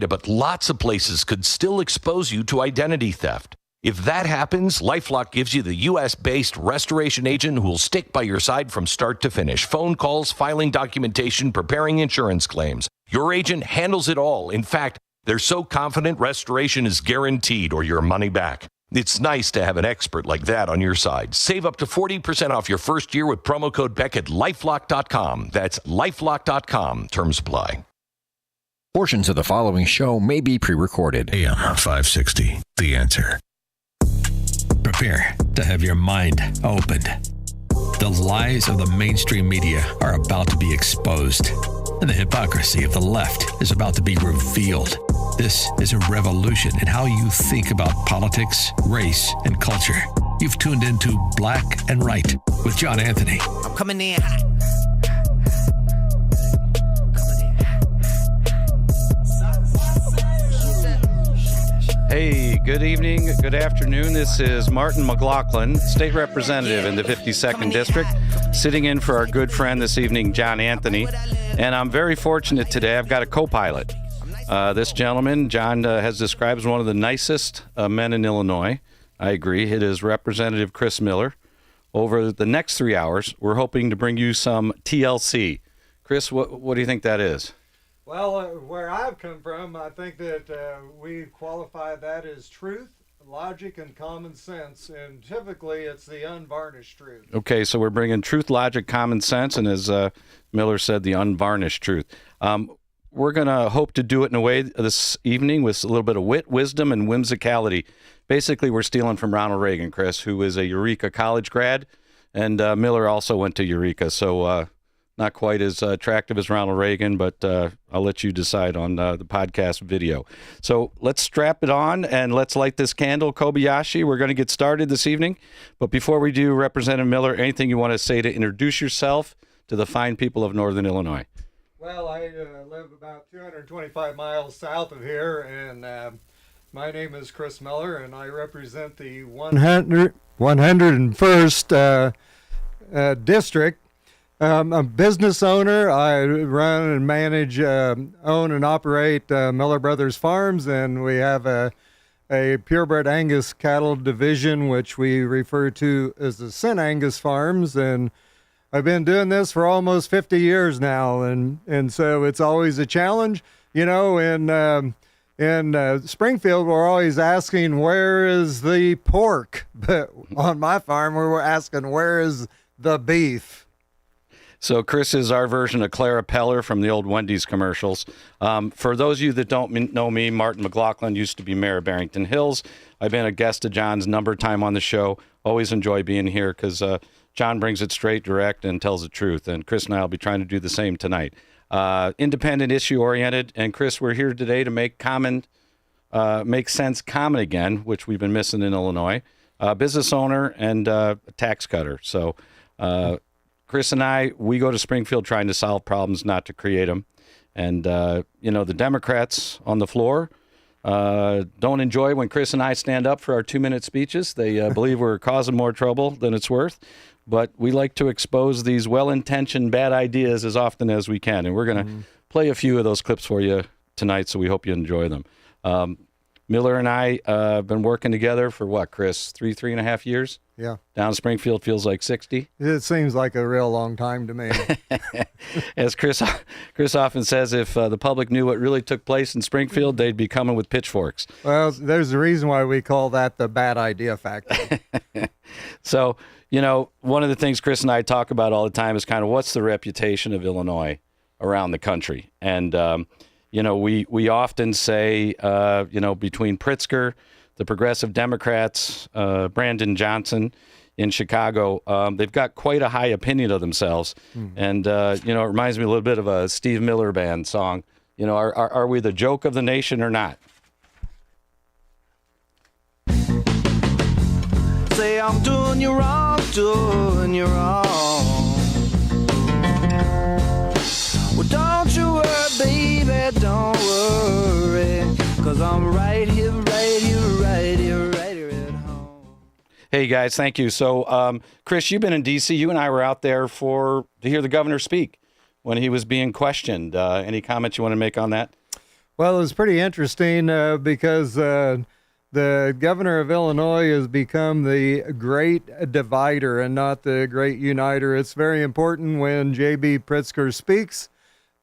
but lots of places could still expose you to identity theft. If that happens, LifeLock gives you the U.S.-based restoration agent who will stick by your side from start to finish. Phone calls, filing documentation, preparing insurance claims. Your agent handles it all. In fact, they're so confident restoration is guaranteed or your money back. It's nice to have an expert like that on your side. Save up to 40% off your first year with promo code Beck at LifeLock.com. That's LifeLock.com. Terms apply. Portions of the following show may be pre-recorded. AM 560, The Answer. Prepare to have your mind opened. The lies of the mainstream media are about to be exposed, and the hypocrisy of the left is about to be revealed. This is a revolution in how you think about politics, race, and culture. You've tuned into Black and Right with John Anthony. I'm coming in hot. Hey, good evening, good afternoon. This is Martin McLaughlin, State Representative in the 52nd District, sitting in for our good friend this evening, John Anthony. And I'm very fortunate today. I've got a co-pilot. This gentleman, John, has described as one of the nicest men in Illinois. I agree. It is Representative Chris Miller. Over the next 3 hours, we're hoping to bring you some TLC. Chris, what do you think that is? Well, where I've come from, I think that we qualify that as truth, logic, and common sense, and typically it's the unvarnished truth. Okay, so we're bringing truth, logic, common sense, and as Miller said, the unvarnished truth. We're going to hope to do it in a way this evening with a little bit of wit, wisdom, and whimsicality. Basically, we're stealing from Ronald Reagan, Chris, who is a Eureka College grad, and Miller also went to Eureka, so not quite as attractive as Ronald Reagan, but I'll let you decide on the podcast video. So let's strap it on and let's light this candle, Kobayashi. We're going to get started this evening. But before we do, Representative Miller, anything you want to say to introduce yourself to the fine people of Northern Illinois? Well, I live about 225 miles south of here, and my name is Chris Miller, and I represent the 101st District. I'm a business owner. I run and manage, own and operate Miller Brothers Farms, and we have a purebred Angus cattle division, which we refer to as the Sin Angus Farms. And I've been doing this for almost 50 years now, and so it's always a challenge. You know, in Springfield, we're always asking, where is the pork? But on my farm, we were asking, where is the beef? So Chris is our version of Clara Peller from the old Wendy's commercials. For those of you that don't know me, Martin McLaughlin used to be mayor of Barrington Hills. I've been a guest of John's number of time on the show. Always enjoy being here because John brings it straight, direct, and tells the truth. And Chris and I will be trying to do the same tonight. Independent, issue-oriented. And Chris, we're here today to make sense common again, which we've been missing in Illinois. Business owner and tax cutter. So Chris and I, we go to Springfield trying to solve problems, not to create them. And, the Democrats on the floor don't enjoy when Chris and I stand up for our 2-minute speeches. They believe we're causing more trouble than it's worth. But we like to expose these well-intentioned bad ideas as often as we can. And we're going to play a few of those clips for you tonight, so we hope you enjoy them. Miller and I have been working together for what, Chris, three and a half years? Yeah. Down in Springfield feels like 60. It seems like a real long time to me. As Chris often says, if the public knew what really took place in Springfield, they'd be coming with pitchforks. Well, there's a reason why we call that the bad idea factor. So, one of the things Chris and I talk about all the time is kind of what's the reputation of Illinois around the country. And, we often say, between Pritzker, the Progressive Democrats, Brandon Johnson in Chicago, they've got quite a high opinion of themselves. And, it reminds me a little bit of a Steve Miller Band song. Are we the joke of the nation or not? Say I'm doing you wrong, Well, don't you worry, baby, don't worry, 'cause I'm right here at home. Hey, guys, thank you. So, Chris, you've been in D.C. You and I were out there to hear the governor speak when he was being questioned. Any comments you want to make on that? Well, it's pretty interesting because the governor of Illinois has become the great divider and not the great uniter. It's very important when J.B. Pritzker speaks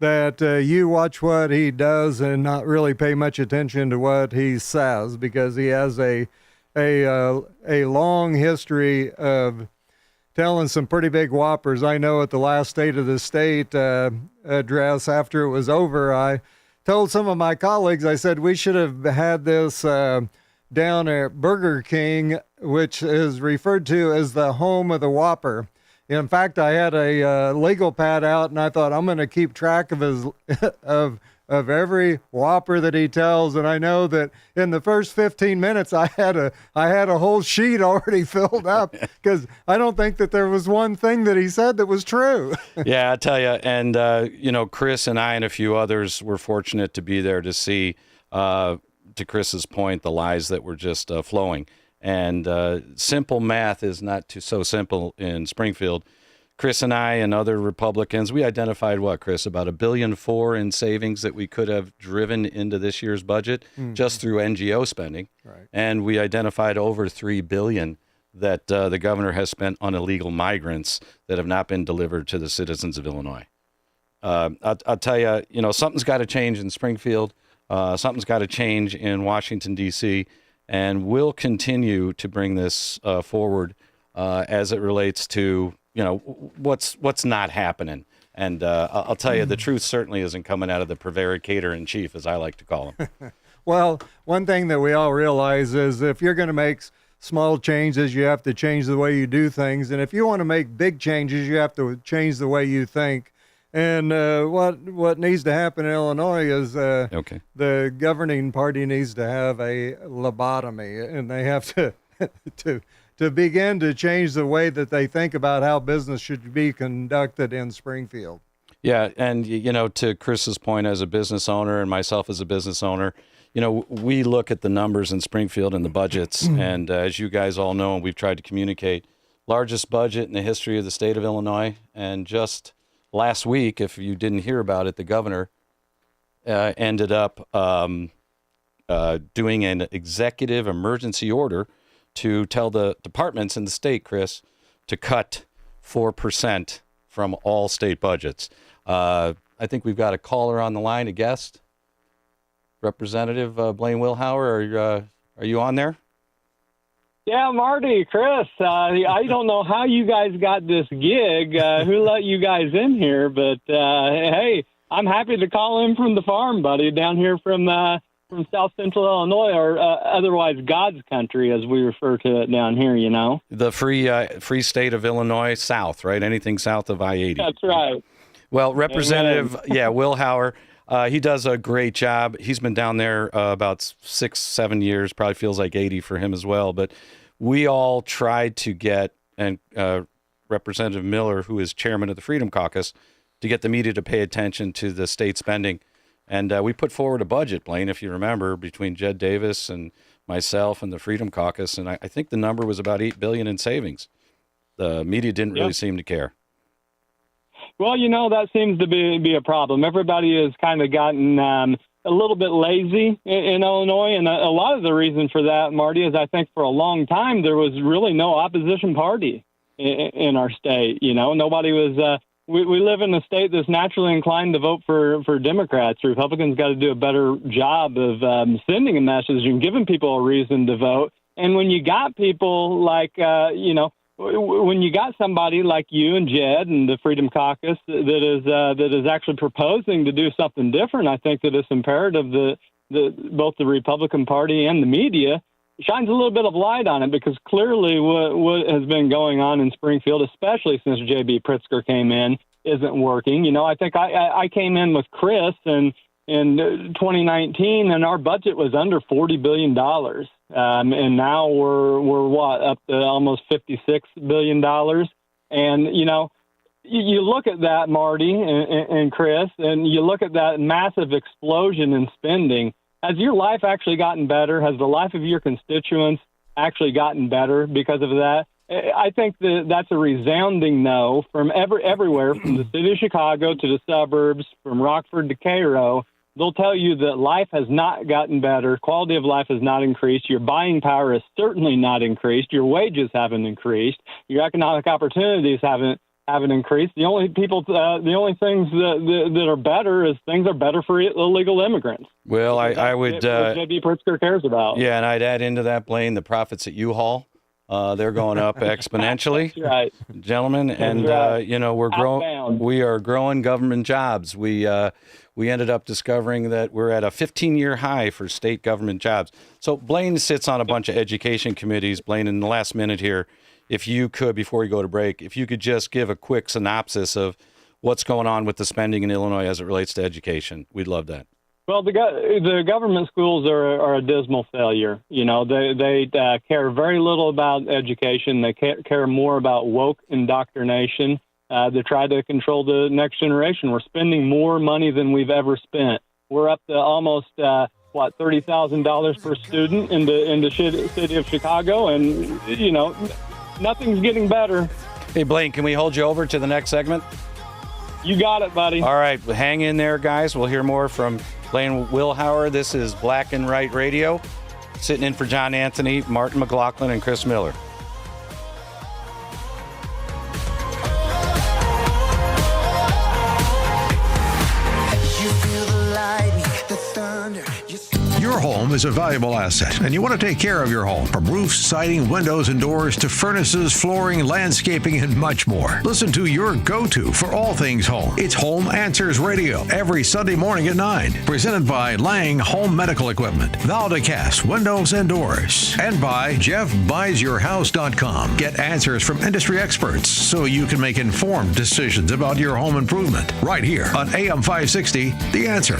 that you watch what he does and not really pay much attention to what he says, because he has a long history of telling some pretty big whoppers. I know at the last State of the State address after it was over, I told some of my colleagues, I said, we should have had this down at Burger King, which is referred to as the home of the Whopper. In fact, I had a legal pad out, and I thought I'm going to keep track of his of every Whopper that he tells. And I know that in the first 15 minutes, I had a whole sheet already filled up because I don't think that there was one thing that he said that was true. Yeah, I tell you, and Chris and I and a few others were fortunate to be there to see, to Chris's point, the lies that were just flowing. And simple math is not so simple in Springfield. Chris and I and other Republicans, we identified what, Chris, about $1.4 billion in savings that we could have driven into this year's budget just through NGO spending. Right. And we identified over $3 billion that the governor has spent on illegal migrants that have not been delivered to the citizens of Illinois. I'll tell you, something's got to change in Springfield. Something's got to change in Washington, D.C., and we'll continue to bring this forward as it relates to, what's not happening. And I'll tell you, the truth certainly isn't coming out of the prevaricator in chief, as I like to call him. Well, one thing that we all realize is if you're going to make small changes, you have to change the way you do things. And if you want to make big changes, you have to change the way you think. And what needs to happen in Illinois is the governing party needs to have a lobotomy, and they have to to begin to change the way that they think about how business should be conducted in Springfield. Yeah, and to Chris's point, as a business owner and myself as a business owner, we look at the numbers in Springfield and the budgets, and as you guys all know, and we've tried to communicate, largest budget in the history of the state of Illinois, and just last week, if you didn't hear about it, the governor ended up doing an executive emergency order to tell the departments in the state, Chris, to cut 4% from all state budgets. I think we've got a caller on the line, a guest. Representative Blaine Wilhauer, are you on there? Yeah, Marty, Chris, I don't know how you guys got this gig, who let you guys in here, but hey, I'm happy to call in from the farm, buddy, down here from South Central Illinois, or otherwise God's country, as we refer to it down here, The free state of Illinois south, right? Anything south of I-80. That's right. Well, Representative, Wilhauer, he does a great job. He's been down there about 6-7 years, probably feels like 80 for him as well. But we all tried to get, and Representative Miller, who is chairman of the Freedom Caucus, to get the media to pay attention to the state spending. And we put forward a budget, Blaine, if you remember, between Jed Davis and myself and the Freedom Caucus. And I think the number was about $8 billion in savings. The media didn't really seem to care. Well, that seems to be a problem. Everybody has kind of gotten a little bit lazy in Illinois, and a lot of the reason for that, Marty, is I think for a long time there was really no opposition party in our state. Nobody was. We live in a state that's naturally inclined to vote for Democrats. Republicans got to do a better job of sending a message and giving people a reason to vote. And when you got people like when you got somebody like you and Jed and the Freedom Caucus that is actually proposing to do something different, I think that it's imperative that both the Republican Party and the media shines a little bit of light on it, because clearly what has been going on in Springfield, especially since J.B. Pritzker came in, isn't working. I think I came in with Chris in 2019, and our budget was under $40 billion. And now we're up to almost $56 billion. And, you look at that, Marty and Chris, and you look at that massive explosion in spending. Has your life actually gotten better? Has the life of your constituents actually gotten better because of that? I think that's a resounding no from everywhere, from the city of Chicago to the suburbs, from Rockford to Cairo. they'll tell you that life has not gotten better. Quality of life has not increased. Your buying power has certainly not increased. Your wages haven't increased. Your economic opportunities haven't increased. The only things that are better is things are better for illegal immigrants. Well, I would. J.B. Pritzker cares about. Yeah, and I'd add into that, Blaine, the profits at U-Haul. They're going up exponentially, That's right, gentlemen. And right. we're growing. Outbound. We are growing government jobs. We ended up discovering that we're at a 15-year high for state government jobs. So Blaine sits on a bunch of education committees. Blaine, in the last minute here, if you could, before we go to break, if you could just give a quick synopsis of what's going on with the spending in Illinois as it relates to education, we'd love that. Well, the government schools are a dismal failure. They care very little about education. They care more about woke indoctrination. They try to control the next generation. We're spending more money than we've ever spent. We're up to almost $30,000 per student in the city of Chicago, and nothing's getting better. Hey, Blaine, can we hold you over to the next segment? You got it, buddy. All right, hang in there, guys. We'll hear more from Blaine Willhauer. This is Black and Right Radio. Sitting in for John Anthony, Martin McLaughlin, and Chris Miller. Your home is a valuable asset, and you want to take care of your home. From roofs, siding, windows, and doors to furnaces, flooring, landscaping, and much more. Listen to your go-to for all things home. It's Home Answers Radio, every Sunday morning at 9. Presented by Lang Home Medical Equipment, Valdecast Windows and Doors, and by JeffBuysYourHouse.com. Get answers from industry experts so you can make informed decisions about your home improvement. Right here on AM 560, The Answer.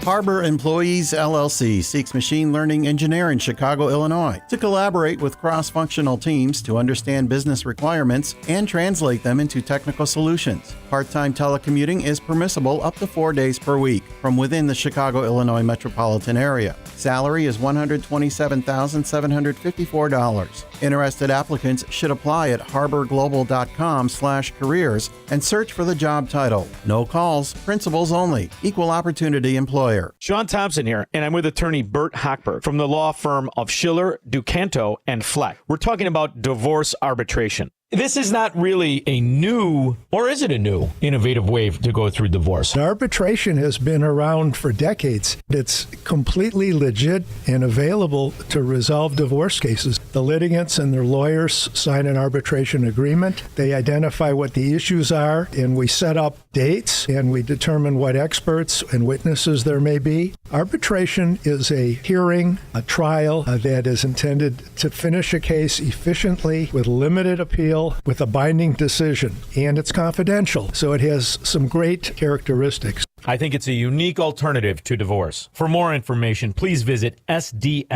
Harbor Employees LLC seeks machine learning engineer in Chicago, Illinois, to collaborate with cross-functional teams to understand business requirements and translate them into technical solutions. Part-time telecommuting is permissible up to 4 days per week from within the Chicago, Illinois metropolitan area. Salary is $127,754. Interested applicants should apply at harborglobal.com/careers and search for the job title. No calls, principals only. Equal opportunity employer. Sean Thompson here, and I'm with attorney Bert Hochberg from the law firm of Schiller, Ducanto, and Fleck. We're talking about divorce arbitration. This is not really a new, or is it a new, innovative way to go through divorce? Arbitration has been around for decades. It's completely legit and available to resolve divorce cases. The litigants and their lawyers sign an arbitration agreement. They identify what the issues are, and we set up dates, and we determine what experts and witnesses there may be. Arbitration is a hearing, a trial that is intended to finish a case efficiently with limited appeal, with a binding decision, and it's confidential, so it has some great characteristics. I think it's a unique alternative to divorce. For more information, please visit sdflaw.com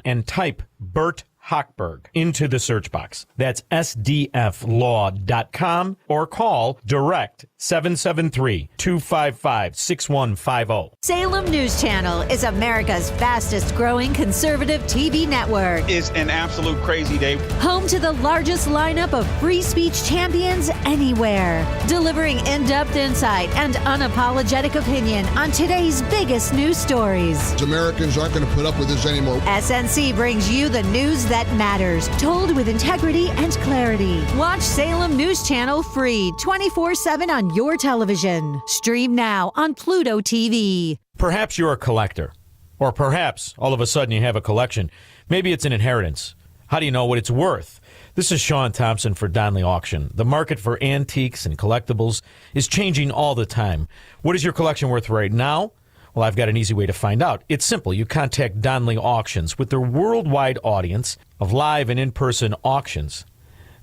and type Bert Hochberg into the search box. That's sdflaw.com or call direct 773-255-6150. Salem News Channel is America's fastest growing conservative TV network. It's an absolute crazy day. Home to the largest lineup of free speech champions anywhere. Delivering in-depth insight and unapologetic opinion on today's biggest news stories. Americans aren't going to put up with this anymore. SNC brings you the news that matters, told with integrity and clarity. Watch Salem News Channel free 24/7 on your television. Stream now on Pluto TV. Perhaps you're a collector, or perhaps all of a sudden you have a collection. Maybe it's an inheritance. How do you know what it's worth? This is Sean Thompson for Donley Auction. The market for antiques and collectibles is changing all the time. What is your collection worth right now? Well, I've got an easy way to find out. It's simple. You contact Donley Auctions with their worldwide audience of live and in-person auctions.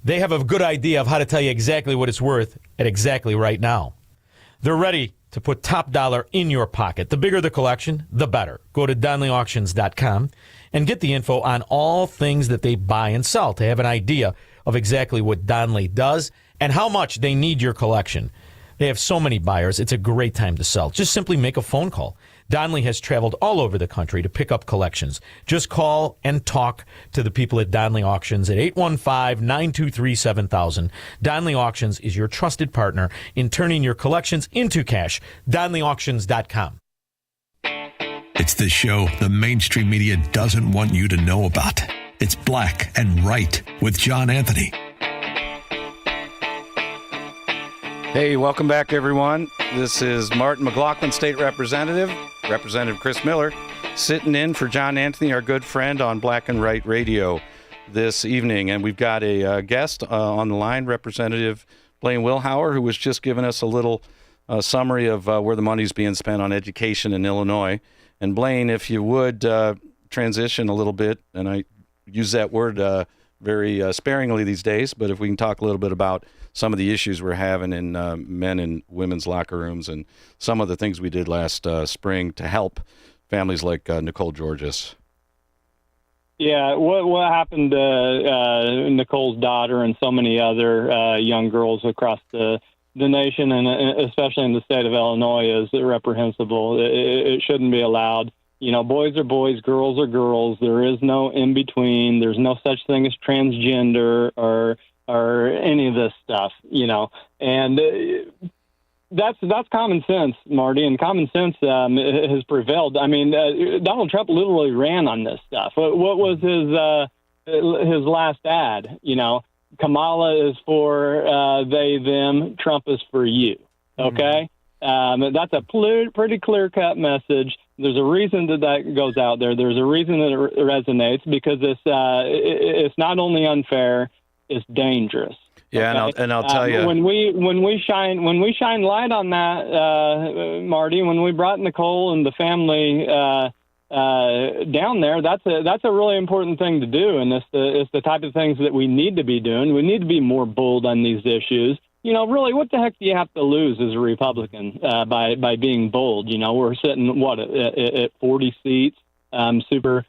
They have a good idea of how to tell you exactly what it's worth at exactly right now. They're ready to put top dollar in your pocket. The bigger the collection, the better. Go to DonleyAuctions.com and get the info on all things that they buy and sell to have an idea of exactly what Donley does and how much they need your collection. They have so many buyers. It's a great time to sell. Just simply make a phone call. Donley has traveled all over the country to pick up collections. Just call and talk to the people at Donley Auctions at 815-923-7000. Donley Auctions is your trusted partner in turning your collections into cash. DonleyAuctions.com. It's the show the mainstream media doesn't want you to know about. It's Black and Right with John Anthony. Hey, welcome back, everyone. This is Martin McLaughlin, State Representative, Representative Chris Miller, sitting in for John Anthony, our good friend on Black and Right Radio this evening. And we've got a guest on the line, Representative Blaine Wilhauer, who was just giving us a little summary of where the money's being spent on education in Illinois. And Blaine, if you would transition a little bit, and I use that word very sparingly these days, but if we can talk a little bit about some of the issues we're having in men and women's locker rooms and some of the things we did last spring to help families like Nicole Georges. Yeah, what happened to Nicole's daughter and so many other young girls across the nation, and especially in the state of Illinois, is reprehensible. It shouldn't be allowed. You know, boys are boys, girls are girls. There is no in between. There's no such thing as transgender or any of this stuff. You know, and that's common sense, Marty, and common sense has prevailed. I mean, Donald Trump literally ran on this stuff. What was his last ad? You know, Kamala is for they, them. Trump is for you. Okay? That's a pretty clear-cut message. There's a reason that goes out there. There's a reason that it resonates, because it's not only unfair, it's dangerous. Yeah, okay? and I'll tell you, when we shine light on that, Marty, when we brought Nicole and the family down there, that's a really important thing to do, and it's the type of things that we need to be doing. We need to be more bold on these issues. You know, really, what the heck do you have to lose as a Republican by being bold? You know, we're sitting at 40 seats, super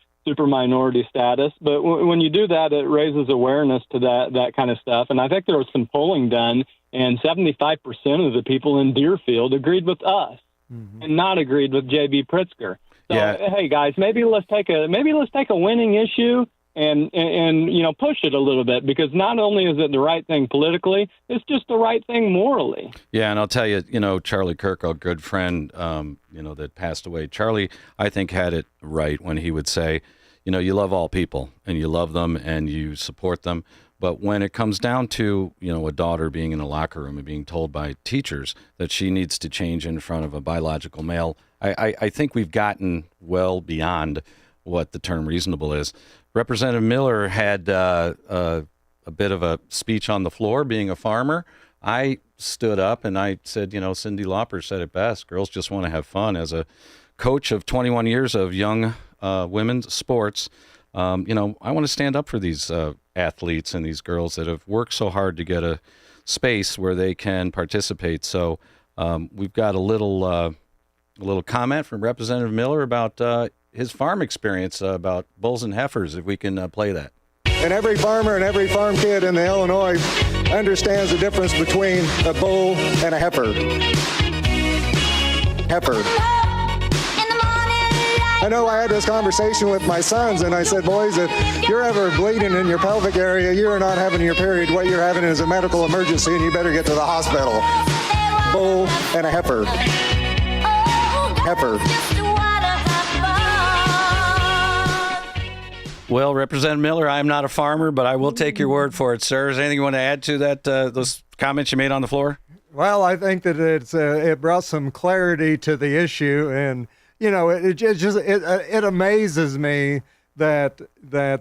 minority status. But when you do that, it raises awareness to that kind of stuff. And I think there was some polling done, and 75% of the people in Deerfield agreed with us and not agreed with J.B. Pritzker. So, hey guys, maybe let's take a winning issue and you know, push it a little bit, because not only is it the right thing politically, it's just the right thing morally. Yeah, and I'll tell you, you know, Charlie Kirk, our good friend, you know, that passed away. Charlie, I think, had it right when he would say, you know, you love all people and you love them and you support them. But when it comes down to, you know, a daughter being in a locker room and being told by teachers that she needs to change in front of a biological male, I think we've gotten well beyond what the term reasonable is. Representative Miller had a bit of a speech on the floor, being a farmer. I stood up and I said, you know, Cyndi Lauper said it best. Girls just want to have fun. As a coach of 21 years of young women's sports, you know, I want to stand up for these athletes and these girls that have worked so hard to get a space where they can participate. So we've got a little comment from Representative Miller about his farm experience about bulls and heifers, if we can play that. And every farmer and every farm kid in Illinois understands the difference between a bull and a heifer. I know I had this conversation with my sons, and I said, boys, if you're ever bleeding in your pelvic area, you're not having your period. What you're having is a medical emergency, and you better get to the hospital. Bull and a heifer. Well, Representative Miller, I'm not a farmer, but I will take your word for it, sir. Is there anything you want to add to that? Those comments you made on the floor? Well, I think that it brought some clarity to the issue, and you know, it amazes me that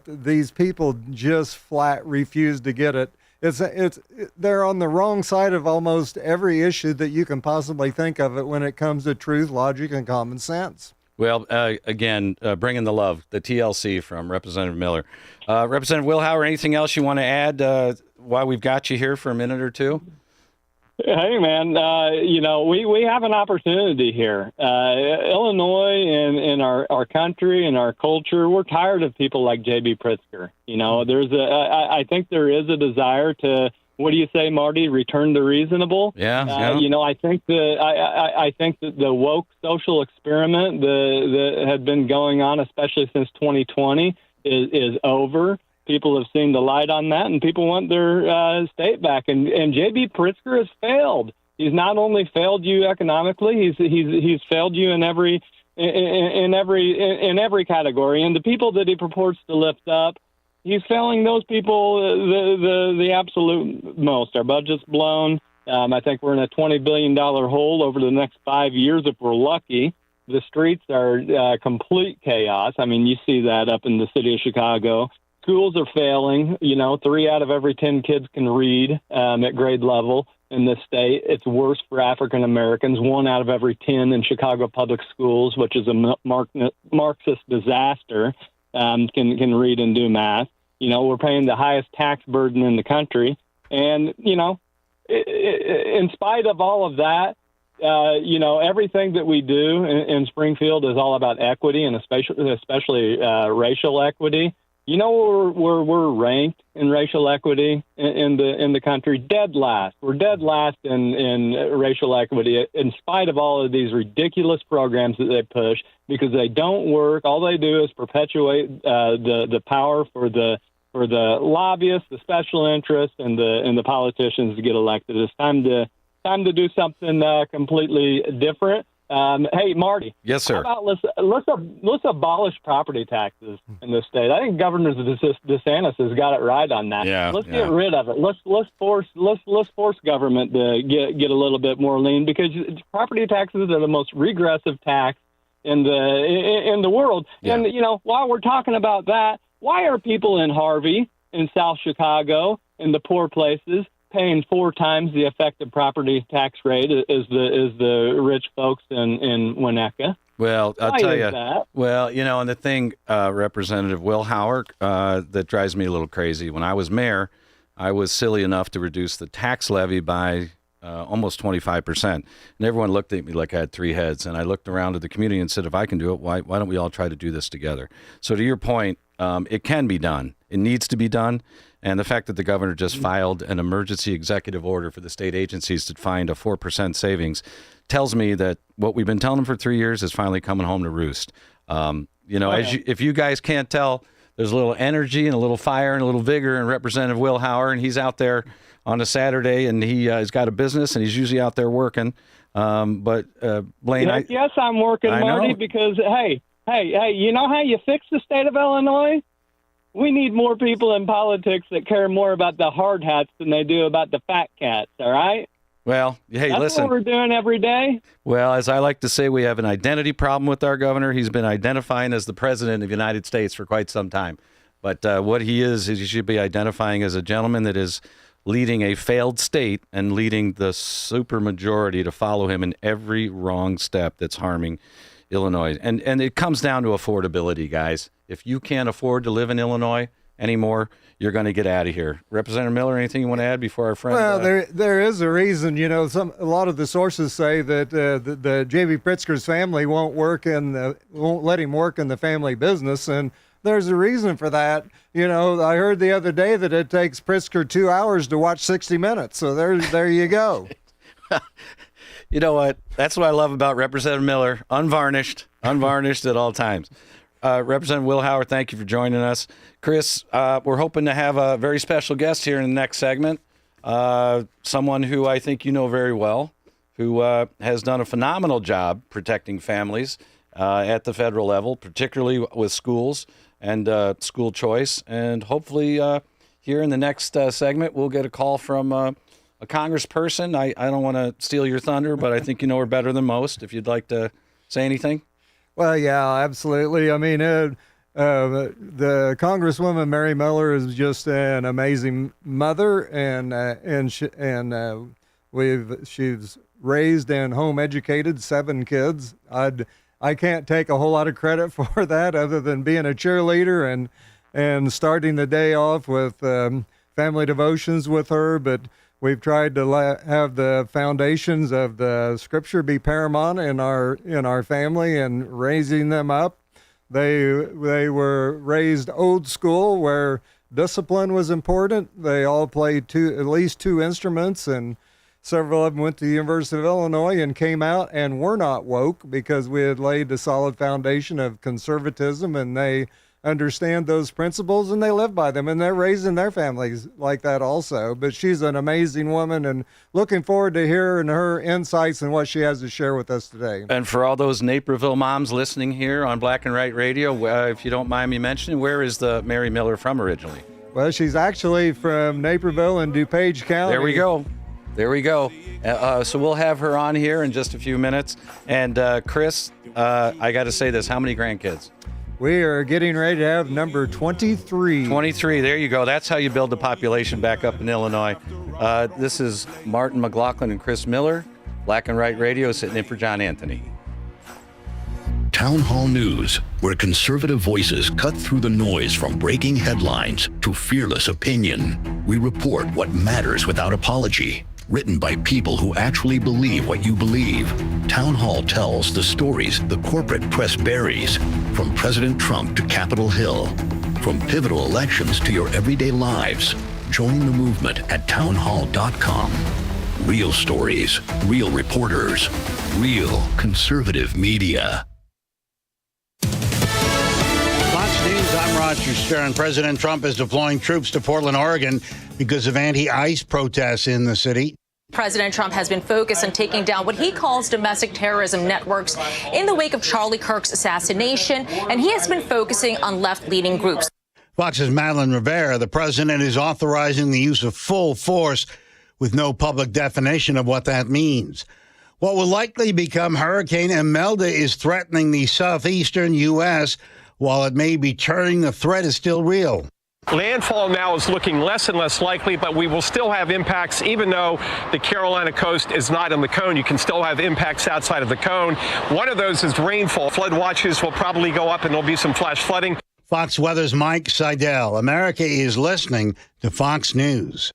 these people just flat refuse to get it. They're on the wrong side of almost every issue that you can possibly think of it when it comes to truth, logic, and common sense. Well, again, bringing the love, the TLC from Representative Miller. Representative Wilhauer, anything else you want to add while we've got you here for a minute or two? Hey, man, you know, we have an opportunity here. Illinois and our country and our culture, we're tired of people like J.B. Pritzker. You know, I think there is a desire to what do you say, Marty? Return to reasonable. Yeah. You know, I think I think that the woke social experiment that had been going on, especially since 2020, is over. People have seen the light on that, and people want their state back. And J.B. Pritzker has failed. He's not only failed you economically, he's failed you in every category. And the people that he purports to lift up, he's failing those people the absolute most. Our budget's blown. I think we're in a $20 billion hole over the next 5 years if we're lucky. The streets are complete chaos. I mean, you see that up in the city of Chicago. Schools are failing. You know, 3 out of every 10 kids can read at grade level in this state. It's worse for African Americans. 1 out of every 10 in Chicago public schools, which is a Marxist disaster, can read and do math. You know, we're paying the highest tax burden in the country. And, you know, in spite of all of that, you know, everything that we do in Springfield is all about equity, and especially racial equity. You know where we're ranked in racial equity in the country? Dead last. We're dead last in racial equity, in spite of all of these ridiculous programs that they push, because they don't work. All they do is perpetuate the power for the lobbyists, the special interests, and the politicians to get elected. It's time to do something completely different. Hey, Marty. Yes, sir. How about let's abolish property taxes in this state? I think Governor DeSantis has got it right on that. Yeah, let's get rid of it. Let's force government to get a little bit more lean, because property taxes are the most regressive tax in the world. Yeah. And you know, while we're talking about that, why are people in Harvey, in South Chicago, in the poor places, paying 4 times the effective property tax rate as the rich folks in Winnetka? Well, I'll Why tell is you. that? Well, you know, and the thing, Representative Will Hauer, that drives me a little crazy. When I was mayor, I was silly enough to reduce the tax levy by almost 25%. And everyone looked at me like I had 3 heads. And I looked around at the community and said, if I can do it, why don't we all try to do this together? So to your point, it can be done. It needs to be done. And the fact that the governor just filed an emergency executive order for the state agencies to find a 4% savings tells me that what we've been telling them for 3 years is finally coming home to roost. You know, if you guys can't tell, there's a little energy and a little fire and a little vigor in Representative Will Hauer, and he's out there on a Saturday, and he's got a business, and he's usually out there working. But Blaine, yes, I'm working, Marty, because hey, you know how you fix the state of Illinois? We need more people in politics that care more about the hard hats than they do about the fat cats, all right? Well, hey, That's listen. what we're doing every day. Well, as I like to say, we have an identity problem with our governor. He's been identifying as the president of the United States for quite some time. But what he is he should be identifying as a gentleman that is leading a failed state and leading the supermajority to follow him in every wrong step that's harming Illinois. And it comes down to affordability, guys. If you can't afford to live in Illinois anymore, you're going to get out of here. Representative Miller, anything you want to add before our friend? Well, there is a reason. You know, a lot of the sources say that the J.B. Pritzker's family won't let him work in the family business, and there's a reason for that. You know, I heard the other day that it takes Pritzker 2 hours to watch 60 Minutes. So there you go. You know what? That's what I love about Representative Miller. Unvarnished at all times. Representative Will Hauer, thank you for joining us. Chris, we're hoping to have a very special guest here in the next segment, someone who I think you know very well, who has done a phenomenal job protecting families at the federal level, particularly with schools and school choice. And hopefully here in the next segment, we'll get a call from a congressperson. I don't want to steal your thunder, but I think you know her better than most. If you'd like to say anything. Well, yeah, absolutely. I mean, the Congresswoman Mary Miller is just an amazing mother, and she's raised and home educated 7 kids. I can't take a whole lot of credit for that, other than being a cheerleader and starting the day off with family devotions with her, but we've tried to have the foundations of the Scripture be paramount in our family and raising them up. They were raised old school, where discipline was important. They all played at least two instruments, and several of them went to the University of Illinois and came out and were not woke because we had laid a solid foundation of conservatism, and they understand those principles and they live by them, and they're raising their families like that also. But she's an amazing woman, and looking forward to hearing her insights and what she has to share with us today. And for all those Naperville moms listening here on Black and Right Radio, if you don't mind me mentioning, where is the Mary Miller from originally? Well, she's actually from Naperville in DuPage County. There we go. There we go. So we'll have her on here in just a few minutes. And Chris, I got to say this, how many grandkids? We are getting ready to have number 23. 23, there you go. That's how you build the population back up in Illinois. This is Martin McLaughlin and Chris Miller. Black and Right Radio sitting in for John Anthony. Town Hall News, where conservative voices cut through the noise from breaking headlines to fearless opinion. We report what matters without apology. Written by people who actually believe what you believe. Town Hall tells the stories the corporate press buries, from President Trump to Capitol Hill, from pivotal elections to your everyday lives. Join the movement at townhall.com. Real stories, real reporters, real conservative media. Fox News, I'm Roger Stern. President Trump is deploying troops to Portland, Oregon because of anti-ICE protests in the city. President Trump has been focused on taking down what he calls domestic terrorism networks in the wake of Charlie Kirk's assassination, and he has been focusing on left-leaning groups. Fox's Madeline Rivera, the president is authorizing the use of full force with no public definition of what that means. What will likely become Hurricane Imelda is threatening the southeastern U.S. While it may be turning, the threat is still real. Landfall now is looking less and less likely, but we will still have impacts. Even though the Carolina coast is not in the cone, you can still have impacts outside of the cone. One of those is rainfall. Flood watches will probably go up, and there'll be some flash flooding. Fox Weather's Mike Seidel. America is listening to Fox News.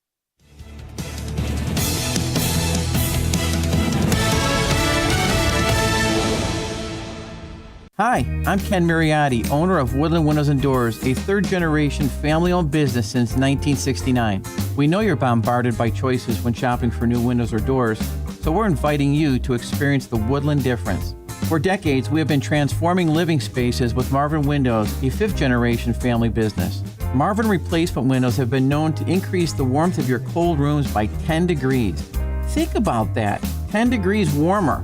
Hi, I'm Ken Mariotti, owner of Woodland Windows and Doors, a third-generation family-owned business since 1969. We know you're bombarded by choices when shopping for new windows or doors, so we're inviting you to experience the Woodland difference. For decades, we have been transforming living spaces with Marvin Windows, a fifth-generation family business. Marvin replacement windows have been known to increase the warmth of your cold rooms by 10 degrees. Think about that, 10 degrees warmer.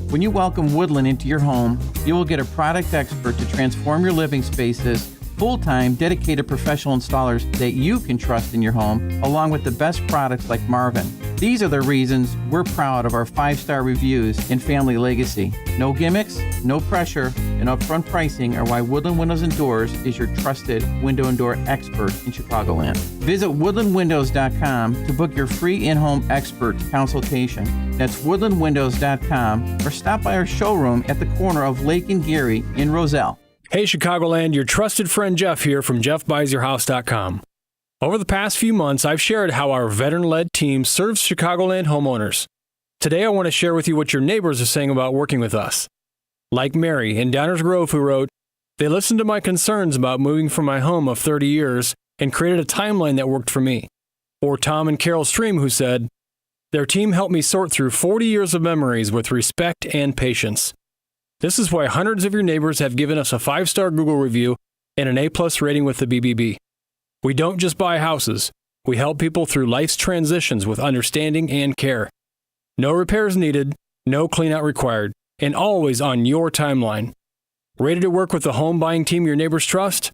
When you welcome Woodland into your home, you will get a product expert to transform your living spaces, full-time, dedicated professional installers that you can trust in your home, along with the best products like Marvin. These are the reasons we're proud of our 5-star reviews and family legacy. No gimmicks, no pressure, and upfront pricing are why Woodland Windows and Doors is your trusted window and door expert in Chicagoland. Visit woodlandwindows.com to book your free in-home expert consultation. That's woodlandwindows.com, or stop by our showroom at the corner of Lake and Geary in Roselle. Hey Chicagoland, your trusted friend Jeff here from JeffBuysYourHouse.com. Over the past few months, I've shared how our veteran-led team serves Chicagoland homeowners. Today, I want to share with you what your neighbors are saying about working with us. Like Mary in Downers Grove, who wrote, "They listened to my concerns about moving from my home of 30 years and created a timeline that worked for me." Or Tom and Carol Stream, who said, "Their team helped me sort through 40 years of memories with respect and patience." This is why hundreds of your neighbors have given us a 5-star Google review and an A+ rating with the BBB. We don't just buy houses. We help people through life's transitions with understanding and care. No repairs needed, no cleanout required, and always on your timeline. Ready to work with the home buying team your neighbors trust?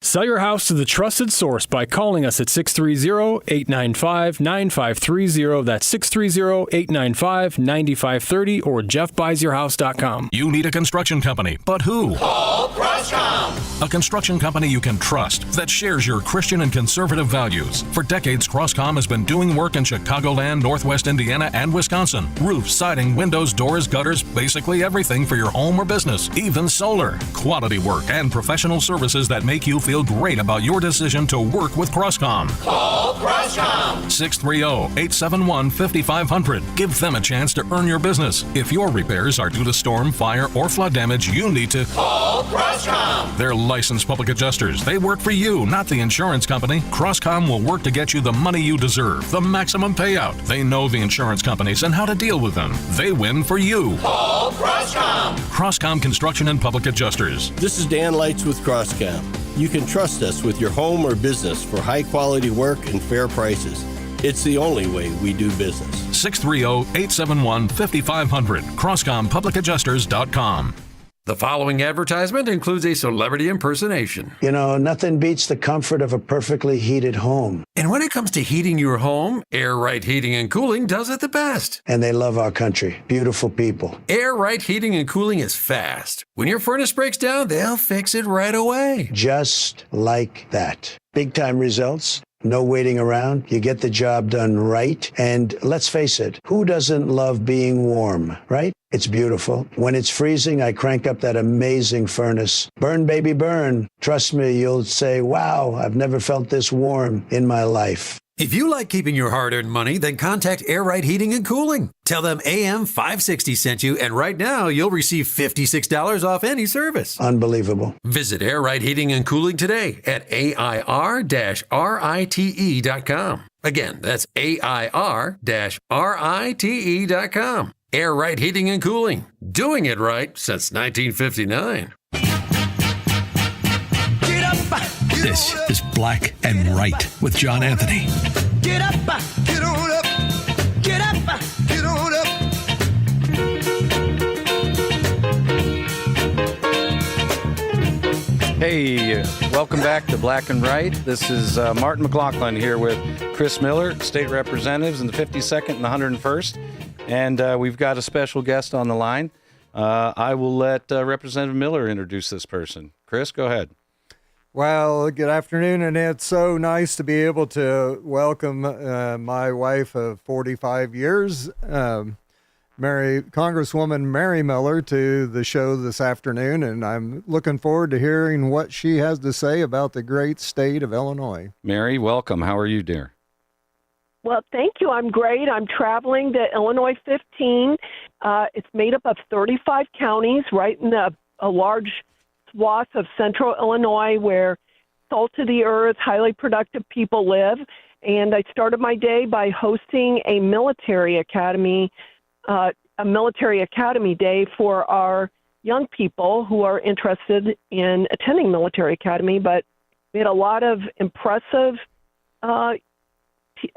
Sell your house to the trusted source by calling us at 630-895-9530. That's 630-895-9530 or jeffbuysyourhouse.com. You need a construction company, but who? Call Croscom. A construction company you can trust that shares your Christian and conservative values. For decades, Croscom has been doing work in Chicagoland, Northwest Indiana, and Wisconsin. Roofs, siding, windows, doors, gutters, basically everything for your home or business, even solar. Quality work and professional services that make you feel great about your decision to work with Croscom. Call Croscom. 630-871-5500. Give them a chance to earn your business. If your repairs are due to storm, fire, or flood damage, you need to call Croscom. They're licensed public adjusters. They work for you, not the insurance company. Crosscom will work to get you the money you deserve, the maximum payout. They know the insurance companies and how to deal with them. They win for you. Call Crosscom. Crosscom Construction and Public Adjusters. This is Dan Lights with Crosscom. You can trust us with your home or business for high-quality work and fair prices. It's the only way we do business. 630-871-5500. CrosscomPublicAdjusters.com. The following advertisement includes a celebrity impersonation. You know, nothing beats the comfort of a perfectly heated home. And when it comes to heating your home, Air Right Heating and Cooling does it the best. And they love our country. Beautiful people. Air Right Heating and Cooling is fast. When your furnace breaks down, they'll fix it right away. Just like that. Big time results. No waiting around. You get the job done right. And let's face it, who doesn't love being warm, right? It's beautiful. When it's freezing, I crank up that amazing furnace. Burn, baby, burn. Trust me, you'll say, wow, I've never felt this warm in my life. If you like keeping your hard-earned money, then contact Air Right Heating and Cooling. Tell them AM 560 sent you, and right now you'll receive $56 off any service. Unbelievable. Visit Air Right Heating and Cooling today at AIR-RITE.com. Again, that's AIR-RITE.com. Air Right Heating and Cooling. Doing it right since 1959. This is Black and Right with John Anthony. Get up, get on up, get up, get on up. Hey, welcome back to Black and Right. This is Martin McLaughlin here with Chris Miller, state representatives in the 52nd and the 101st. And we've got a special guest on the line. I will let Representative Miller introduce this person. Chris, go ahead. Well, good afternoon, and it's so nice to be able to welcome my wife of 45 years, Congresswoman Mary Miller, to the show this afternoon, and I'm looking forward to hearing what she has to say about the great state of Illinois. Mary, welcome. How are you, dear? Well, thank you. I'm great. I'm traveling to Illinois 15. It's made up of 35 counties right in a large swath of central Illinois where salt of the earth, highly productive people live. And I started my day by hosting a military academy day for our young people who are interested in attending military academy. But we had a lot of impressive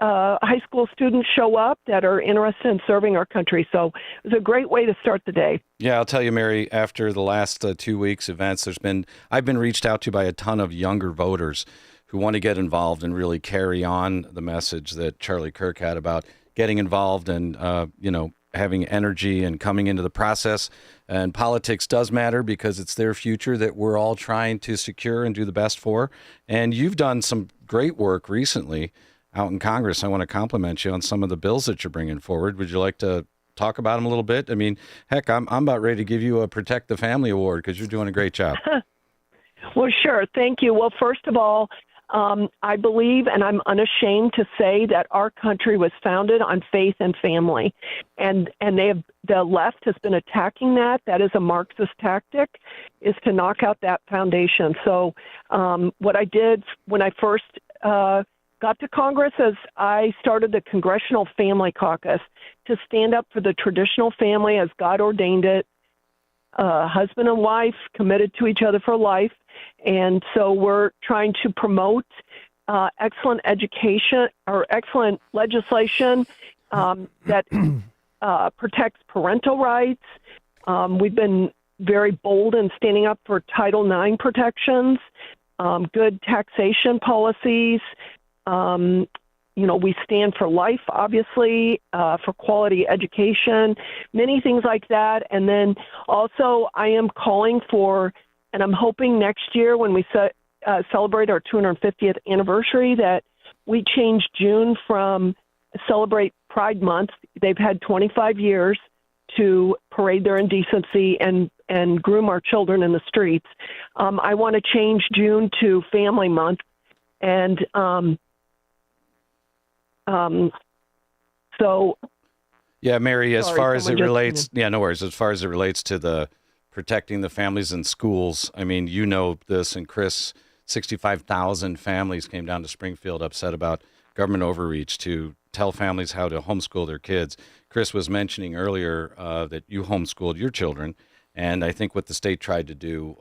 high school students show up that are interested in serving our country. So it was a great way to start the day. Yeah, I'll tell you, Mary, after the last 2 weeks events, I've been reached out to by a ton of younger voters who want to get involved and really carry on the message that Charlie Kirk had about getting involved and, having energy and coming into the process. And politics does matter because it's their future that we're all trying to secure and do the best for. And you've done some great work recently out in Congress. I want to compliment you on some of the bills that you're bringing forward. Would you like to talk about them a little bit? I mean, heck, I'm about ready to give you a Protect the Family Award because you're doing a great job. Well, sure. Thank you. Well, first of all, I believe, and I'm unashamed to say, that our country was founded on faith and family. And the left has been attacking that. That is a Marxist tactic, is to knock out that foundation. So what I did when I first got to Congress is I started the Congressional Family Caucus to stand up for the traditional family as God ordained it, husband and wife committed to each other for life. And so we're trying to promote excellent education or excellent legislation that protects parental rights. We've been very bold in standing up for Title IX protections, good taxation policies. We stand for life, obviously, for quality education, many things like that. And then also I am calling for, and I'm hoping next year when we celebrate our 250th anniversary that we change June from celebrate Pride Month. They've had 25 years to parade their indecency and groom our children in the streets. I want to change June to Family Month. And yeah, Mary, as sorry, far as it someone just relates, yeah, no worries. As far as it relates to the protecting the families in schools. I mean, you know this, and Chris, 65,000 families came down to Springfield upset about government overreach to tell families how to homeschool their kids. Chris was mentioning earlier that you homeschooled your children, and I think what the state tried to do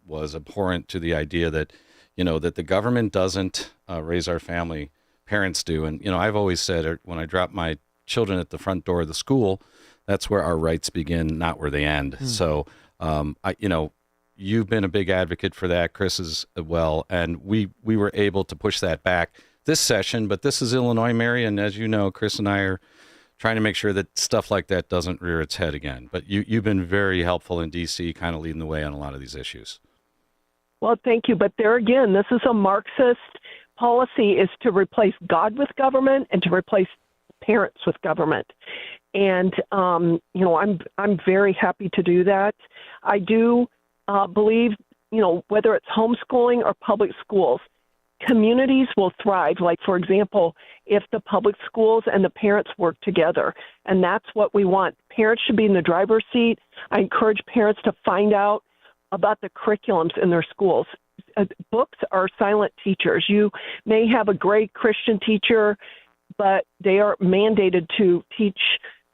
was abhorrent to the idea that, that the government doesn't raise our family, parents do. And, I've always said when I drop my children at the front door of the school, that's where our rights begin, not where they end. So, you've been a big advocate for that, Chris as well, and we were able to push that back this session, but this is Illinois, Mary, and as you know, Chris and I are trying to make sure that stuff like that doesn't rear its head again. But you've been very helpful in D.C., kind of leading the way on a lot of these issues. Well, thank you. But there again, this is a Marxist policy, is to replace God with government and to replace parents with government. And, I'm very happy to do that. I do believe, whether it's homeschooling or public schools, communities will thrive. Like, for example, if the public schools and the parents work together, and that's what we want. Parents should be in the driver's seat. I encourage parents to find out about the curriculums in their schools. Books are silent teachers. You may have a great Christian teacher, but they are mandated to teach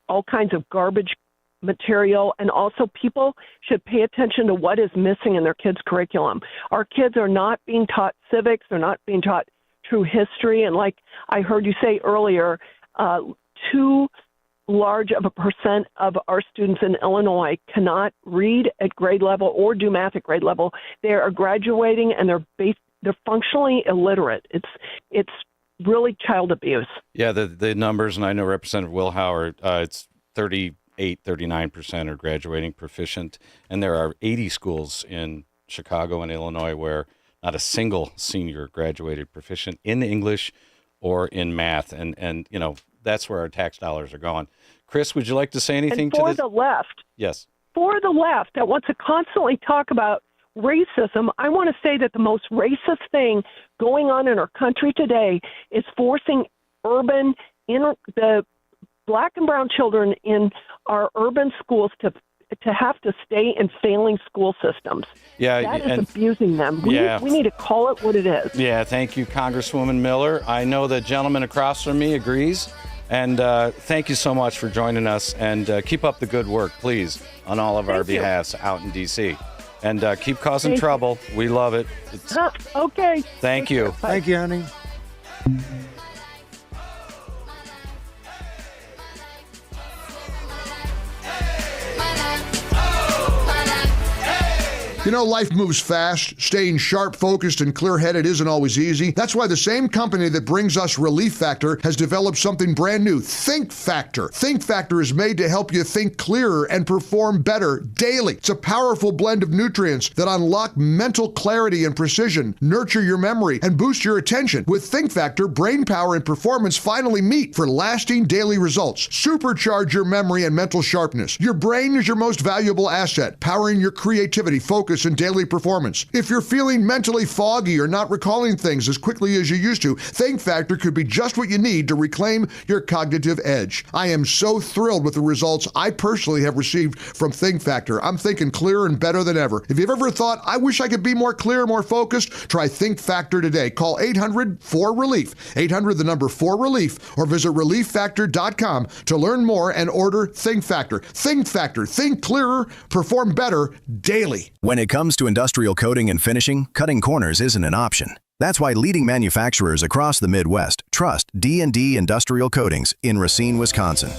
all kinds of garbage material, and also people should pay attention to what is missing in their kids' curriculum. Our kids are not being taught civics, they're not being taught true history, and like I heard you say earlier, too large of a percent of our students in Illinois cannot read at grade level or do math at grade level. They are graduating and they're functionally illiterate. It's really child abuse. Yeah, the numbers, and I know Representative Wilhour, it's 39% are graduating proficient, and there are 80 schools in Chicago and Illinois where not a single senior graduated proficient in English or in math, and that's where our tax dollars are going. Chris, would you like to say anything to this? the left? Yes. For the left that wants to constantly talk about racism, I want to say that the most racist thing going on in our country today is forcing the Black and brown children in our urban schools to have to stay in failing school systems. Yeah, that is abusing them. We need to call it what it is. Yeah, thank you, Congresswoman Miller. I know the gentleman across from me agrees. And thank you so much for joining us. And keep up the good work, please, on all of our behalves out in D.C. And keep causing trouble. We love it. Okay. Thank you. Thank you, honey. Life moves fast. Staying sharp, focused, and clear-headed isn't always easy. That's why the same company that brings us Relief Factor has developed something brand new, Think Factor. Think Factor is made to help you think clearer and perform better daily. It's a powerful blend of nutrients that unlock mental clarity and precision, nurture your memory, and boost your attention. With Think Factor, brain power and performance finally meet for lasting daily results. Supercharge your memory and mental sharpness. Your brain is your most valuable asset, powering your creativity, focus, and daily performance. If you're feeling mentally foggy or not recalling things as quickly as you used to, Think Factor could be just what you need to reclaim your cognitive edge. I am so thrilled with the results I personally have received from Think Factor. I'm thinking clearer and better than ever. If you've ever thought, I wish I could be more clear, more focused, try Think Factor today. Call 800-4RELIEF, 800-4RELIEF, or visit ReliefFactor.com to learn more and order Think Factor. Think Factor. Think clearer, perform better daily. When it comes to industrial coating and finishing, cutting corners isn't an option. That's why leading manufacturers across the Midwest trust D&D Industrial Coatings in Racine, Wisconsin.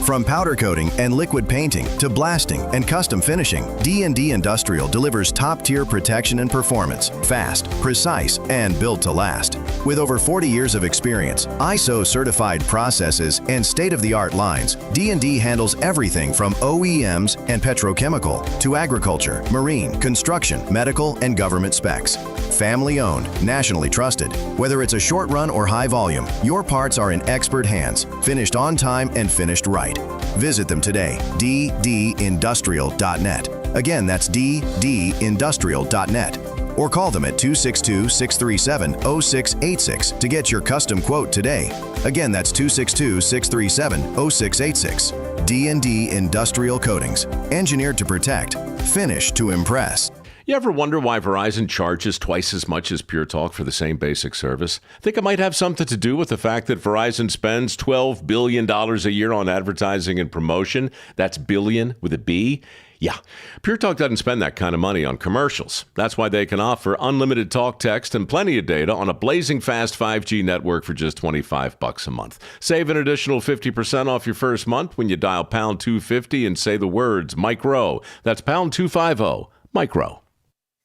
From powder coating and liquid painting to blasting and custom finishing, D&D Industrial delivers top-tier protection and performance, fast, precise, and built to last. With over 40 years of experience, ISO-certified processes, and state-of-the-art lines, D&D handles everything from OEMs and petrochemical to agriculture, marine, construction, medical, and government specs. Family-owned, nationally trusted. Whether it's a short run or high volume, your parts are in expert hands, finished on time and finished right. Visit them today, ddindustrial.net. Again, that's ddindustrial.net. Or call them at 262-637-0686 to get your custom quote today. Again, that's 262-637-0686. D&D Industrial Coatings, engineered to protect, Finish to impress. You ever wonder why Verizon charges twice as much as Pure Talk for the same basic service? Think it might have something to do with the fact that Verizon spends $12 billion a year on advertising and promotion? That's billion with a B. Yeah, Pure Talk doesn't spend that kind of money on commercials. That's why they can offer unlimited talk, text, and plenty of data on a blazing fast 5G network for just $25 a month. Save an additional 50% off your first month when you dial pound 250 and say the words Micro. That's pound 250, Micro.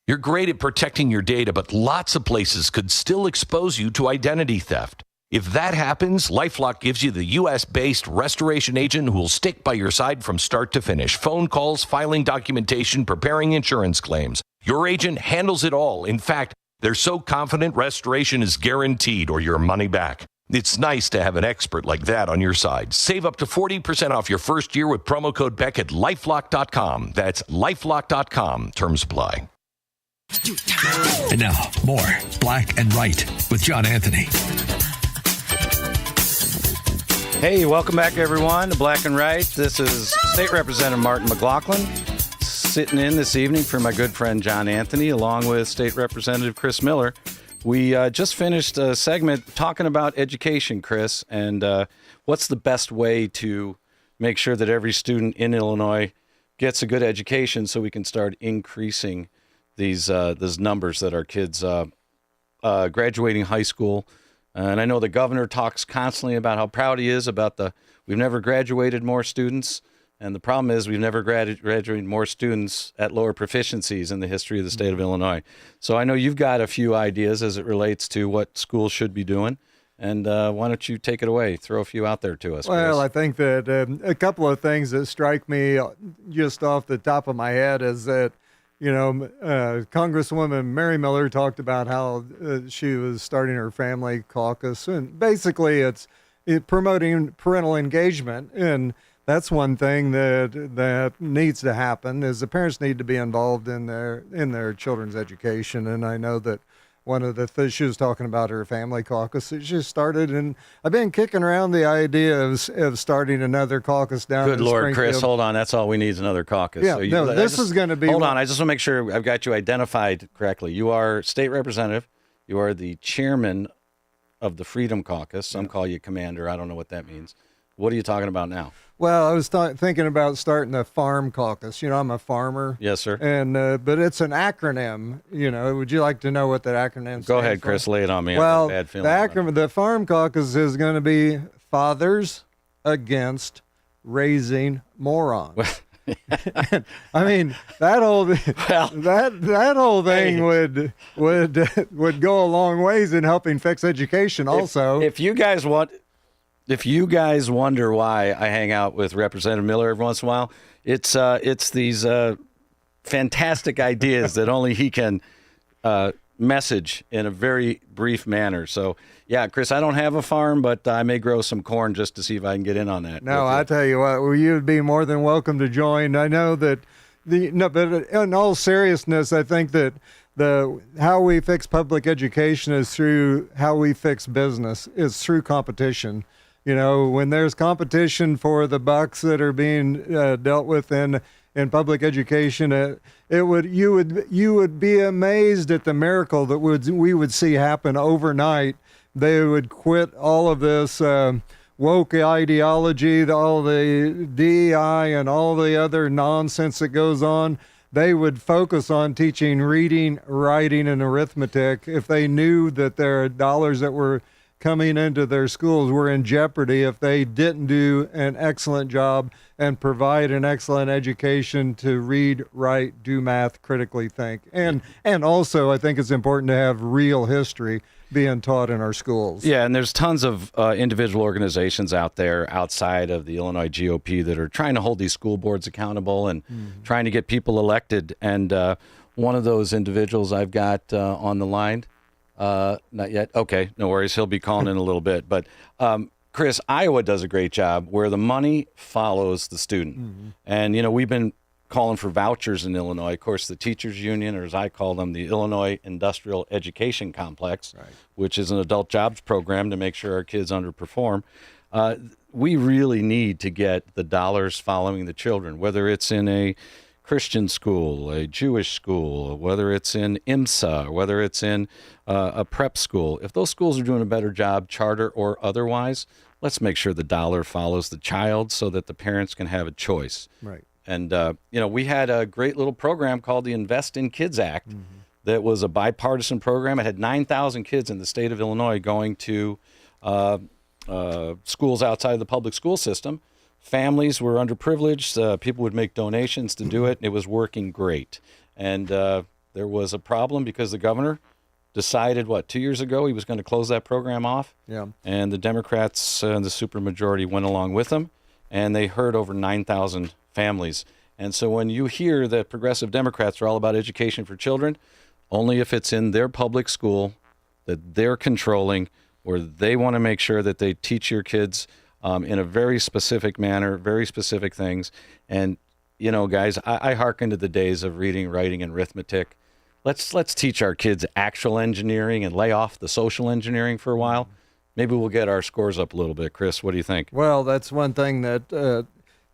You're great at protecting your data, but lots of places could still expose you to identity theft. If that happens, LifeLock gives you the U.S.-based restoration agent who will stick by your side from start to finish. Phone calls, filing documentation, preparing insurance claims. Your agent handles it all. In fact, they're so confident restoration is guaranteed or your money back. It's nice to have an expert like that on your side. Save up to 40% off your first year with promo code Beck at LifeLock.com. That's LifeLock.com. Terms apply. And now, more Black and Right with John Anthony. Hey, welcome back, everyone, to Black and Right. This is State Representative Martin McLaughlin sitting in this evening for my good friend John Anthony, along with State Representative Chris Miller. We just finished a segment talking about education, Chris, and what's the best way to make sure that every student in Illinois gets a good education so we can start increasing these numbers that our kids graduating high school. And I know the governor talks constantly about how proud he is about we've never graduated more students. And the problem is we've never graduated more students at lower proficiencies in the history of the state of Illinois. So I know you've got a few ideas as it relates to what schools should be doing. And why don't you take it away? Throw a few out there to us, Well, Chris. I think that a couple of things that strike me just off the top of my head is that, Congresswoman Mary Miller talked about how she was starting her family caucus, and basically it's promoting parental engagement, and that's one thing that needs to happen is the parents need to be involved in their children's education. And I know that one of the things she was talking about her family caucus that she started, and I've been kicking around the idea of starting another caucus down Good in Lord, Springfield. Chris, hold on. That's all we need is another caucus. Yeah, this is going to be... Hold on. I just want to make sure I've got you identified correctly. You are state representative. You are the chairman of the Freedom Caucus. Some call you commander. I don't know what that means. What are you talking about now? Well, I was thinking about starting a farm caucus. I'm a farmer. Yes, sir. And but it's an acronym. Would you like to know what that acronym stands Go ahead, for? Chris. Lay it on me. Well, I have a bad feeling. the farm caucus is going to be Fathers Against Raising Morons. I mean, that whole that whole thing would go a long ways in helping fix education. Also, If you guys wonder why I hang out with Representative Miller every once in a while, it's these fantastic ideas that only he can message in a very brief manner. So, yeah, Chris, I don't have a farm, but I may grow some corn just to see if I can get in on that. No, I tell you what, you'd be more than welcome to join. I know that but in all seriousness, I think that how we fix public education is through how we fix business, is through competition. When there's competition for the bucks that are being dealt with in public education, you would be amazed at the miracle that we would see happen overnight. They would quit all of this woke ideology, all the DEI and all the other nonsense that goes on. They would focus on teaching reading, writing, and arithmetic if they knew that their dollars that were coming into their schools were in jeopardy if they didn't do an excellent job and provide an excellent education to read, write, do math, critically think. And also, I think it's important to have real history being taught in our schools. Yeah, and there's tons of individual organizations out there outside of the Illinois GOP that are trying to hold these school boards accountable and trying to get people elected. And one of those individuals I've got on the line, not yet. Okay, no worries. He'll be calling in a little bit. But Chris, Iowa does a great job where the money follows the student. And, we've been calling for vouchers in Illinois. Of course, the teachers union, or as I call them, the Illinois Industrial Education Complex, which is an adult jobs program to make sure our kids underperform. We really need to get the dollars following the children, whether it's in a Christian school, a Jewish school, whether it's in IMSA, whether it's in a prep school, if those schools are doing a better job, charter or otherwise, let's make sure the dollar follows the child so that the parents can have a choice. Right. And, we had a great little program called the Invest in Kids Act that was a bipartisan program. It had 9,000 kids in the state of Illinois going to schools outside the public school system. Families were underprivileged. People would make donations to do it. It was working great. And there was a problem because the governor decided, 2 years ago, he was going to close that program off. Yeah. And the Democrats and the supermajority went along with him, and they hurt over 9,000 families. And so when you hear that progressive Democrats are all about education for children, only if it's in their public school that they're controlling, where they want to make sure that they teach your kids in a very specific manner, very specific things. And, guys, I hearken to the days of reading, writing, and arithmetic. Let's teach our kids actual engineering and lay off the social engineering for a while. Maybe we'll get our scores up a little bit. Chris, what do you think? Well, that's one thing that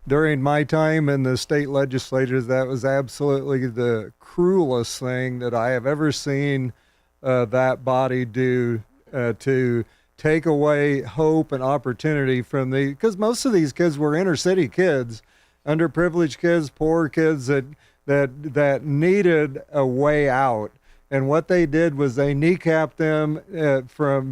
during my time in the state legislatures, that was absolutely the cruelest thing that I have ever seen that body do to take away hope and opportunity from because most of these kids were inner city kids, underprivileged kids, poor kids that needed a way out. And what they did was they kneecapped them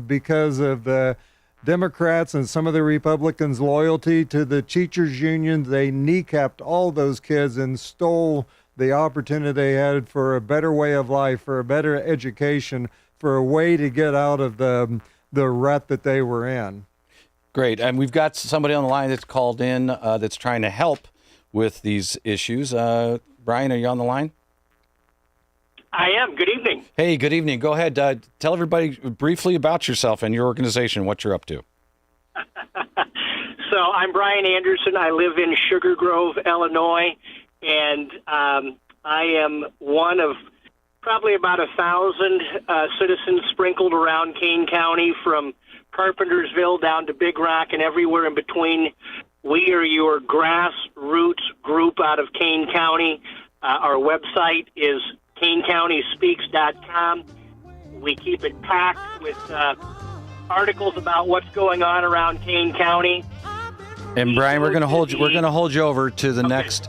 because of the Democrats and some of the Republicans' loyalty to the teachers' union. They kneecapped all those kids and stole the opportunity they had for a better way of life, for a better education, for a way to get out of the rut that they were in. Great. And we've got somebody on the line that's called in that's trying to help with these issues. Brian, are you on the line? I am. Good evening. Hey, good evening. Go ahead. Tell everybody briefly about yourself and your organization, what you're up to. So I'm Brian Anderson. I live in Sugar Grove, Illinois, and I am one of probably about 1,000 citizens sprinkled around Kane County, from Carpentersville down to Big Rock and everywhere in between. We are your grassroots group out of Kane County. Our website is KaneCountySpeaks.com. We keep it packed with articles about what's going on around Kane County. And Brian, we're going to hold you over to the next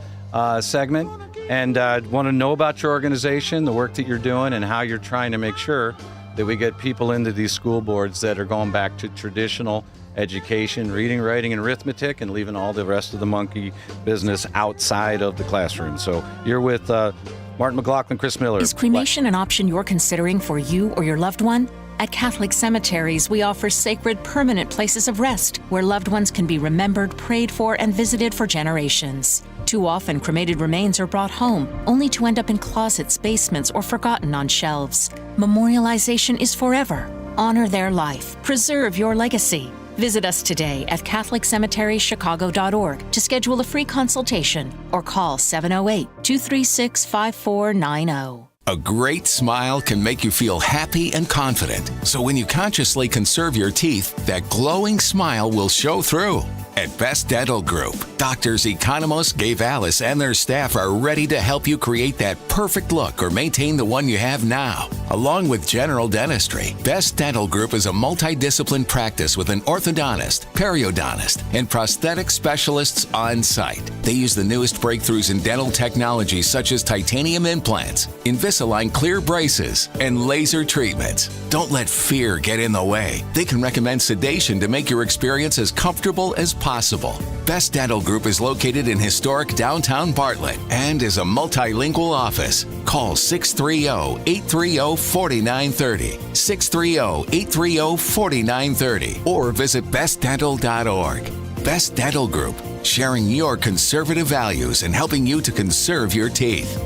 segment, and want to know about your organization, the work that you're doing, and how you're trying to make sure that we get people into these school boards that are going back to traditional education, reading, writing, and arithmetic, and leaving all the rest of the monkey business outside of the classroom. So you're with Martin McLaughlin, Chris Miller. Is cremation an option you're considering for you or your loved one? At Catholic Cemeteries, we offer sacred, permanent places of rest where loved ones can be remembered, prayed for, and visited for generations. Too often, cremated remains are brought home, only to end up in closets, basements, or forgotten on shelves. Memorialization is forever. Honor their life. Preserve your legacy. Visit us today at CatholicCemeteryChicago.org to schedule a free consultation or call 708-236-5490. A great smile can make you feel happy and confident. So when you consciously conserve your teeth, that glowing smile will show through. At Best Dental Group, Doctors Economos, Gabe Alice, and their staff are ready to help you create that perfect look or maintain the one you have now. Along with general dentistry, Best Dental Group is a multidiscipline practice with an orthodontist, periodontist, and prosthetic specialists on site. They use the newest breakthroughs in dental technology such as titanium implants, Invisalign clear braces, and laser treatments. Don't let fear get in the way. They can recommend sedation to make your experience as comfortable as possible. Best Dental Group is located in historic downtown Bartlett and is a multilingual office. Call 630-830-4930, 630-830-4930, or visit bestdental.org. Best Dental Group, sharing your conservative values and helping you to conserve your teeth.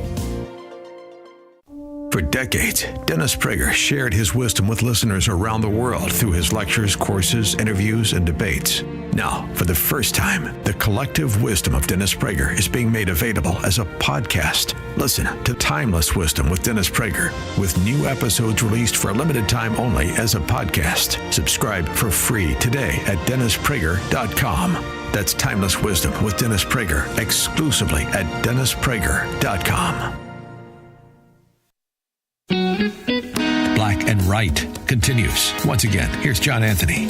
For decades, Dennis Prager shared his wisdom with listeners around the world through his lectures, courses, interviews, and debates. Now, for the first time, the collective wisdom of Dennis Prager is being made available as a podcast. Listen to Timeless Wisdom with Dennis Prager, with new episodes released for a limited time only as a podcast. Subscribe for free today at DennisPrager.com. That's Timeless Wisdom with Dennis Prager, exclusively at DennisPrager.com. Black and Right continues. Once again, here's John Anthony.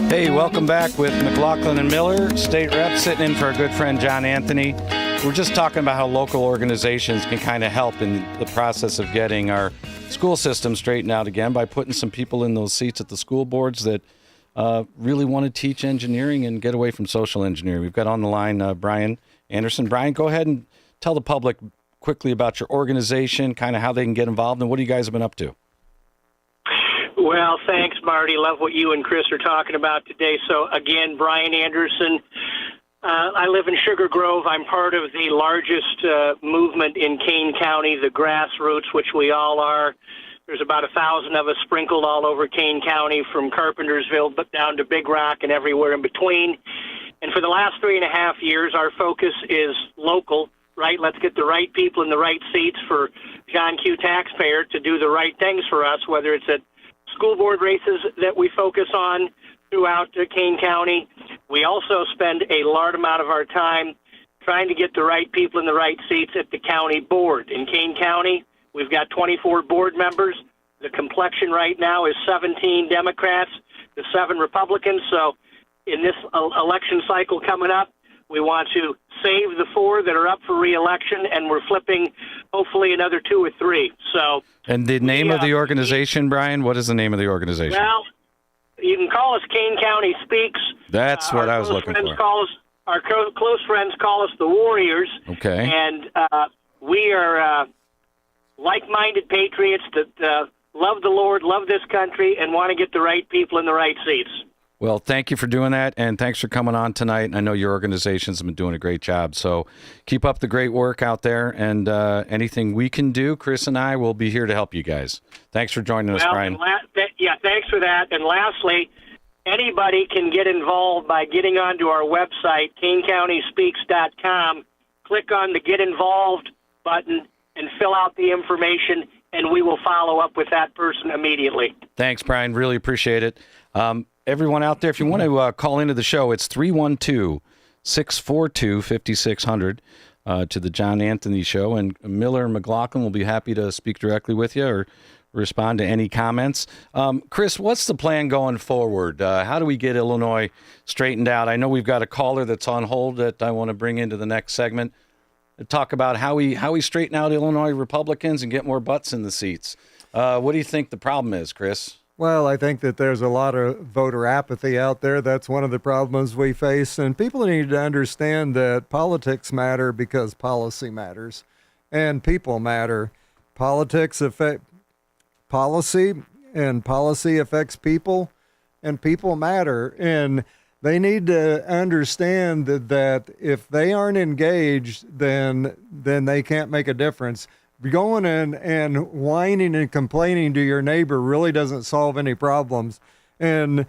Hey, welcome back with McLaughlin and Miller, state rep, sitting in for our good friend John Anthony. We're just talking about how local organizations can kind of help in the process of getting our school system straightened out again by putting some people in those seats at the school boards that really want to teach engineering and get away from social engineering. We've got on the line Brian Anderson. Brian, go ahead and tell the public quickly about your organization, kind of how they can get involved, and what you guys have been up to. Well, thanks, Marty. Love what you and Chris are talking about today. So, again, Brian Anderson. I live in Sugar Grove. I'm part of the largest movement in Kane County, the grassroots, which we all are. There's about 1,000 of us sprinkled all over Kane County, from Carpentersville but down to Big Rock and everywhere in between. And for the last 3.5 years, our focus is local, right? Let's get the right people in the right seats for John Q. taxpayer to do the right things for us, whether it's at school board races that we focus on throughout Kane County. We also spend a large amount of our time trying to get the right people in the right seats at the county board. In Kane County, we've got 24 board members. The complexion right now is 17 Democrats to 7 Republicans. So in this election cycle coming up, we want to save the 4 that are up for re-election, and we're flipping hopefully another 2 or 3. So. And the name of the organization, Brian? What is the name of the organization? Well, you can call us Kane County Speaks. That's what I was looking for. Our close friends call us the Warriors. Okay. And we are like-minded patriots that love the Lord, love this country, and want to get the right people in the right seats. Well, thank you for doing that, and thanks for coming on tonight. I know your organization's been doing a great job, so keep up the great work out there, and anything we can do, Chris and I will be here to help you guys. Thanks for joining us, Brian. Thanks for that. And lastly, anybody can get involved by getting onto our website, KaneCountySpeaks.com, click on the Get Involved button, and fill out the information, and we will follow up with that person immediately. Thanks, Brian. Really appreciate it. Everyone out there, if you want to call into the show, it's 312-642-5600 to the John Anthony Show. And Miller and McLaughlin will be happy to speak directly with you or respond to any comments. Chris, what's the plan going forward? How do we get Illinois straightened out? I know we've got a caller that's on hold that I want to bring into the next segment to talk about how we straighten out Illinois Republicans and get more butts in the seats. What do you think the problem is, Chris? Well, I think that there's a lot of voter apathy out there. That's one of the problems we face. And people need to understand that politics matter because policy matters and people matter. Politics affect policy, and policy affects people, and people matter. And they need to understand that if they aren't engaged, then they can't make a difference. Going in and whining and complaining to your neighbor really doesn't solve any problems. And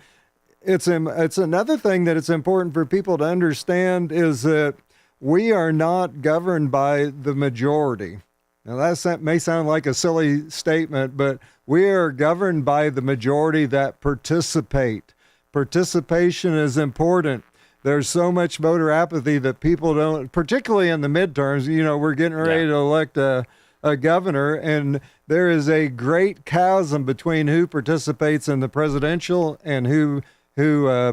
it's another thing that it's important for people to understand is that we are not governed by the majority. Now, that may sound like a silly statement, but we are governed by the majority that participate. Participation is important. There's so much voter apathy that people don't, particularly in the midterms. You know, we're getting ready to elect a governor, and there is a great chasm between who participates in the presidential and who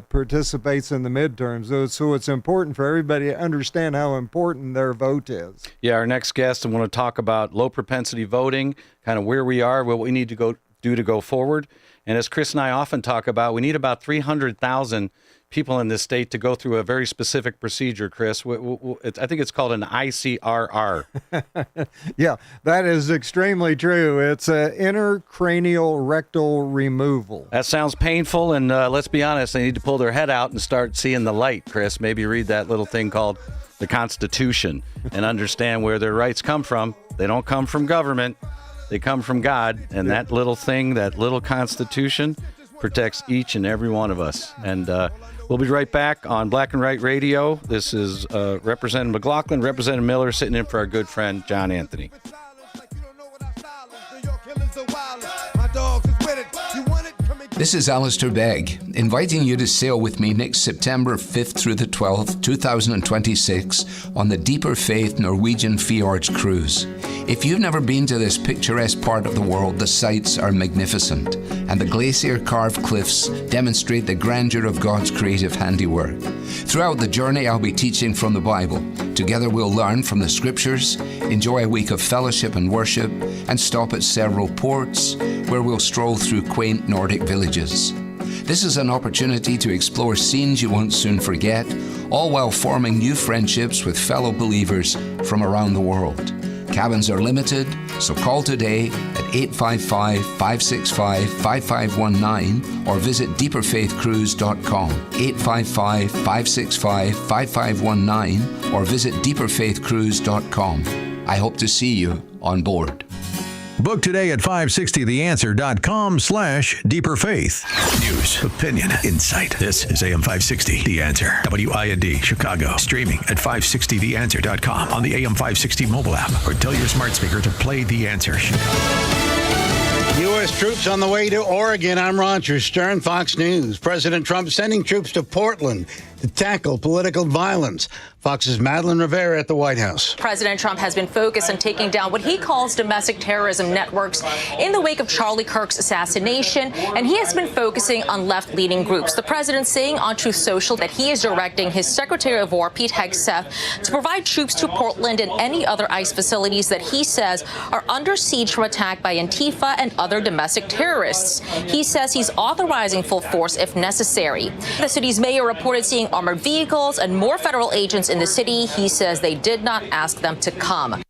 participates in the midterms. So it's important for everybody to understand how important their vote is. Yeah, our next guest, I want to talk about low propensity voting, kind of where we are, what we need to do to go forward. And as Chris and I often talk about, we need about 300,000 people in this state to go through a very specific procedure, Chris. I think it's called an ICRR. Yeah, that is extremely true. It's an intracranial rectal removal. That sounds painful, and let's be honest, they need to pull their head out and start seeing the light, Chris. Maybe read that little thing called the Constitution and understand where their rights come from. They don't come from government. They come from God. And that little thing, that little Constitution, protects each and every one of us. And we'll be right back on Black and White Radio. This is Representative McLaughlin, Representative Miller sitting in for our good friend, John Anthony. This is Alistair Begg, inviting you to sail with me next September 5th through the 12th, 2026, on the Deeper Faith Norwegian Fjords Cruise. If you've never been to this picturesque part of the world, the sights are magnificent, and the glacier-carved cliffs demonstrate the grandeur of God's creative handiwork. Throughout the journey, I'll be teaching from the Bible. Together we'll learn from the Scriptures, enjoy a week of fellowship and worship, and stop at several ports where we'll stroll through quaint Nordic villages. This is an opportunity to explore scenes you won't soon forget, all while forming new friendships with fellow believers from around the world. Cabins are limited, so call today at 855-565-5519 or visit deeperfaithcruise.com. 855-565-5519 or visit deeperfaithcruise.com. I hope to see you on board. Book today at 560theanswer.com/deeperfaith. News, opinion, insight. This is AM 560, The Answer. WIND, Chicago. Streaming at 560theanswer.com on the AM 560 mobile app or tell your smart speaker to play The Answer. U.S. troops on the way to Oregon. I'm Roger Stern, Fox News. President Trump sending troops to Portland to tackle political violence. Fox's Madeline Rivera at the White House. President Trump has been focused on taking down what he calls domestic terrorism networks in the wake of Charlie Kirk's assassination, and he has been focusing on left-leaning groups. The president saying on Truth Social that he is directing his Secretary of War, Pete Hegseth, to provide troops to Portland and any other ICE facilities that he says are under siege from attack by Antifa and other domestic terrorists. He says he's authorizing full force if necessary. The city's mayor reported seeing armored vehicles and more federal agents in the city. He says they did not ask them to come.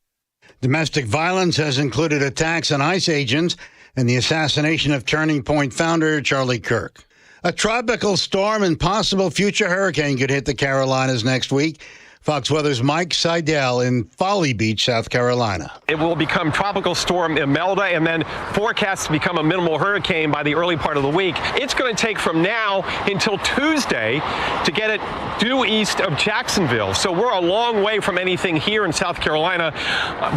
Domestic violence has included attacks on ICE agents and the assassination of Turning Point founder Charlie Kirk. A tropical storm and possible future hurricane could hit the Carolinas next week. Fox Weather's Mike Seidel in Folly Beach, South Carolina. It will become Tropical Storm Imelda and then forecast to become a minimal hurricane by the early part of the week. It's going to take from now until Tuesday to get it due east of Jacksonville. So we're a long way from anything here in South Carolina,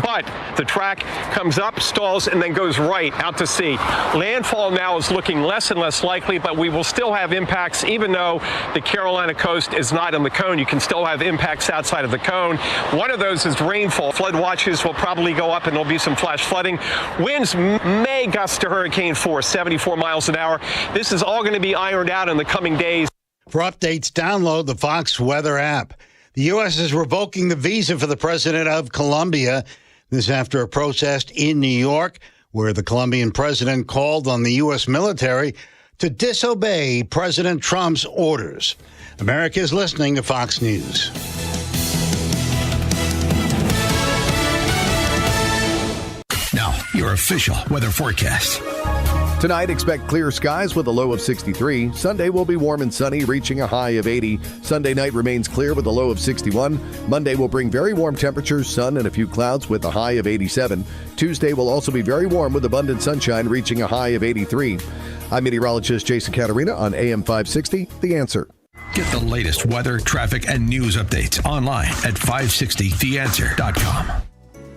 but the track comes up, stalls, and then goes right out to sea. Landfall now is looking less and less likely, but we will still have impacts even though the Carolina coast is not in the cone. You can still have impacts outside of the cone. One of those is rainfall. Flood watches will probably go up and there'll be some flash flooding. Winds may gust to hurricane force, 74 miles an hour. This is all going to be ironed out in the coming days. For updates, download the Fox Weather app. The U.S. is revoking the visa for the president of Colombia. This after a protest in New York where the Colombian president called on the U.S. military to disobey President Trump's orders. America is listening to Fox News. Now, your official weather forecast. Tonight, expect clear skies with a low of 63. Sunday will be warm and sunny, reaching a high of 80. Sunday night remains clear with a low of 61. Monday will bring very warm temperatures, sun and a few clouds with a high of 87. Tuesday will also be very warm with abundant sunshine, reaching a high of 83. I'm meteorologist Jason Caterina on AM 560, The Answer. Get the latest weather, traffic, and news updates online at 560theanswer.com.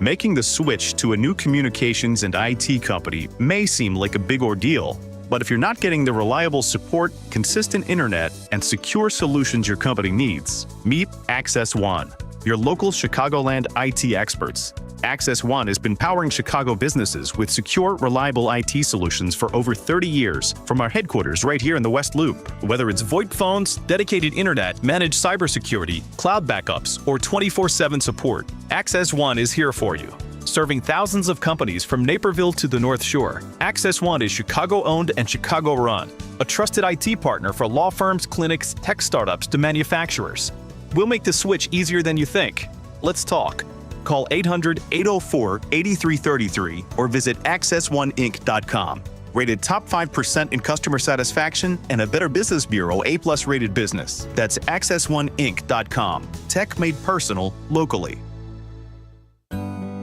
Making the switch to a new communications and IT company may seem like a big ordeal, but if you're not getting the reliable support, consistent internet, and secure solutions your company needs, meet Access One, your local Chicagoland IT experts. Access One has been powering Chicago businesses with secure, reliable IT solutions for over 30 years from our headquarters right here in the West Loop. Whether it's VoIP phones, dedicated internet, managed cybersecurity, cloud backups, or 24/7 support, Access One is here for you. Serving thousands of companies from Naperville to the North Shore, Access One is Chicago-owned and Chicago-run, a trusted IT partner for law firms, clinics, tech startups to manufacturers. We'll make the switch easier than you think. Let's talk. Call 800-804-8333 or visit accessoneInc.com. Rated top 5% in customer satisfaction and a Better Business Bureau A+ rated business. That's accessoneInc.com. Tech made personal locally.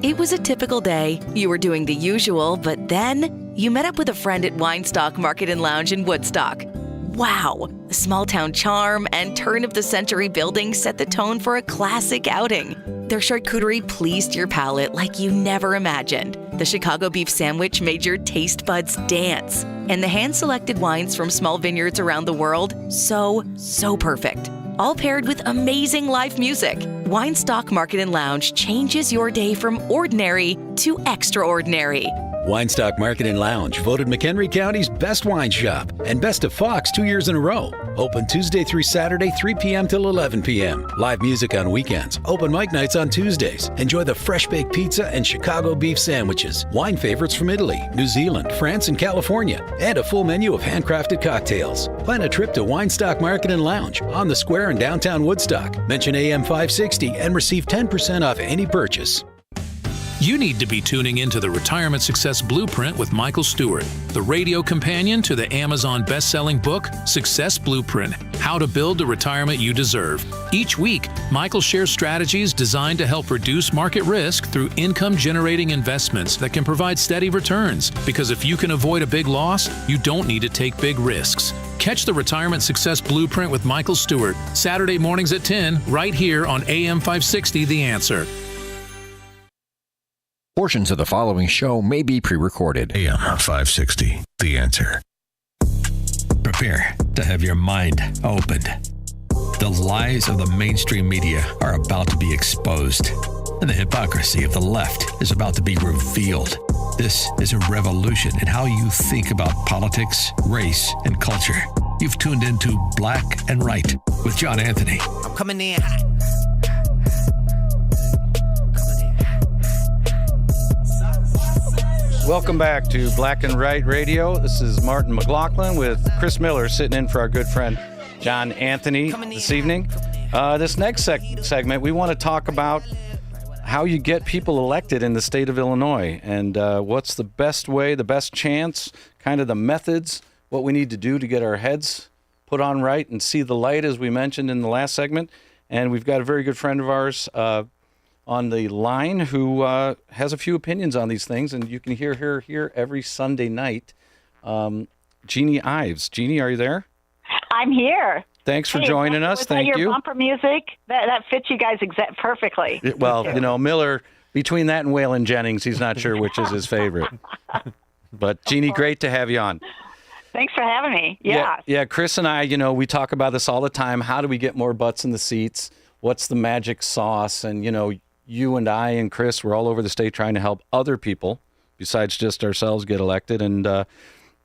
It was a typical day. You were doing the usual, but then you met up with a friend at Weinstock Market and Lounge in Woodstock. Wow! The small-town charm and turn-of-the-century building set the tone for a classic outing. Their charcuterie pleased your palate like you never imagined. The Chicago beef sandwich made your taste buds dance. And the hand-selected wines from small vineyards around the world, so perfect. All paired with amazing live music. Weinstock Market and Lounge changes your day from ordinary to extraordinary. Weinstock Market and Lounge, voted McHenry County's best wine shop and best of Fox 2 years in a row. Open Tuesday through Saturday, 3 p.m. till 11 p.m. Live music on weekends. Open mic nights on Tuesdays. Enjoy the fresh baked pizza and Chicago beef sandwiches. Wine favorites from Italy, New Zealand, France, and California. And a full menu of handcrafted cocktails. Plan a trip to Weinstock Market and Lounge on the square in downtown Woodstock. Mention AM 560 and receive 10% off any purchase. You need to be tuning into the Retirement Success Blueprint with Michael Stewart, the radio companion to the Amazon best-selling book, Success Blueprint, How to Build the Retirement You Deserve. Each week, Michael shares strategies designed to help reduce market risk through income-generating investments that can provide steady returns. Because if you can avoid a big loss, you don't need to take big risks. Catch the Retirement Success Blueprint with Michael Stewart, Saturday mornings at 10, right here on AM 560 The Answer. Portions of the following show may be pre-recorded. AM 560, The Answer. Prepare to have your mind opened. The lies of the mainstream media are about to be exposed, and the hypocrisy of the left is about to be revealed. This is a revolution in how you think about politics, race, and culture. You've tuned into Black and Right with John Anthony. I'm coming in hot. Welcome back to Black and Right Radio. This is Martin McLaughlin with Chris Miller sitting in for our good friend John Anthony this evening. This next segment, we want to talk about how you get people elected in the state of Illinois and what's the best way, the best chance, kind of the methods, what we need to do to get our heads put on right and see the light, as we mentioned in the last segment. And we've got a very good friend of ours on the line who has a few opinions on these things, and you can hear her here every Sunday night. Jeannie Ives. Jeannie, are you there? I'm here. Thanks for joining us. Thank your you. Bumper music that fits you guys perfectly. Well, you know, Miller, between that and Waylon Jennings, he's not sure which is his favorite. But Jeannie, great to have you on. Thanks for having me. Yeah, Chris and I, you know, we talk about this all the time. How do we get more butts in the seats? What's the magic sauce? And, you know, you and I and Chris, we're all over the state trying to help other people besides just ourselves get elected. And,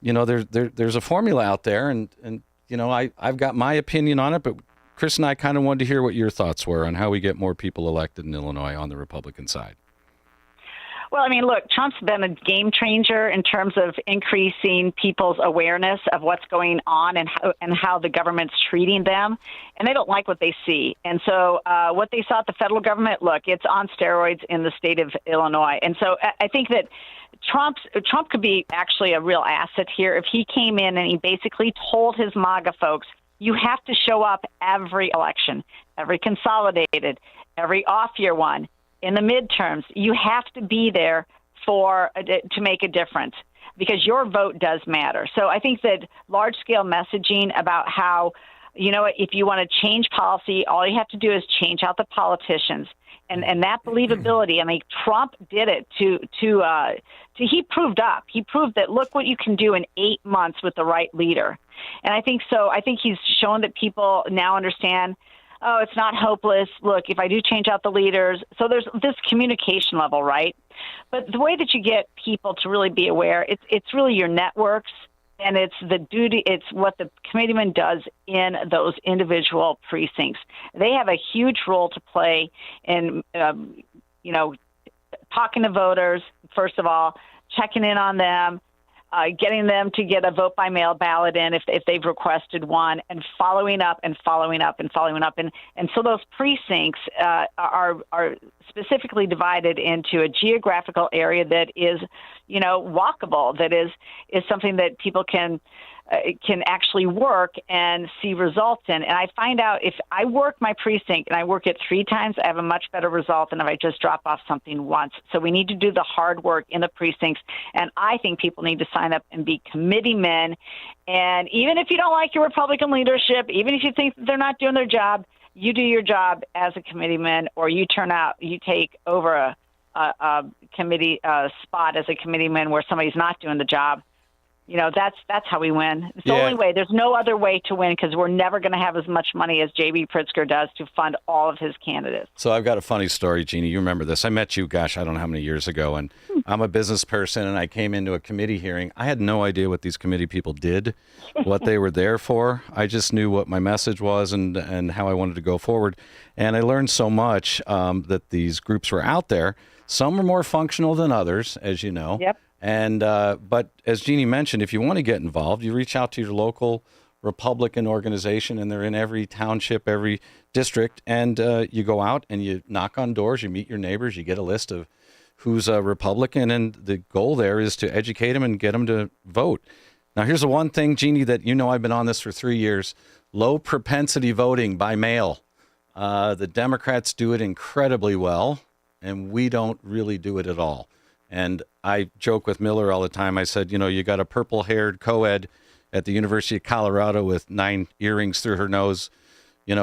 you know, there's a formula out there. And you know, I've got my opinion on it, but Chris and I kind of wanted to hear what your thoughts were on how we get more people elected in Illinois on the Republican side. Well, I mean, look, Trump's been a game changer in terms of increasing people's awareness of what's going on and how the government's treating them, and they don't like what they see. And so what they saw at the federal government, look, it's on steroids in the state of Illinois. And so I think that Trump could be actually a real asset here if he came in and he basically told his MAGA folks, you have to show up every election, every consolidated, every off-year one. In the midterms, you have to be there to make a difference because your vote does matter. So I think that large-scale messaging about how, you know, if you want to change policy, all you have to do is change out the politicians. And that believability, I mean, Trump did it he proved up. He proved that look what you can do in 8 months with the right leader. And I think so. I think he's shown that people now understand, oh, it's not hopeless. Look, if I do change out the leaders, so there's this communication level, right? But the way that you get people to really be aware, it's really your networks, and it's the duty, it's what the committeeman does in those individual precincts. They have a huge role to play in, you know, talking to voters, first of all, checking in on them, getting them to get a vote by mail ballot in if they've requested one, and following up and following up and following up. And so those precincts are specifically divided into a geographical area that is, you know, walkable, that is something that people can can actually work and see results in. And I find out if I work my precinct and I work it 3 times, I have a much better result than if I just drop off something once. So we need to do the hard work in the precincts. And I think people need to sign up and be committee men. And even if you don't like your Republican leadership, even if you think that they're not doing their job, you do your job as a committeeman, or you take over a committee spot as a committeeman where somebody's not doing the job. That's how we win. It's the only way. There's no other way to win, because we're never going to have as much money as J.B. Pritzker does to fund all of his candidates. So I've got a funny story, Jeannie. You remember this. I met you, I don't know how many years ago, and I'm a business person, and I came into a committee hearing. I had no idea what these committee people did, what they were there for. I just knew what my message was and how I wanted to go forward. And I learned so much that these groups were out there. Some are more functional than others, as you know. Yep. And but as Jeannie mentioned, if you want to get involved, you reach out to your local Republican organization, and they're in every township, every district, and you go out and you knock on doors, you meet your neighbors, you get a list of who's a Republican, and the goal there is to educate them and get them to vote. Now, here's the one thing, Jeannie, that I've been on this for 3 years: low propensity voting by mail. The Democrats do it incredibly well, and we don't really do it at all. And I joke with Miller all the time. I said, you got a purple-haired co-ed at the University of Colorado with 9 earrings through her nose,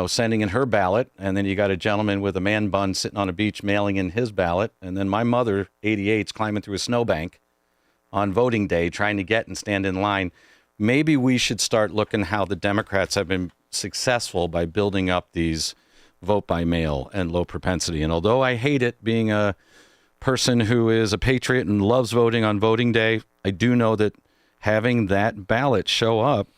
sending in her ballot. And then you got a gentleman with a man bun sitting on a beach mailing in his ballot. And then my mother, 88's climbing through a snowbank on voting day, trying to get and stand in line. Maybe we should start looking how the Democrats have been successful by building up these vote by mail and low propensity. And although I hate it, being a person who is a patriot and loves voting on voting day, I do know that having that ballot show up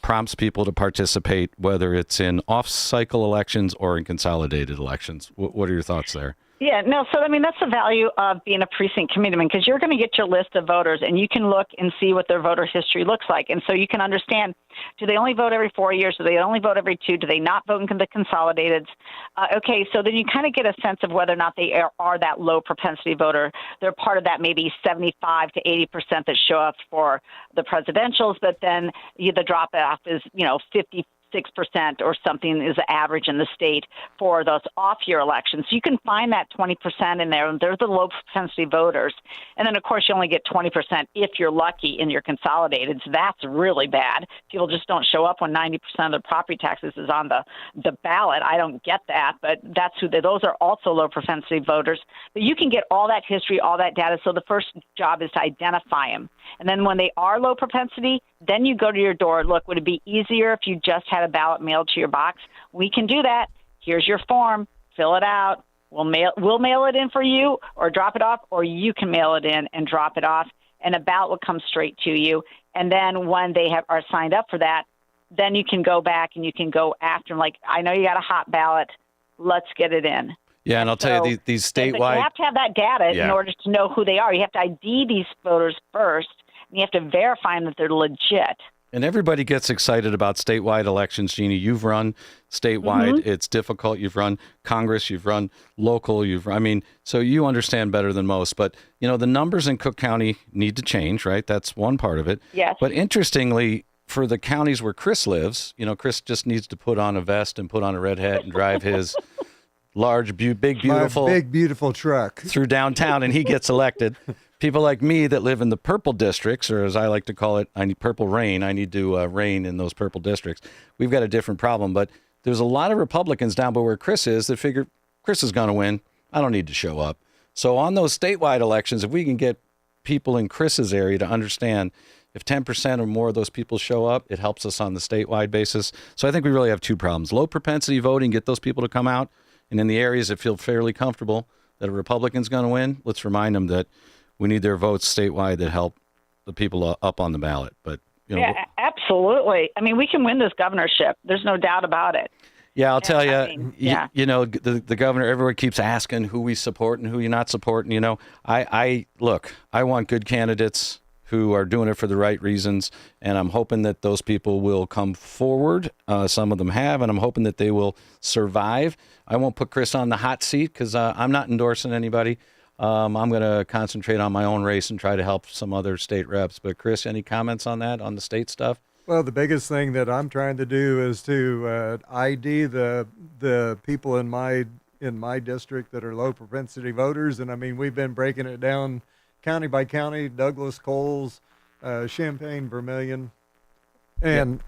prompts people to participate, whether it's in off-cycle elections or in consolidated elections. What are your thoughts there? Yeah, no, so that's the value of being a precinct committeeman, because you're going to get your list of voters and you can look and see what their voter history looks like. And so you can understand, do they only vote every 4 years? Do they only vote every 2? Do they not vote in the consolidated? Okay, so then you kind of get a sense of whether or not they are that low propensity voter. They're part of that maybe 75 to 80% that show up for the presidentials, but then the drop off is, 56% or something is the average in the state for those off-year elections. So you can find that 20% in there, and they're the low-propensity voters. And then, of course, you only get 20% if you're lucky in your consolidated. So that's really bad. People just don't show up when 90% of their property taxes is on the ballot. I don't get that, but that's those are also low-propensity voters. But you can get all that history, all that data. So the first job is to identify them. And then when they are low propensity, then you go to your door. Look, would it be easier if you just had a ballot mailed to your box? We can do that. Here's your form. Fill it out. We'll mail it in for you, or drop it off, or you can mail it in and drop it off, and a ballot will come straight to you. And then when they are signed up for that, then you can go back and you can go after them. Like, I know you got a hot ballot. Let's get it in. Yeah, and I'll tell you, these statewide... You have to have that data in order to know who they are. You have to ID these voters first, and you have to verify them that they're legit. And everybody gets excited about statewide elections, Jeannie. You've run statewide. Mm-hmm. It's difficult. You've run Congress. You've run local. So you understand better than most. But, the numbers in Cook County need to change, right? That's one part of it. Yes. But interestingly, for the counties where Chris lives, Chris just needs to put on a vest and put on a red hat and drive his... large, big, beautiful truck through downtown, and he gets elected. People like me that live in the purple districts, or as I like to call it, I need purple rain. I need to rain in those purple districts. We've got a different problem, but there's a lot of Republicans down by where Chris is that figure Chris is going to win. I don't need to show up. So on those statewide elections, if we can get people in Chris's area to understand, if 10% or more of those people show up, it helps us on the statewide basis. So I think we really have 2 problems. Low propensity voting, get those people to come out. And in the areas that feel fairly comfortable that a Republican's going to win, let's remind them that we need their votes statewide that help the people up on the ballot. But yeah, absolutely. I mean, we can win this governorship. There's no doubt about it. Yeah, I'll tell you. The governor. Everyone keeps asking who we support and who you're not supporting. I want good candidates who are doing it for the right reasons, and I'm hoping that those people will come forward. Some of them have, and I'm hoping that they will survive. I won't put Chris on the hot seat because I'm not endorsing anybody. I'm going to concentrate on my own race and try to help some other state reps. But Chris, any comments on that, on the state stuff? Well, the biggest thing that I'm trying to do is to ID the people in my district that are low propensity voters, and I mean we've been breaking it down county by county: Douglas, Coles, Champaign, Vermilion, and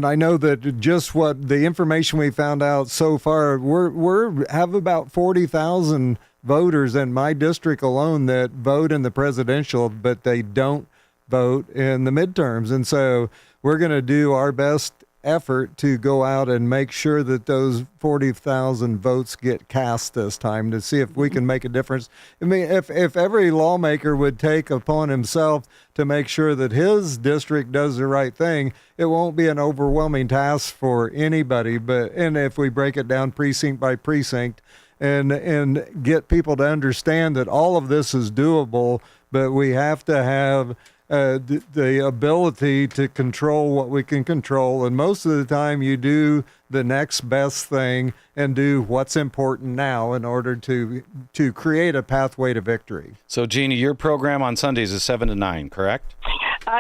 I know that just what the information we found out so far, we're have about 40,000 voters in my district alone that vote in the presidential, but they don't vote in the midterms. And so we're going to do our best effort to go out and make sure that those 40,000 votes get cast this time to see if we can make a difference. I mean, if every lawmaker would take upon himself to make sure that his district does the right thing, it won't be an overwhelming task for anybody. And if we break it down precinct by precinct and get people to understand that all of this is doable, but we have to have the ability to control what we can control. And most of the time you do the next best thing and do what's important now in order to create a pathway to victory. So, Jeannie, your program on Sundays is 7 to 9, correct?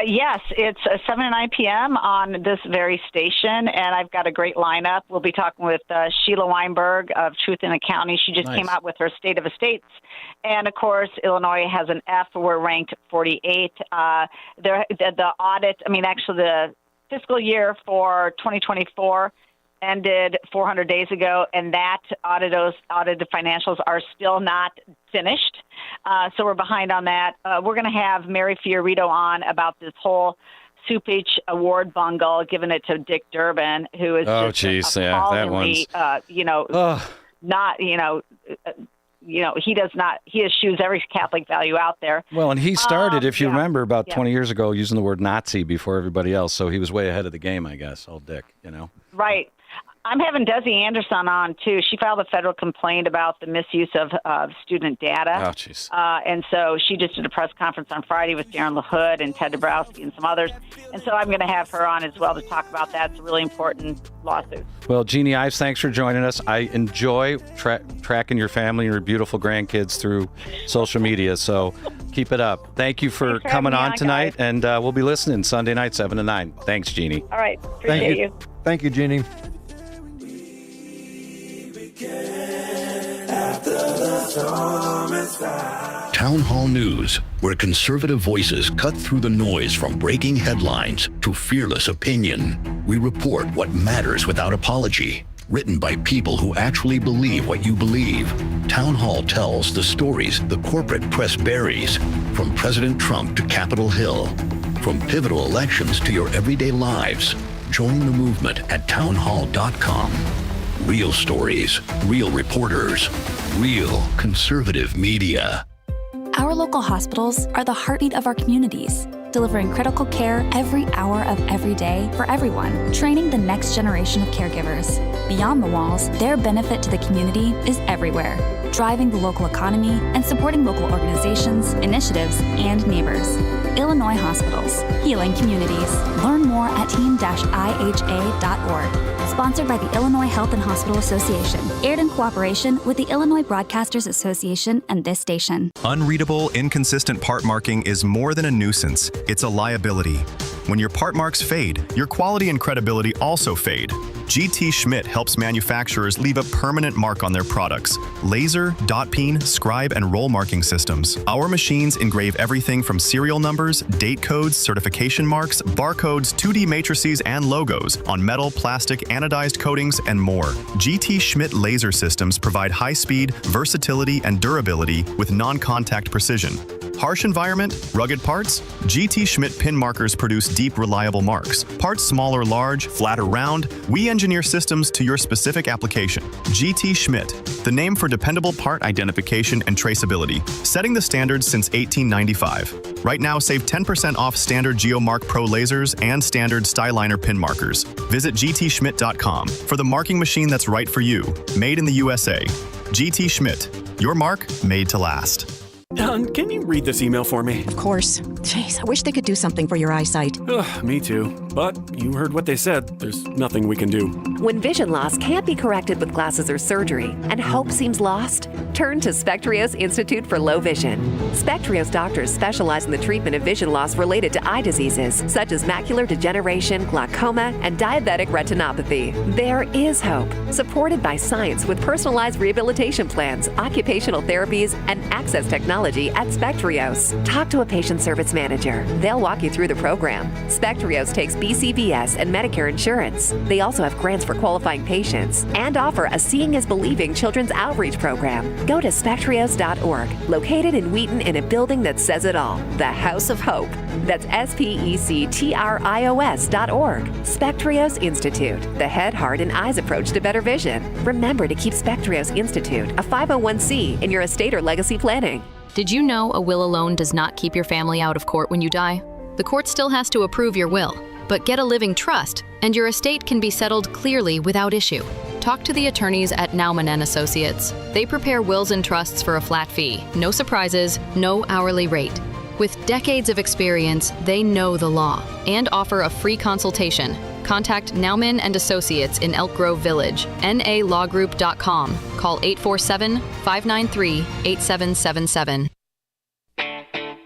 Yes, it's 7 to 9 p.m. on this very station, and I've got a great lineup. We'll be talking with Sheila Weinberg of Truth in Accounting. She just came out with her State of Estates. And, of course, Illinois has an F. We're ranked 48. The audit, the fiscal year for 2024 ended 400 days ago, and that audited financials are still not finished. So we're behind on that. We're going to have Mary Fiorito on about this whole Supich Award bungle, giving it to Dick Durbin, who is that one's he eschews every Catholic value out there. Well, and he started, if you remember, about 20 years ago using the word Nazi before everybody else, so he was way ahead of the game, I guess, old Dick, Right. I'm having Desi Anderson on, too. She filed a federal complaint about the misuse of student data. Oh, jeez. And so she just did a press conference on Friday with Darren LaHood and Ted Dabrowski and some others. And so I'm going to have her on as well to talk about that. It's a really important lawsuit. Well, Jeannie Ives, thanks for joining us. I enjoy tracking your family and your beautiful grandkids through social media, so keep it up. Thank you for coming on tonight, and we'll be listening Sunday night, 7 to 9. Thanks, Jeannie. All right. Appreciate you. Thank you, Jeannie. Town Hall News, where conservative voices cut through the noise from breaking headlines to fearless opinion. We report what matters without apology. Written by people who actually believe what you believe. Town Hall tells the stories the corporate press buries, from President Trump to Capitol Hill, from pivotal elections to your everyday lives. Join the movement at townhall.com. Real stories, real reporters, real conservative media. Our local hospitals are the heartbeat of our communities, delivering critical care every hour of every day for everyone, training the next generation of caregivers. Beyond the walls, their benefit to the community is everywhere, driving the local economy and supporting local organizations, initiatives, and neighbors. Illinois Hospitals, healing communities. Learn more at team-iha.org. Sponsored by the Illinois Health and Hospital Association. Aired in cooperation with the Illinois Broadcasters Association and this station. Unreadable, inconsistent part marking is more than a nuisance. It's a liability. When your part marks fade, your quality and credibility also fade. GT Schmidt helps manufacturers leave a permanent mark on their products. Laser, dot peen, scribe, and roll marking systems. Our machines engrave everything from serial numbers, date codes, certification marks, barcodes, 2D matrices, and logos on metal, plastic, anodized coatings, and more. GT Schmidt laser systems provide high speed, versatility, and durability with non-contact precision. Harsh environment, rugged parts? GT Schmidt pin markers produce deep, reliable marks. Parts small or large, flat or round, we engineer systems to your specific application. GT Schmidt, the name for dependable part identification and traceability, setting the standards since 1895. Right now, save 10% off standard GeoMark Pro lasers and standard Styliner pin markers. Visit gtschmidt.com for the marking machine that's right for you. Made in the USA. GT Schmidt, your mark made to last. Don, can you read this email for me? Of course. Jeez, I wish they could do something for your eyesight. Ugh, me too. But you heard what they said. There's nothing we can do. When vision loss can't be corrected with glasses or surgery and hope seems lost, turn to Spectrios Institute for Low Vision. Spectrios doctors specialize in the treatment of vision loss related to eye diseases such as macular degeneration, glaucoma, and diabetic retinopathy. There is hope, supported by science with personalized rehabilitation plans, occupational therapies, and access technology at Spectrios. Talk to a patient service manager. They'll walk you through the program. Spectrios takes BCBS and Medicare insurance. They also have grants for qualifying patients and offer a Seeing is Believing children's outreach program. Go to spectrios.org, located in Wheaton in a building that says it all, the House of Hope. That's SPECTRIOS.org. Spectrios Institute, the head, heart, and eyes approach to better vision. Remember to keep Spectrios Institute, a 501c, in your estate or legacy planning. Did you know a will alone does not keep your family out of court when you die? The court still has to approve your will, but get a living trust, and your estate can be settled clearly without issue. Talk to the attorneys at Nauman & Associates. They prepare wills and trusts for a flat fee, no surprises, no hourly rate. With decades of experience, they know the law and offer a free consultation. Contact Nauman & Associates in Elk Grove Village, nalawgroup.com. Call 847-593-8777.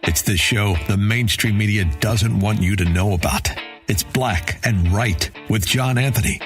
It's the show the mainstream media doesn't want you to know about. It's Black and Right with John Anthony.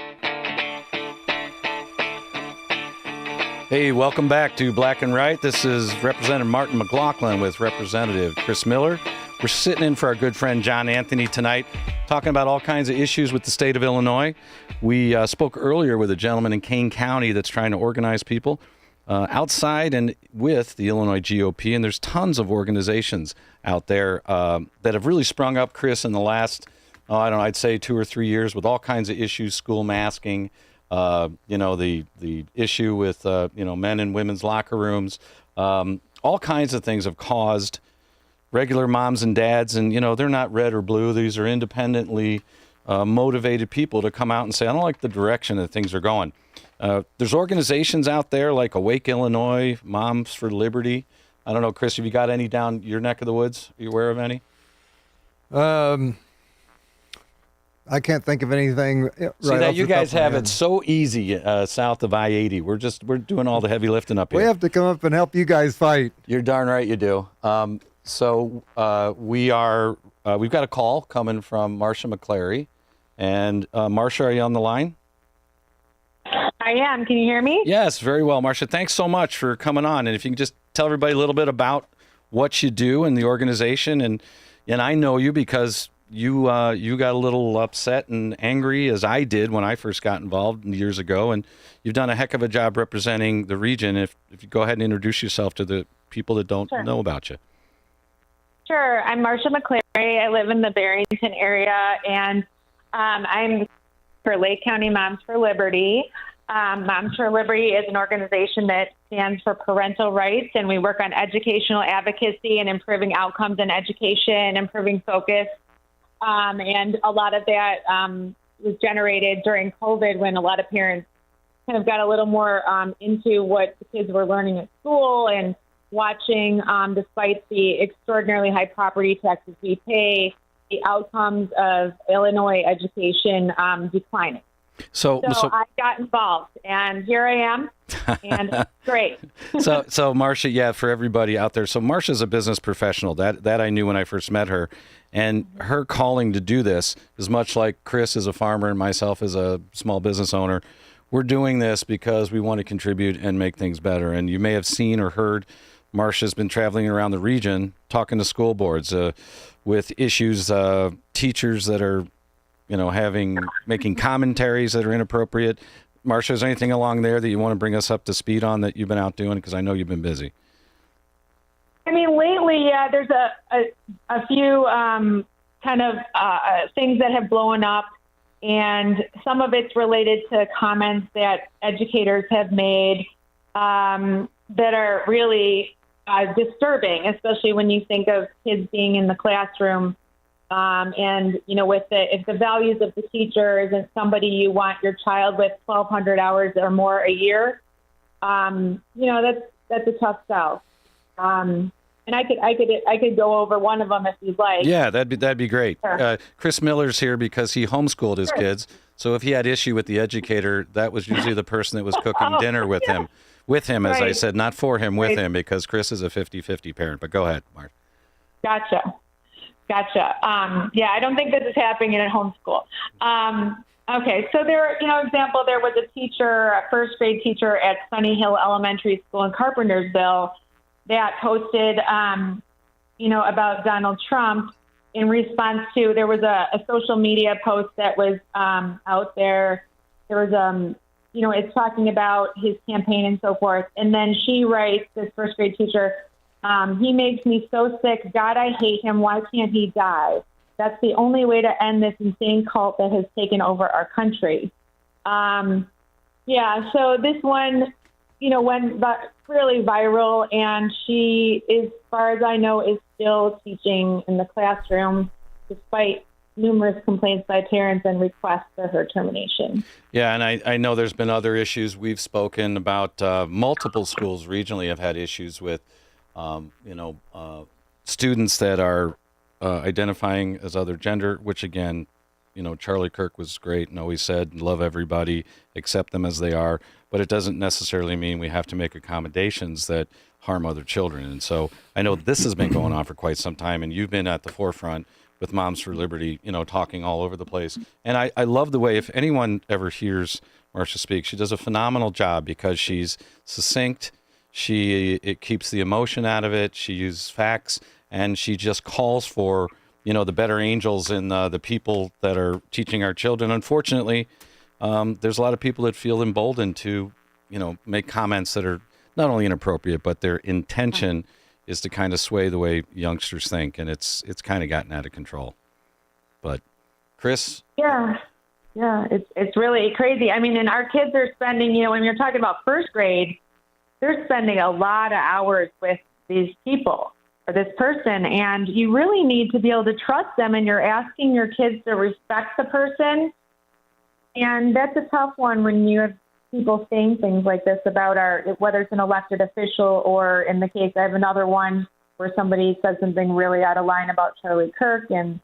Hey, welcome back to Black and Right. This is Representative Martin McLaughlin with Representative Chris Miller. We're sitting in for our good friend John Anthony tonight, talking about all kinds of issues with the state of Illinois. We spoke earlier with a gentleman in Kane County that's trying to organize people outside and with the Illinois GOP, and there's tons of organizations out there that have really sprung up, Chris, in the last, I'd say 2 or 3 years with all kinds of issues, school masking, the issue with, men and women's locker rooms, all kinds of things have caused regular moms and dads, and, they're not red or blue. These are independently motivated people to come out and say, I don't like the direction that things are going. There's organizations out there like Awake Illinois, Moms for Liberty. I don't know, Chris, have you got any down your neck of the woods? Are you aware of any? I can't think of anything. See that you guys have it so easy south of I-80. We're doing all the heavy lifting up here. We have to come up and help you guys fight. You're darn right you do. We've got a call coming from Marcia McClary. And Marcia, are you on the line? I am. Can you hear me? Yes, very well, Marcia. Thanks so much for coming on. And if you can just tell everybody a little bit about what you do in the organization. And I know you because you got a little upset and angry, as I did when I first got involved years ago. And you've done a heck of a job representing the region. If you go ahead and introduce yourself to the people that don't know about you. Sure. I'm Marcia McClary. I live in the Barrington area, and I'm for Lake County Moms for Liberty. Moms for Liberty is an organization that stands for parental rights, and we work on educational advocacy and improving outcomes in education, improving focus. And a lot of that was generated during COVID when a lot of parents kind of got a little more into what the kids were learning at school and watching, despite the extraordinarily high property taxes we pay, the outcomes of Illinois education declining. So I got involved, and here I am, and it's great. So Marcia, yeah, for everybody out there, so Marcia's a business professional. That I knew when I first met her, and her calling to do this is much like Chris is a farmer and myself as a small business owner. We're doing this because we want to contribute and make things better. And you may have seen or heard Marcia's been traveling around the region talking to school boards with issues, teachers that are making commentaries that are inappropriate. Marcia, is there anything along there that you want to bring us up to speed on that you've been out doing? Because I know you've been busy. I mean, lately, there's a few things that have blown up, and some of it's related to comments that educators have made that are really disturbing, especially when you think of kids being in the classroom. And, if the values of the teacher isn't somebody you want your child with 1,200 hours or more a year, that's a tough sell. And I could go over one of them if you'd like. Yeah, that'd be great. Sure. Chris Miller's here because he homeschooled his kids. So if he had issue with the educator, that was usually the person that was cooking dinner with him. With him, as I Right. said, not for him, with Right. him, because Chris is a 50-50 parent. But go ahead, Mark. Gotcha. Yeah, I don't think this is happening in homeschool. Okay, so there was a teacher, a first grade teacher at Sunny Hill Elementary School in Carpentersville that posted, about Donald Trump in response to, there was a social media post that was out there. There was, it's talking about his campaign and so forth. And then she writes, this first grade teacher, he makes me so sick. God, I hate him. Why can't he die? That's the only way to end this insane cult that has taken over our country. So this one, went really viral, and she, as far as I know, is still teaching in the classroom despite numerous complaints by parents and requests for her termination. Yeah, and I know there's been other issues. We've spoken about multiple schools regionally have had issues with, students that are identifying as other gender, which again, Charlie Kirk was great and always said, love everybody, accept them as they are. But it doesn't necessarily mean we have to make accommodations that harm other children. And so I know this has been going on for quite some time, and you've been at the forefront with Moms for Liberty, talking all over the place. And I love the way, if anyone ever hears Marsha speak, she does a phenomenal job because she's succinct. It keeps the emotion out of it. She uses facts, and she just calls for, the better angels in the people that are teaching our children. Unfortunately, there's a lot of people that feel emboldened to, make comments that are not only inappropriate, but their intention is to kind of sway the way youngsters think, and it's kind of gotten out of control. But Chris? Yeah, it's really crazy. I mean, and our kids are spending, when you're talking about first grade, they're spending a lot of hours with these people or this person, and you really need to be able to trust them, and you're asking your kids to respect the person. And that's a tough one when you have people saying things like this about whether it's an elected official or, in the case, I have another one where somebody said something really out of line about Charlie Kirk. And,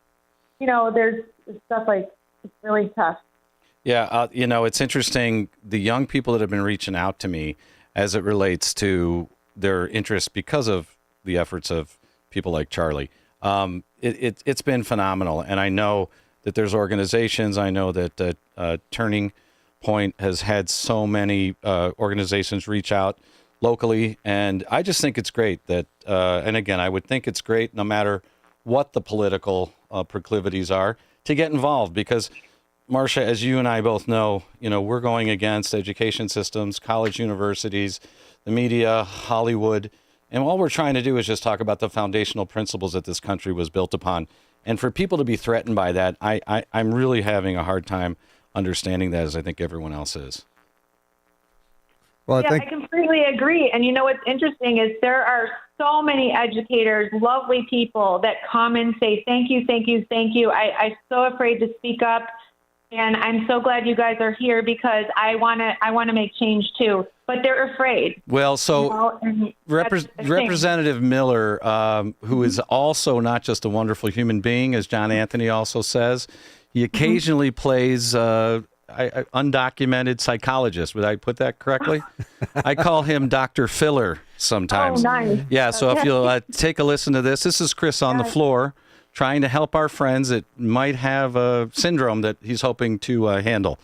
there's stuff like, it's really tough. Yeah, it's interesting. The young people that have been reaching out to me as it relates to their interest because of the efforts of people like Charlie, it's been phenomenal. And I know that there's organizations. I know that Turning Point has had so many organizations reach out locally, and I just think it's great that, and again, I would think it's great no matter what the political proclivities are to get involved, because Marsha, as you and I both know, we're going against education systems, college universities, the media, Hollywood, and all we're trying to do is just talk about the foundational principles that this country was built upon. And for people to be threatened by that, I'm really having a hard time understanding that, as I think everyone else is. Well, I completely agree. And what's interesting is there are so many educators, lovely people that come and say, thank you, thank you, thank you. I'm so afraid to speak up. And I'm so glad you guys are here because I want to make change too. But they're afraid. Well, so Representative Miller, who is also not just a wonderful human being, as John Anthony also says, he occasionally plays undocumented psychologist. Would I put that correctly? I call him Dr. Filler sometimes. Oh, nice. Yeah, so if you'll take a listen to this is Chris on the floor trying to help our friends that might have a syndrome that he's hoping to handle.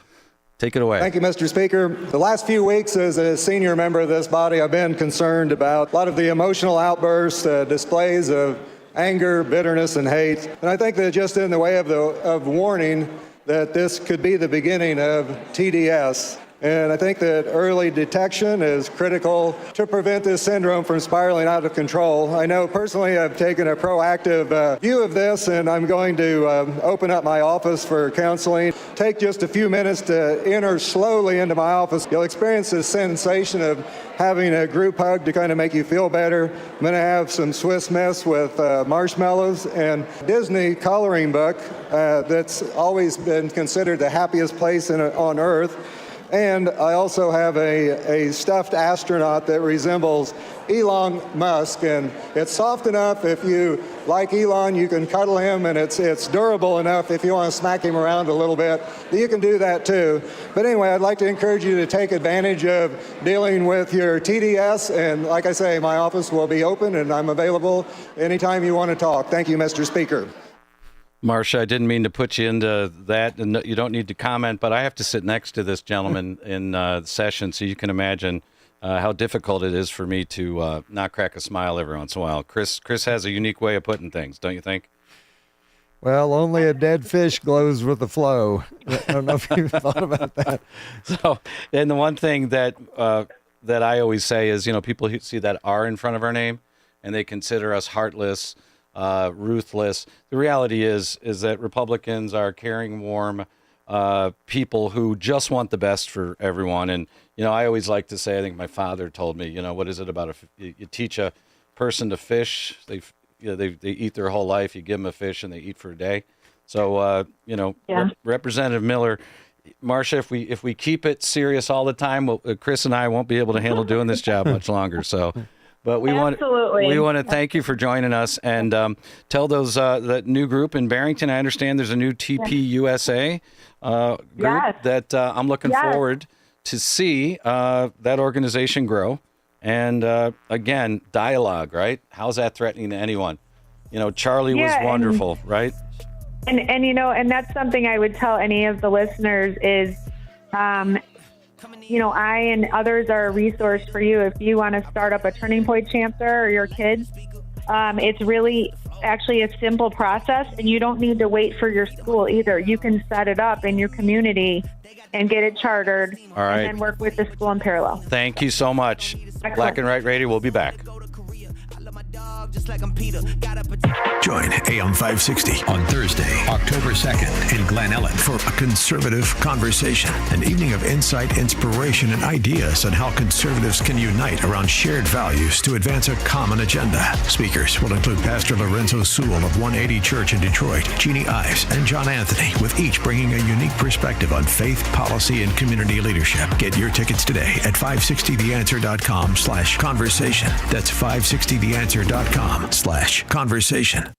Take it away. Thank you, Mr. Speaker. The last few weeks as a senior member of this body, I've been concerned about a lot of the emotional outbursts, displays of anger, bitterness, and hate. And I think that just in the way of warning that this could be the beginning of TDS. And I think that early detection is critical to prevent this syndrome from spiraling out of control. I know personally I've taken a proactive view of this, and I'm going to open up my office for counseling. Take just a few minutes to enter slowly into my office. You'll experience this sensation of having a group hug to kind of make you feel better. I'm going to have some Swiss Miss with marshmallows and Disney coloring book that's always been considered the happiest place on earth. And I also have a stuffed astronaut that resembles Elon Musk, and it's soft enough if you like Elon, you can cuddle him, and it's durable enough if you want to smack him around a little bit, you can do that too. But anyway, I'd like to encourage you to take advantage of dealing with your TDS, and like I say, my office will be open and I'm available anytime you want to talk. Thank you, Mr. Speaker. Marcia, I didn't mean to put you into that, and you don't need to comment, but I have to sit next to this gentleman in the session, so you can imagine how difficult it is for me to not crack a smile every once in a while. Chris has a unique way of putting things, don't you think? Well, only a dead fish glows with the flow. I don't know if you've thought about that. So, and the one thing that I always say is, people who see that R in front of our name, and they consider us heartless, ruthless. The reality is that Republicans are caring, warm people who just want the best for everyone. And I always like to say, I think my father told me, what is it about you teach a person to fish, they eat their whole life. You give them a fish and they eat for a day. So Representative Miller, Marcia, if we keep it serious all the time, Chris and I won't be able to handle doing this job much longer. So. But we want to thank you for joining us, and tell those that new group in Barrington. I understand there's a new TPUSA group that I'm looking forward to see that organization grow. And again, dialogue, right? How's that threatening to anyone? Charlie was wonderful, right? And that's something I would tell any of the listeners is. I and others are a resource for you if you want to start up a Turning Point chapter or your kids. It's really actually a simple process, and you don't need to wait for your school either. You can set it up in your community and get it chartered, all right, and then work with the school in parallel. Thank you so much. Excellent. Black and Right Radio, we'll be back. Join AM 560 on Thursday, October 2nd in Glen Ellen for a conservative conversation, an evening of insight, inspiration, and ideas on how conservatives can unite around shared values to advance a common agenda. Speakers will include Pastor Lorenzo Sewell of 180 Church in Detroit, Jeannie Ives, and John Anthony, with each bringing a unique perspective on faith, policy, and community leadership. Get your tickets today at 560theanswer.com/conversation. That's 560theanswer.com/conversation.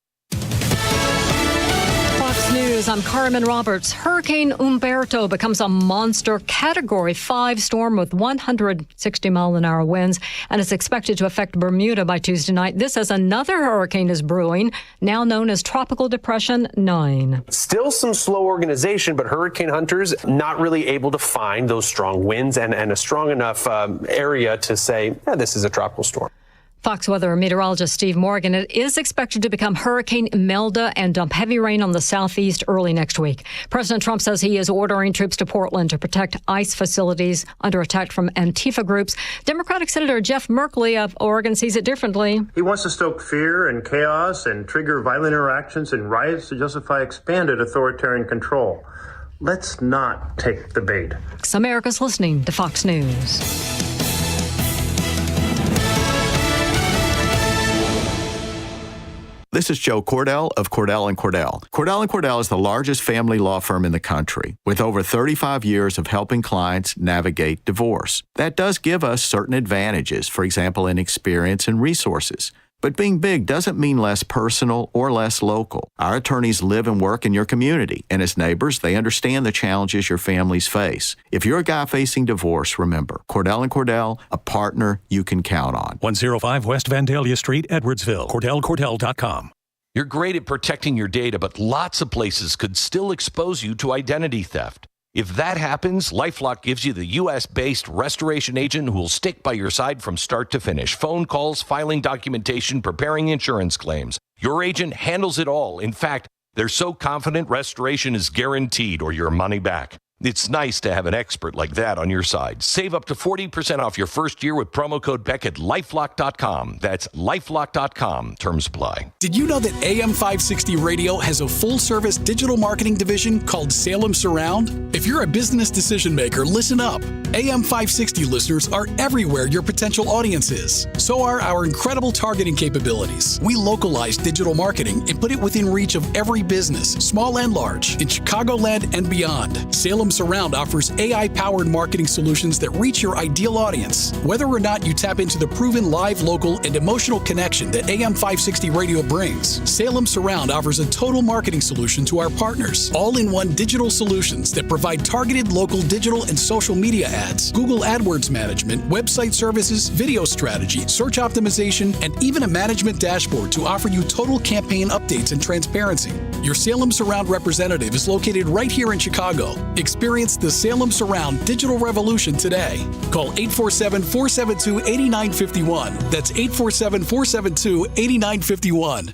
Fox News, I'm Carmen Roberts. Hurricane Umberto becomes a monster Category 5 storm with 160-mile-an-hour winds and is expected to affect Bermuda by Tuesday night. This as another hurricane is brewing, now known as Tropical Depression 9. Still some slow organization, but hurricane hunters not really able to find those strong winds and a strong enough area to say, this is a tropical storm. Fox weather meteorologist Steve Morgan. It is expected to become Hurricane Imelda and dump heavy rain on the southeast early next week. President Trump says he is ordering troops to Portland to protect ICE facilities under attack from Antifa groups. Democratic Senator Jeff Merkley of Oregon sees it differently. He wants to stoke fear and chaos and trigger violent interactions and riots to justify expanded authoritarian control. Let's not take the bait. America's listening to Fox News. This is Joe Cordell of Cordell & Cordell. Cordell & Cordell is the largest family law firm in the country, with over 35 years of helping clients navigate divorce. That does give us certain advantages, for example, in experience and resources. But being big doesn't mean less personal or less local. Our attorneys live and work in your community, and as neighbors, they understand the challenges your families face. If you're a guy facing divorce, remember, Cordell & Cordell, a partner you can count on. 105 West Vandalia Street, Edwardsville. CordellCordell.com. You're great at protecting your data, but lots of places could still expose you to identity theft. If that happens, LifeLock gives you the U.S.-based restoration agent who will stick by your side from start to finish. Phone calls, filing documentation, preparing insurance claims. Your agent handles it all. In fact, they're so confident restoration is guaranteed or your money back. It's nice to have an expert like that on your side. Save up to 40% off your first year with promo code Beck at LifeLock.com. That's LifeLock.com. Terms apply. Did you know that AM 560 Radio has a full-service digital marketing division called Salem Surround? If you're a business decision maker, listen up. AM 560 listeners are everywhere your potential audience is. So are our incredible targeting capabilities. We localize digital marketing and put it within reach of every business, small and large, in Chicagoland and beyond. Salem Salem Surround offers AI-powered marketing solutions that reach your ideal audience. Whether or not you tap into the proven live, local, and emotional connection that AM 560 Radio brings, Salem Surround offers a total marketing solution to our partners. All-in-one digital solutions that provide targeted local digital and social media ads, Google AdWords management, website services, video strategy, search optimization, and even a management dashboard to offer you total campaign updates and transparency. Your Salem Surround representative is located right here in Chicago. Experience the Salem Surround digital revolution today. Call 847-472-8951. That's 847-472-8951.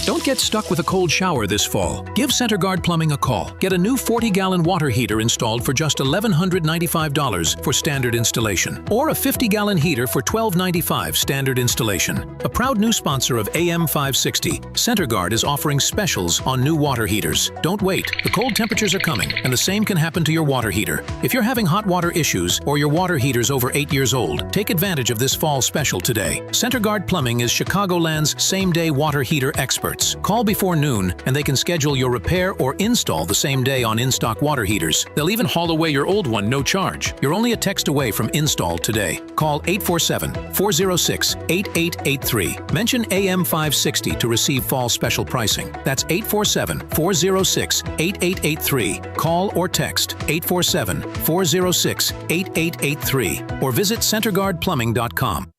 Don't get stuck with a cold shower this fall. Give CenterGuard Plumbing a call. Get a new 40-gallon water heater installed for just $1,195 for standard installation, or a 50-gallon heater for $1,295 standard installation. A proud new sponsor of AM 560, CenterGuard is offering specials on new water heaters. Don't wait. The cold temperatures are coming, and the same can happen to your water heater. If you're having hot water issues or your water heater's over 8 years old, take advantage of this fall special today. CenterGuard Plumbing is Chicagoland's same-day water heater experts. Call before noon and they can schedule your repair or install the same day on in-stock water heaters. They'll even haul away your old one no charge. You're only a text away from install today. Call 847-406-8883. Mention AM 560 to receive fall special pricing. That's 847-406-8883. Call or text 847-406-8883 or visit CenterGuardPlumbing.com.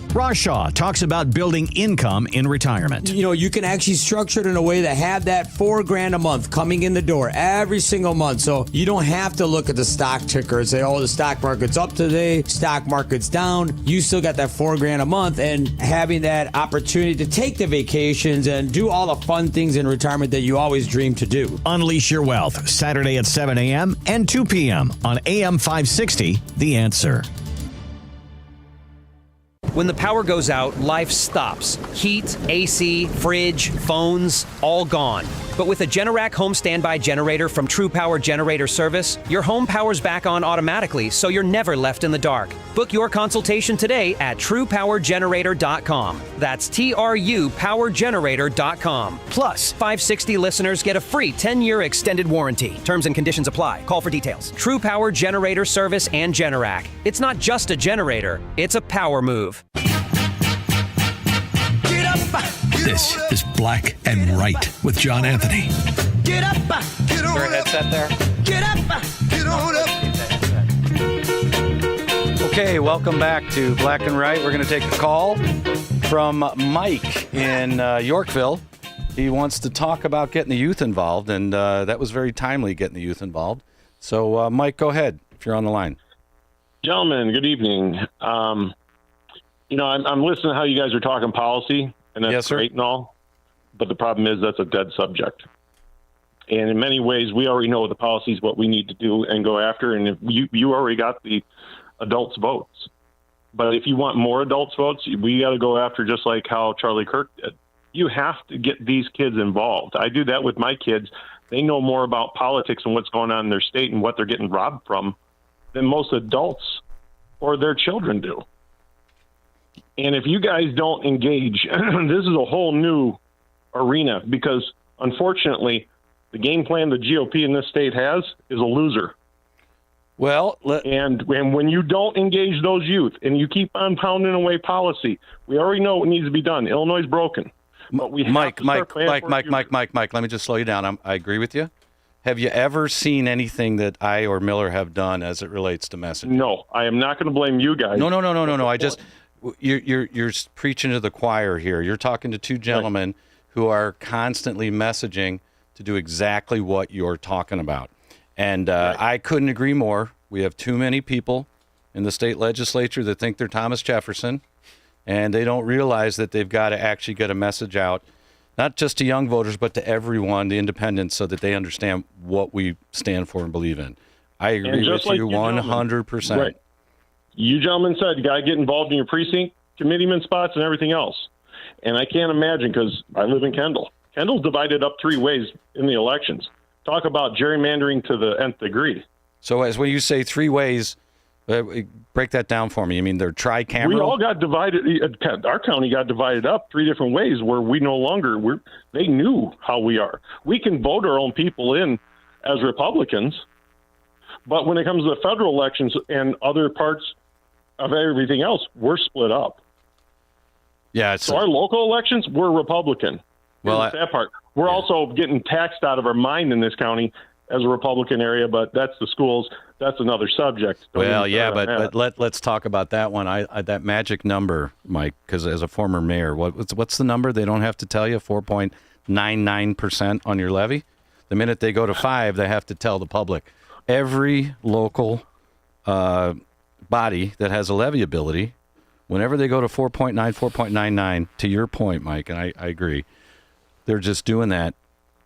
Rashaw talks about building income in retirement. You know, you can actually structure it in a way that have that $4,000 a month coming in the door every single month. So you don't have to look at the stock ticker and say, oh, the stock market's up today, stock market's down. You still got that $4,000 a month, and having that opportunity to take the vacations and do all the fun things in retirement that you always dreamed to do. Unleash your wealth, Saturday at 7 a.m. and 2 p.m. on AM 560, The Answer. When the power goes out, life stops. Heat, AC, fridge, phones, all gone. But with a Generac home standby generator from True Power Generator Service, your home powers back on automatically, so you're never left in the dark. Book your consultation today at TruePowerGenerator.com. That's TruePowerGenerator.com. Plus, 560 listeners get a free 10-year extended warranty. Terms and conditions apply. Call for details. True Power Generator Service and Generac. It's not just a generator, it's a power move. This is Black and Right with John Anthony. Get up, get on Your headset there? Get up, get on up. Okay, welcome back to Black and Right. We're going to take a call from Mike in Yorkville. He wants to talk about getting the youth involved, and that was very timely, getting the youth involved. So, Mike, go ahead if you're on the line. Gentlemen, good evening. I'm listening to how you guys are talking policy, and that's great and all, but the problem is that's a dead subject. And in many ways, we already know the policy is what we need to do and go after, and if you already got the adults' votes. But if you want more adults' votes, we got to go after just like how Charlie Kirk did. You have to get these kids involved. I do that with my kids. They know more about politics and what's going on in their state and what they're getting robbed from than most adults or their children do. And if you guys don't engage, this is a whole new arena because, unfortunately, the game plan the GOP in this state has is a loser. Well, and when you don't engage those youth and you keep on pounding away policy, we already know what needs to be done. Illinois is broken. But we Mike, let me just slow you down. I agree with you. Have you ever seen anything that I or Miller have done as it relates to messaging? No, I am not going to blame you guys. No. You're preaching to the choir here. You're talking to two gentlemen who are constantly messaging to do exactly what you're talking about. And I couldn't agree more. We have too many people in the state legislature that think they're Thomas Jefferson, and they don't realize that they've got to actually get a message out, not just to young voters, but to everyone, the independents, so that they understand what we stand for and believe in. I agree with you 100%. Right. You gentlemen said you got to get involved in your precinct, committeeman spots, and everything else. And I can't imagine, because I live in Kendall. Kendall's divided up three ways in the elections. Talk about gerrymandering to the nth degree. So as when you say three ways, Break that down for me. You mean they're tricameral? We all got divided. Our county got divided up 3 different ways where we no longer, they knew how we are. We can vote our own people in as Republicans, but when it comes to the federal elections and other parts of everything else, we're split up. Yeah. So our local elections, we're Republican. Well, that's that part. We're also getting taxed out of our mind in this county as a Republican area, but that's the schools. That's another subject. Well, yeah, but let's talk about that one. I that magic number, Mike, because as a former mayor, what's the number? They don't have to tell you 4.99% on your levy. The minute they go to 5, they have to tell the public. Every local body that has a levy ability, whenever they go to 4.9, 4.99, to your point, Mike, and I agree, they're just doing that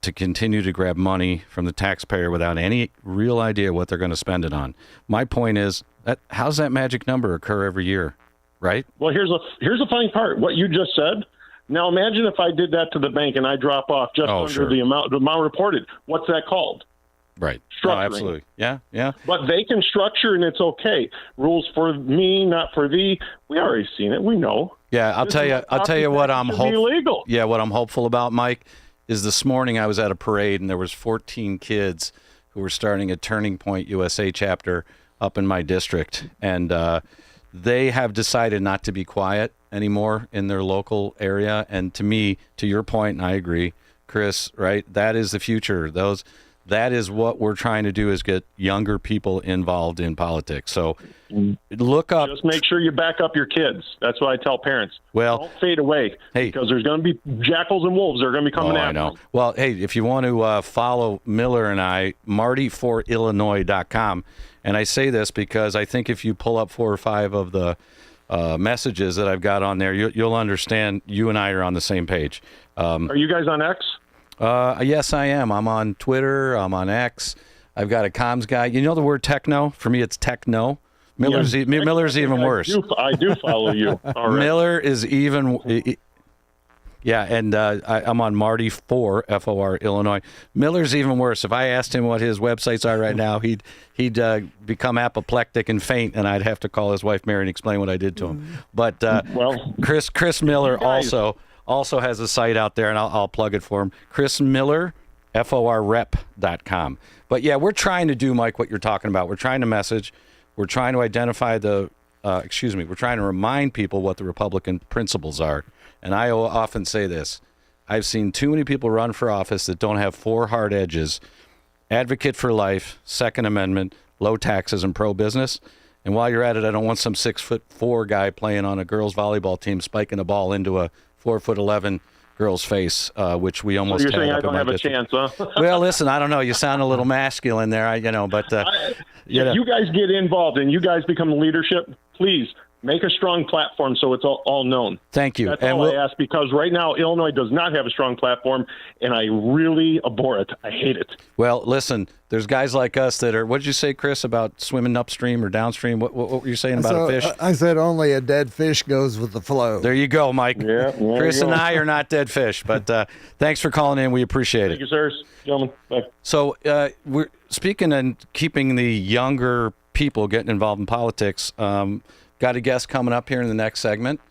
to continue to grab money from the taxpayer without any real idea what they're going to spend it on. My point is, how's that magic number occur every year, right? Well, here's a funny part. What you just said. Now imagine if I did that to the bank and I drop off just under the amount reported. What's that called? Right. Structuring. Oh, absolutely. Yeah. But they can structure and it's okay. Rules for me, not for thee. We already seen it. We know. Yeah, I'll tell you what I'm hopeful. Yeah, what I'm hopeful about, Mike, is this morning I was at a parade and there was 14 kids who were starting a Turning Point USA chapter up in my district, and they have decided not to be quiet anymore in their local area. And to me, to your point, and I agree, Chris, right? That is the future. That is what we're trying to do, is get younger people involved in politics. So look up. Just make sure you back up your kids. That's what I tell parents. Well, don't fade away, because there's going to be jackals and wolves. They're going to be coming after you. Well, hey, if you want to follow Miller and I, martyforillinois.com. And I say this because I think if you pull up 4 or 5 of the messages that I've got on there, you'll understand you and I are on the same page. Are you guys on X? Yes, I am. I'm on Twitter. I'm on X. I've got a comms guy. You know the word techno? For me, it's techno. Miller's even worse. I do follow you. All right. Miller is even. Yeah, and I'm on Marty for FOR Illinois. Miller's even worse. If I asked him what his websites are right now, he'd become apoplectic and faint, and I'd have to call his wife Mary and explain what I did to him. But Chris Miller also has a site out there, and I'll plug it for him. Chris Miller, FORrep.com. But yeah, we're trying to do, Mike, what you're talking about. We're trying to message. We're trying to identify we're trying to remind people what the Republican principles are. And I often say this. I've seen too many people run for office that don't have 4 hard edges: advocate for life, Second Amendment, low taxes, and pro-business. And while you're at it, I don't want some 6'4" guy playing on a girls' volleyball team spiking a ball into a 4'11" girl's face, which we almost had. So you're saying up I don't in my have district. a chance, huh? Well, listen, I don't know. You sound a little masculine there, You guys get involved and you guys become leadership. Please make a strong platform so it's all known. Thank you. That's all I ask, because right now Illinois does not have a strong platform, and I really abhor it. I hate it. Well, listen, there's guys like us that are. What did you say, Chris, about swimming upstream or downstream? What were you saying about a fish? I said only a dead fish goes with the flow. There you go, Mike. Yeah, Chris and I are not dead fish, but thanks for calling in. We appreciate it. Thank you, sirs. Gentlemen. Bye. So we're speaking and keeping the younger people getting involved in politics. Got a guest coming up here in the next segment,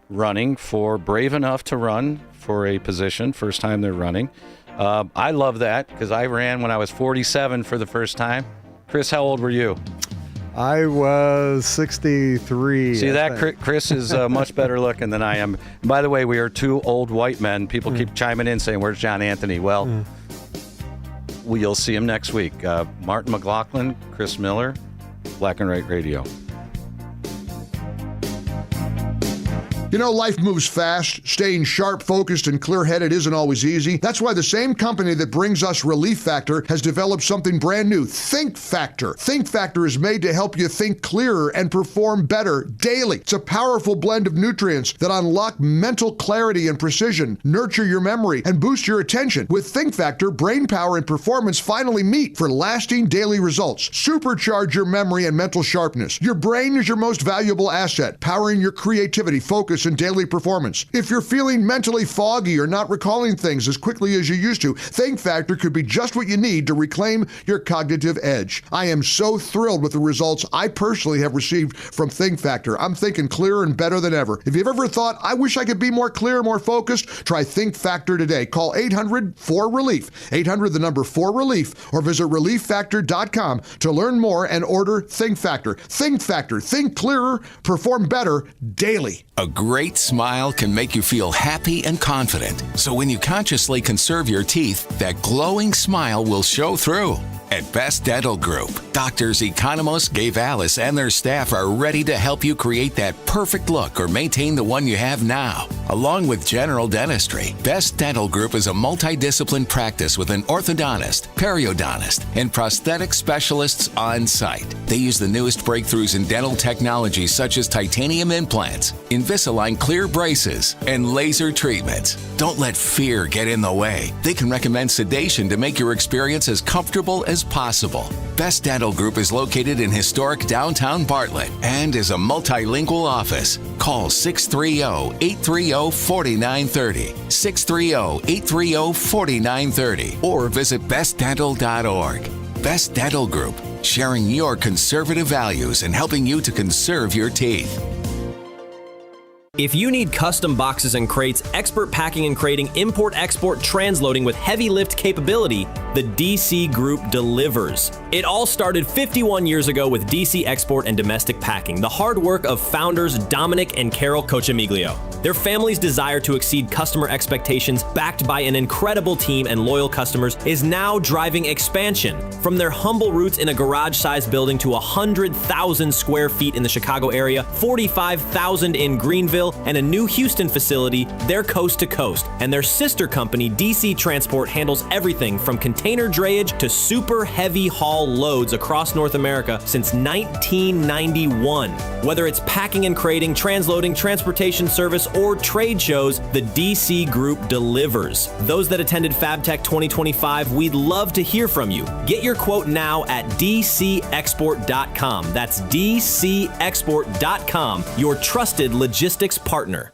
brave enough to run for a position, first time they're running. I love that, because I ran when I was 47 for the first time. Chris, how old were you? I was 63. See that? Chris is much better looking than I am. And by the way, we are 2 old white men. People keep chiming in saying, where's John Anthony? Well, you'll see him next week. Martin McLaughlin, Chris Miller, Black and White Radio. You know, life moves fast. Staying sharp, focused, and clear-headed isn't always easy. That's why the same company that brings us Relief Factor has developed something brand new, Think Factor. Think Factor is made to help you think clearer and perform better daily. It's a powerful blend of nutrients that unlock mental clarity and precision, nurture your memory, and boost your attention. With Think Factor, brain power and performance finally meet for lasting daily results. Supercharge your memory and mental sharpness. Your brain is your most valuable asset, powering your creativity, focus, in daily performance. If you're feeling mentally foggy or not recalling things as quickly as you used to, Think Factor could be just what you need to reclaim your cognitive edge. I am so thrilled with the results I personally have received from Think Factor. I'm thinking clearer and better than ever. If you've ever thought, I wish I could be more clear, more focused, try Think Factor today. Call 800-4RELIEF, 800-4RELIEF, or visit ReliefFactor.com to learn more and order Think Factor. Think Factor. Think clearer, perform better daily. A great smile can make you feel happy and confident. So when you consciously conserve your teeth, that glowing smile will show through. At Best Dental Group, doctors Economos, Gave Alice, and their staff are ready to help you create that perfect look or maintain the one you have now. Along with general dentistry, Best Dental Group is a multidiscipline practice with an orthodontist, periodontist, and prosthetic specialists on site. They use the newest breakthroughs in dental technology such as titanium implants, Invisalign clear braces, and laser treatments. Don't let fear get in the way. They can recommend sedation to make your experience as comfortable as possible. Best Dental Group is located in historic downtown Bartlett and is a multilingual office. Call 630-830-4930, 630-830-4930, or visit bestdental.org. Best Dental Group, sharing your conservative values and helping you to conserve your teeth. If you need custom boxes and crates, expert packing and crating, import-export transloading with heavy lift capability, the DC Group delivers. It all started 51 years ago with DC Export and Domestic Packing, the hard work of founders Dominic and Carol Cochamiglio. Their family's desire to exceed customer expectations, backed by an incredible team and loyal customers, is now driving expansion. From their humble roots in a garage-sized building to 100,000 square feet in the Chicago area, 45,000 in Greenville, and a new Houston facility, they're coast to coast. And their sister company, DC Transport, handles everything from container drayage to super heavy haul loads across North America since 1991. Whether it's packing and crating, transloading, transportation service, or trade shows, the DC Group delivers. Those that attended FabTech 2025, we'd love to hear from you. Get your quote now at dcexport.com. That's dcexport.com, your trusted logistics partner.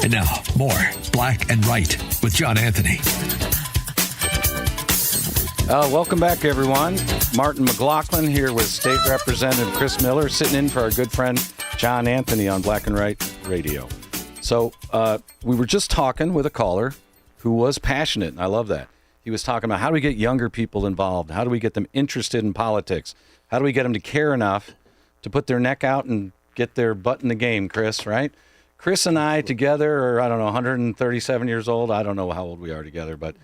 And now, more Black and Right with John Anthony. Welcome back, everyone. Martin McLaughlin here with State Representative Chris Miller, sitting in for our good friend John Anthony on Black and Right Radio. So we were just talking with a caller who was passionate, and I love that. He was talking about how do we get younger people involved? How do we get them interested in politics? How do we get them to care enough to put their neck out and get their butt in the game, Chris, right? Chris and I together are, I don't know, 137 years old. I don't know how old we are together, but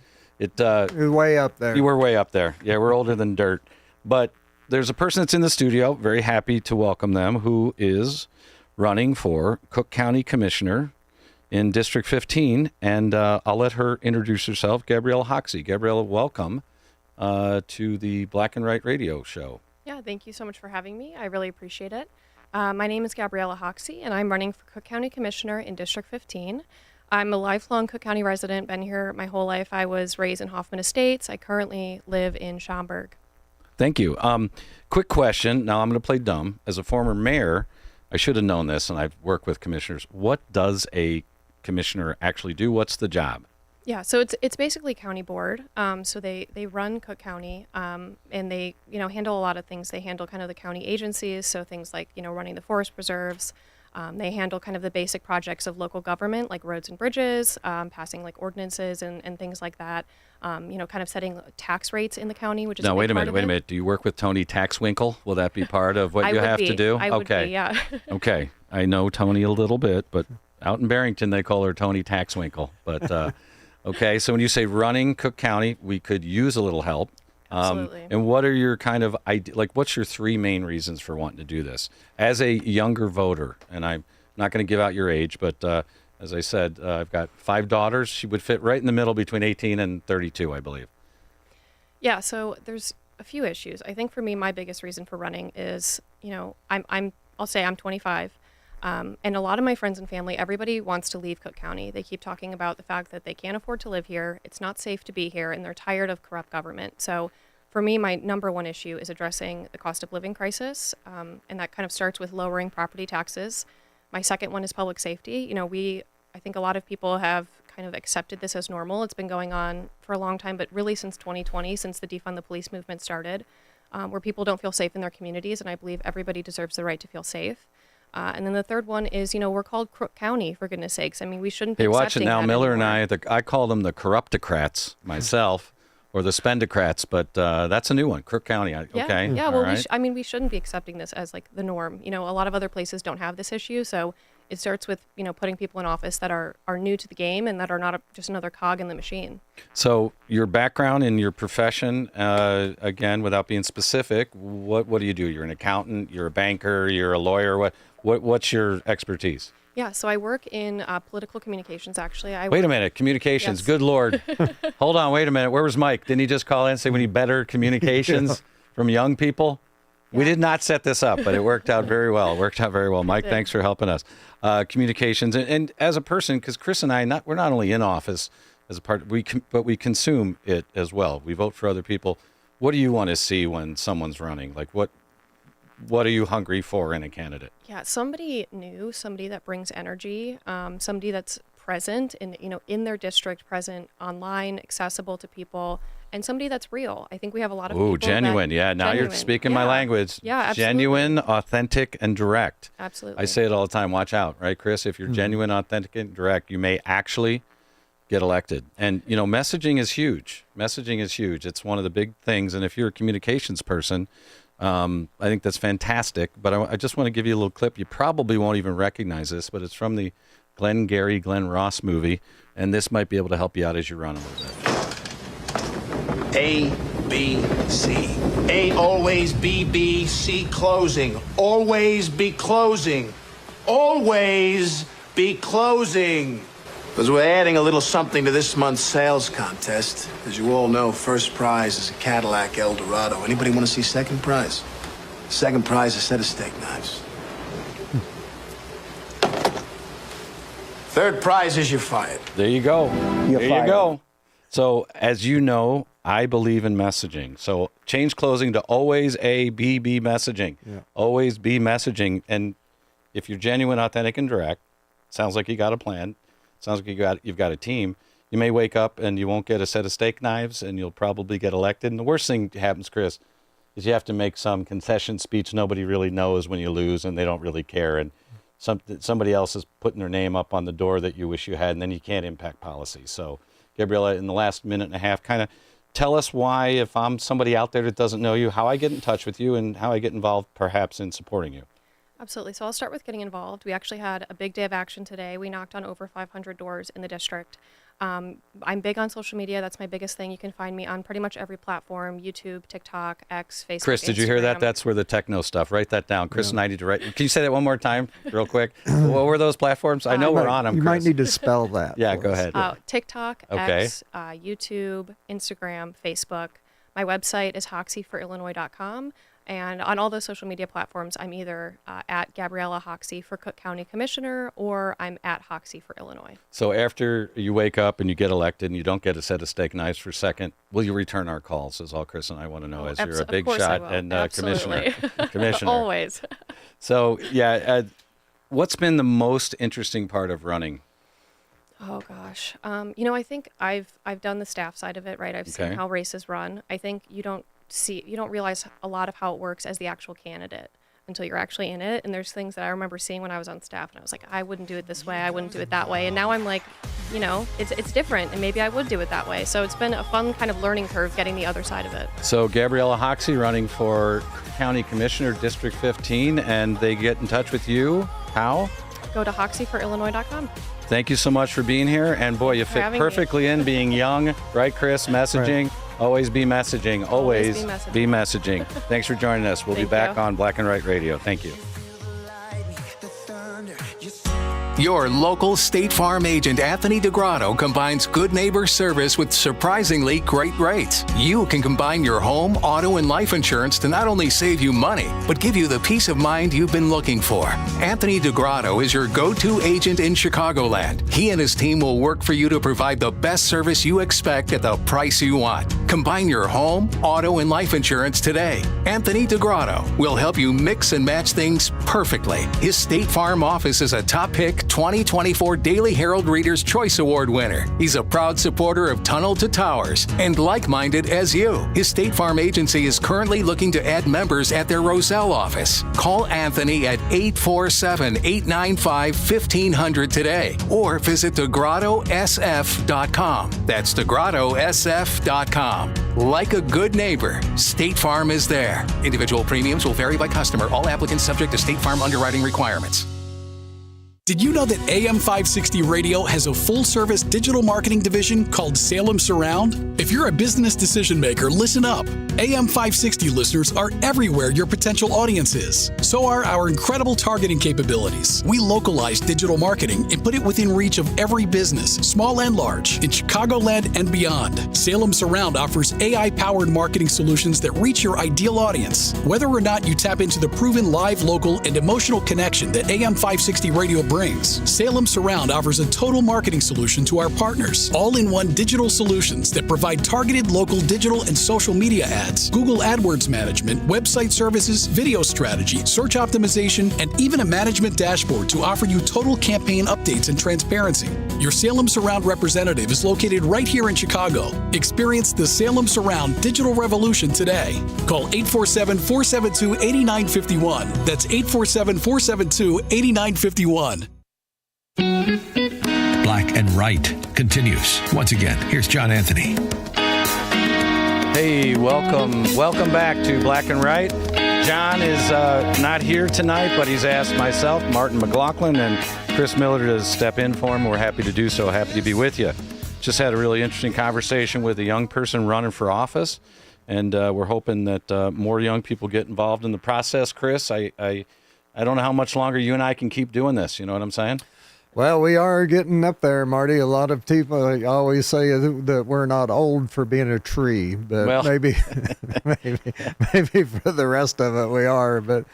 You're way up there. You were way up there. Yeah, we're older than dirt. But there's a person that's in the studio, very happy to welcome them, who is running for Cook County Commissioner in District 15. And I'll let her introduce herself, Gabriella Hoxie. Gabriella, welcome to the Black and Right Radio show. Yeah, thank you so much for having me. I really appreciate it. My name is Gabriella Hoxie, and I'm running for Cook County Commissioner in District 15. I'm a lifelong Cook County resident, been here my whole life. I was raised in Hoffman Estates. I currently live in Schaumburg. Thank you. Quick question. Now I'm going to play dumb. As a former mayor, I should have known this, and I've worked with commissioners. What does a commissioner actually do? What's the job? Yeah, so it's basically county board. So they run Cook County, and they handle a lot of things. They handle kind of the county agencies, so things like running the forest preserves. They handle kind of the basic projects of local government, like roads and bridges, passing like ordinances and things like that. Kind of setting tax rates in the county, which is now wait a minute. Do you work with Tony Taxwinkle? Will that be part of what you have to do? I would be, yeah. Okay, I know Tony a little bit, but out in Barrington they call her Tony Taxwinkle. But okay, so when you say running Cook County, we could use a little help. Absolutely. And what are your kind of what's your three main reasons for wanting to do this as a younger voter? And I'm not going to give out your age, but as I said, I've got 5 daughters. She would fit right in the middle between 18 and 32, I believe. Yeah, so there's a few issues. I think for me, my biggest reason for running is, I'll say I'm 25. And a lot of my friends and family, everybody wants to leave Cook County. They keep talking about the fact that they can't afford to live here. It's not safe to be here, and they're tired of corrupt government. So for me, my number one issue is addressing the cost of living crisis. And that kind of starts with lowering property taxes. My second one is public safety. You know, I think a lot of people have kind of accepted this as normal. It's been going on for a long time, but really since 2020, since the Defund the Police movement started, where people don't feel safe in their communities, and I believe everybody deserves the right to feel safe. And then the third one is, you know, we're called Crook County, for goodness sakes. I mean, we shouldn't be Hey, watch it accepting now. that Miller anymore. and I call them the corruptocrats myself, or the spendocrats, but that's a new one, Crook County. Okay. Yeah, all well, right. we shouldn't be accepting this as like the norm. You know, a lot of other places don't have this issue, so it starts with, you know, putting people in office that are new to the game and that are not just another cog in the machine. So your background in your profession, again, without being specific, what do you do? You're an accountant, you're a banker, you're a lawyer. What's your expertise? Yeah, so I work in political communications, actually. Wait a minute, communications. Yes. Good Lord. Hold on, wait a minute. Where was Mike? Didn't he just call in and say we need better communications from young people? We did not set this up, but it worked out very well. Mike, thanks for helping us. Communications, and as a person, because Chris and I, we're not only in office as a part, but we consume it as well. We vote for other people. What do you want to see when someone's running? Like what are you hungry for in a candidate? Yeah, somebody new, somebody that brings energy, somebody that's present in their district, present online, accessible to people, and somebody that's real. I think we have a lot of people. Ooh, genuine. Yeah, now you're speaking my language. Yeah, absolutely. Genuine, authentic, and direct. Absolutely. I say it all the time. Watch out, right, Chris? If you're genuine, authentic, and direct, you may actually get elected. And, you know, messaging is huge. It's one of the big things. And if you're a communications person, I think that's fantastic. But I just want to give you a little clip. You probably won't even recognize this, but it's from the Glenn Ross movie. And this might be able to help you out as you run a little bit. A, B, C. A, always B, B, C, closing. Always be closing. Always be closing. Because we're adding a little something to this month's sales contest. As you all know, first prize is a Cadillac Eldorado. Anybody want to see second prize? Second prize is a set of steak knives. Third prize is you're fired. There you go. You're there fired. you go. So, as you know, I believe in messaging. So, change closing to always A, B, B messaging. Yeah. Always be messaging. And if you're genuine, authentic, and direct, sounds like you got a plan. Sounds like you've got a team. You may wake up and you won't get a set of steak knives, and you'll probably get elected. And the worst thing that happens, Chris, is you have to make some concession speech nobody really knows when you lose, and they don't really care. And somebody else is putting their name up on the door that you wish you had, and then you can't impact policy. So, Gabriella, in the last minute and a half, kind of tell us why, if I'm somebody out there that doesn't know you, how I get in touch with you and how I get involved perhaps in supporting you. Absolutely. So I'll start with getting involved. We actually had a big day of action today. We knocked on over 500 doors in the district. I'm big on social media. That's my biggest thing. You can find me on pretty much every platform: YouTube, TikTok, X, Facebook, Chris, did you hear that? Instagram. That's where the techno stuff. Write that down. Chris and I need to write. Can you say that one more time real quick? What were those platforms? I know we're on them, You Chris. might need to spell that. Yeah, for go us. ahead. TikTok, Okay. X, YouTube, Instagram, Facebook. My website is hoxieforillinois.com. And on all those social media platforms, I'm either at Gabriella Hoxie for Cook County Commissioner, or I'm at Hoxie for Illinois. So after you wake up and you get elected and you don't get a set of steak knives for second, will you return our calls? Is all Chris and I want to know. As you're a big shot and Absolutely. commissioner. Always. So yeah, what's been the most interesting part of running? Oh gosh, I think I've done the staff side of it, right? I've seen Okay. how races run. I think you don't realize a lot of how it works as the actual candidate until you're actually in it. And there's things that I remember seeing when I was on staff, and I was like, I wouldn't do it this way, I wouldn't do it that way. And now I'm like, it's different, and maybe I would do it that way. So it's been a fun kind of learning curve getting the other side of it. So Gabriella Hoxie running for County Commissioner, District 15, and they get in touch with you. How? Go to hoxieforillinois.com. Thank you so much for being here. And boy, you For fit having me. perfectly in being young, right, Chris? Messaging. Always be messaging. Always be messaging. Thanks for joining us. We'll be Thank back you. on Black and White Radio. Thank you. Your local State Farm agent, Anthony DeGrotto, combines good neighbor service with surprisingly great rates. You can combine your home, auto, and life insurance to not only save you money, but give you the peace of mind you've been looking for. Anthony DeGrotto is your go-to agent in Chicagoland. He and his team will work for you to provide the best service you expect at the price you want. Combine your home, auto, and life insurance today. Anthony DeGrotto will help you mix and match things perfectly. His State Farm office is a top pick 2024 Daily Herald Reader's Choice Award winner. He's a proud supporter of Tunnel to Towers and like-minded as you. His State Farm agency is currently looking to add members at their Roselle office. Call Anthony at 847-895-1500 today or visit DeGrottoSF.com. That's DeGrottoSF.com. Like a good neighbor, State Farm is there. Individual premiums will vary by customer. All applicants subject to State Farm underwriting requirements. Did you know that AM 560 Radio has a full-service digital marketing division called Salem Surround? If you're a business decision maker, listen up. AM 560 listeners are everywhere your potential audience is. So are our incredible targeting capabilities. We localize digital marketing and put it within reach of every business, small and large, in Chicagoland and beyond. Salem Surround offers AI-powered marketing solutions that reach your ideal audience. Whether or not you tap into the proven live, local, and emotional connection that AM 560 Radio brings, Salem Surround offers a total marketing solution to our partners. All-in-one digital solutions that provide targeted local digital and social media ads, Google AdWords management, website services, video strategy, search optimization, and even a management dashboard to offer you total campaign updates and transparency. Your Salem Surround representative is located right here in Chicago. Experience the Salem Surround digital revolution today. Call 847-472-8951. That's 847-472-8951. Black and Right continues. Once again, here's John Anthony. Hey, welcome back to Black and Right. John is not here tonight, but he's asked myself, Martin McLaughlin, and Chris Miller to step in for him. We're happy to do so. Happy to be with you. Just had a really interesting conversation with a young person running for office, and we're hoping that more young people get involved in the process. Chris, I don't know how much longer you and I can keep doing this. You know what I'm saying? Well, we are getting up there, Marty. A lot of people always say that we're not old for being a tree, but maybe for the rest of it we are. But,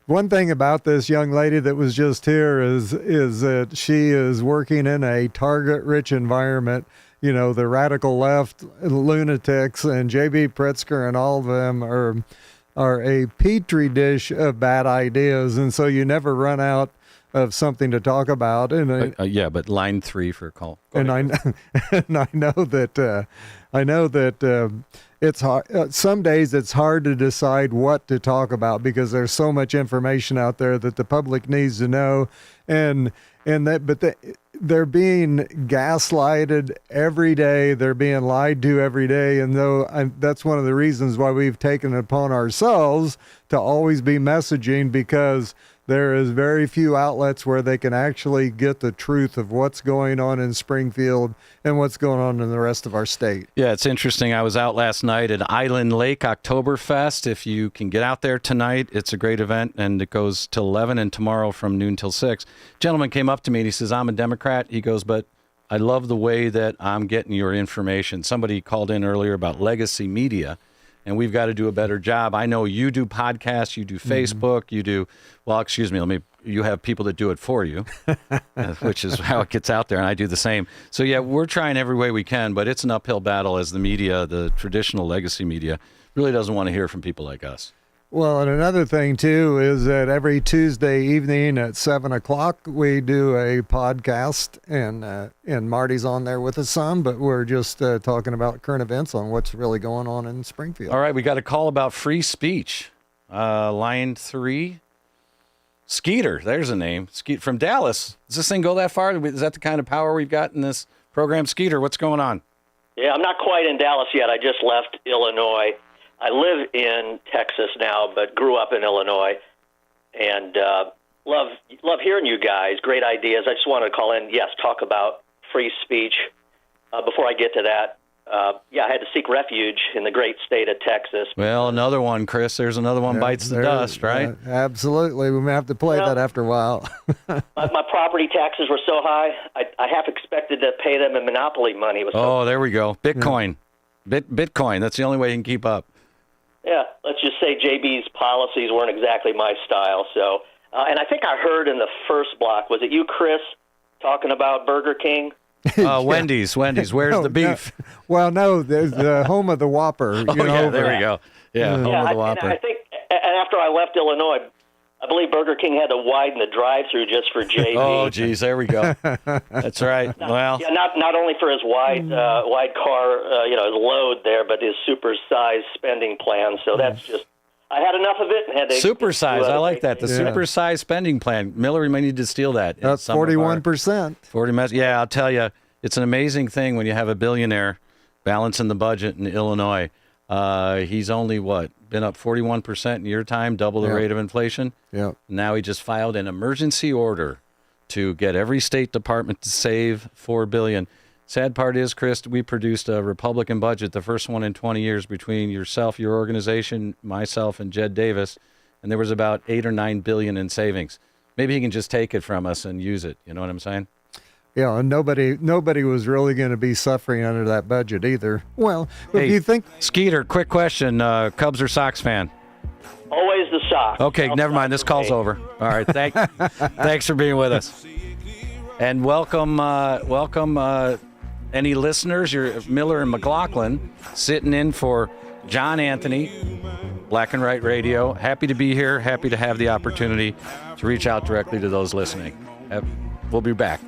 one thing about this young lady that was just here is that she is working in a target-rich environment. The radical left lunatics and J.B. Pritzker and all of them are a petri dish of bad ideas, and so you never run out of something to talk about. And but line 3 for a call. And I know that it's hard. Some days it's hard to decide what to talk about because there's so much information out there that the public needs to know, they're being gaslighted every day. They're being lied to every day. And that's one of the reasons why we've taken it upon ourselves to always be messaging, because there is very few outlets where they can actually get the truth of what's going on in Springfield and what's going on in the rest of our state. Yeah, it's interesting. I was out last night at Island Lake Oktoberfest. If you can get out there tonight, it's a great event, and it goes till 11 and tomorrow from noon till 6. Gentleman came up to me and he says, I'm a Democrat. He goes, but I love the way that I'm getting your information. Somebody called in earlier about legacy media, and we've got to do a better job. I know you do podcasts, you do Facebook, you do, you have people that do it for you, which is how it gets out there, and I do the same. So, yeah, we're trying every way we can, but it's an uphill battle as the media, the traditional legacy media, really doesn't want to hear from people like us. Well, and another thing, too, is that every Tuesday evening at 7 o'clock, we do a podcast, and Marty's on there with us some, but we're just talking about current events on what's really going on in Springfield. All right, we got a call about free speech. Line 3. Skeeter, there's a name. From Dallas. Does this thing go that far? Is that the kind of power we've got in this program? Skeeter, what's going on? Yeah, I'm not quite in Dallas yet. I just left Illinois. I live in Texas now, but grew up in Illinois, and love hearing you guys. Great ideas. I just wanted to call in, talk about free speech. Before I get to that, I had to seek refuge in the great state of Texas. Well, another one, Chris. There's another one bites the dust, right? Absolutely. We may have to play that after a while. My property taxes were so high, I half expected to pay them in monopoly money. It was there we go. Bitcoin. Bitcoin. That's the only way you can keep up. Yeah, let's just say JB's policies weren't exactly my style. So, and I think I heard in the first block, was it you, Chris, talking about Burger King? Wendy's. Where's the beef? No. Well, no, there's the home of the Whopper. There we go. Yeah, home of the Whopper. And I think, and after I left Illinois, I believe Burger King had to widen the drive-through just for JB. Oh, geez, there we go. That's right. Well, not only for his wide car, his load there, but his super-sized spending plan. So that's just. I had enough of it and had to supersize. I like that. The supersize spending plan. Miller, we may need to steal that. That's 41%. 40. Yeah, I'll tell you, it's an amazing thing when you have a billionaire balancing the budget in Illinois. He's only been up 41% in your time, double the rate of inflation. Yeah. Now he just filed an emergency order to get every state department to save $4 billion. Sad part is, Chris, we produced a Republican budget, the first one in 20 years between yourself, your organization, myself, and Jed Davis, and there was about $8 or $9 billion in savings. Maybe he can just take it from us and use it. You know what I'm saying? Yeah, and nobody was really going to be suffering under that budget either. Well, if you think... Skeeter, quick question. Cubs or Sox fan? Always the Sox. Okay, never mind. This call's over. All right, thanks for being with us. And welcome any listeners. You're Miller and McLaughlin sitting in for John Anthony, Black and Right Radio. Happy to be here. Happy to have the opportunity to reach out directly to those listening. We'll be back.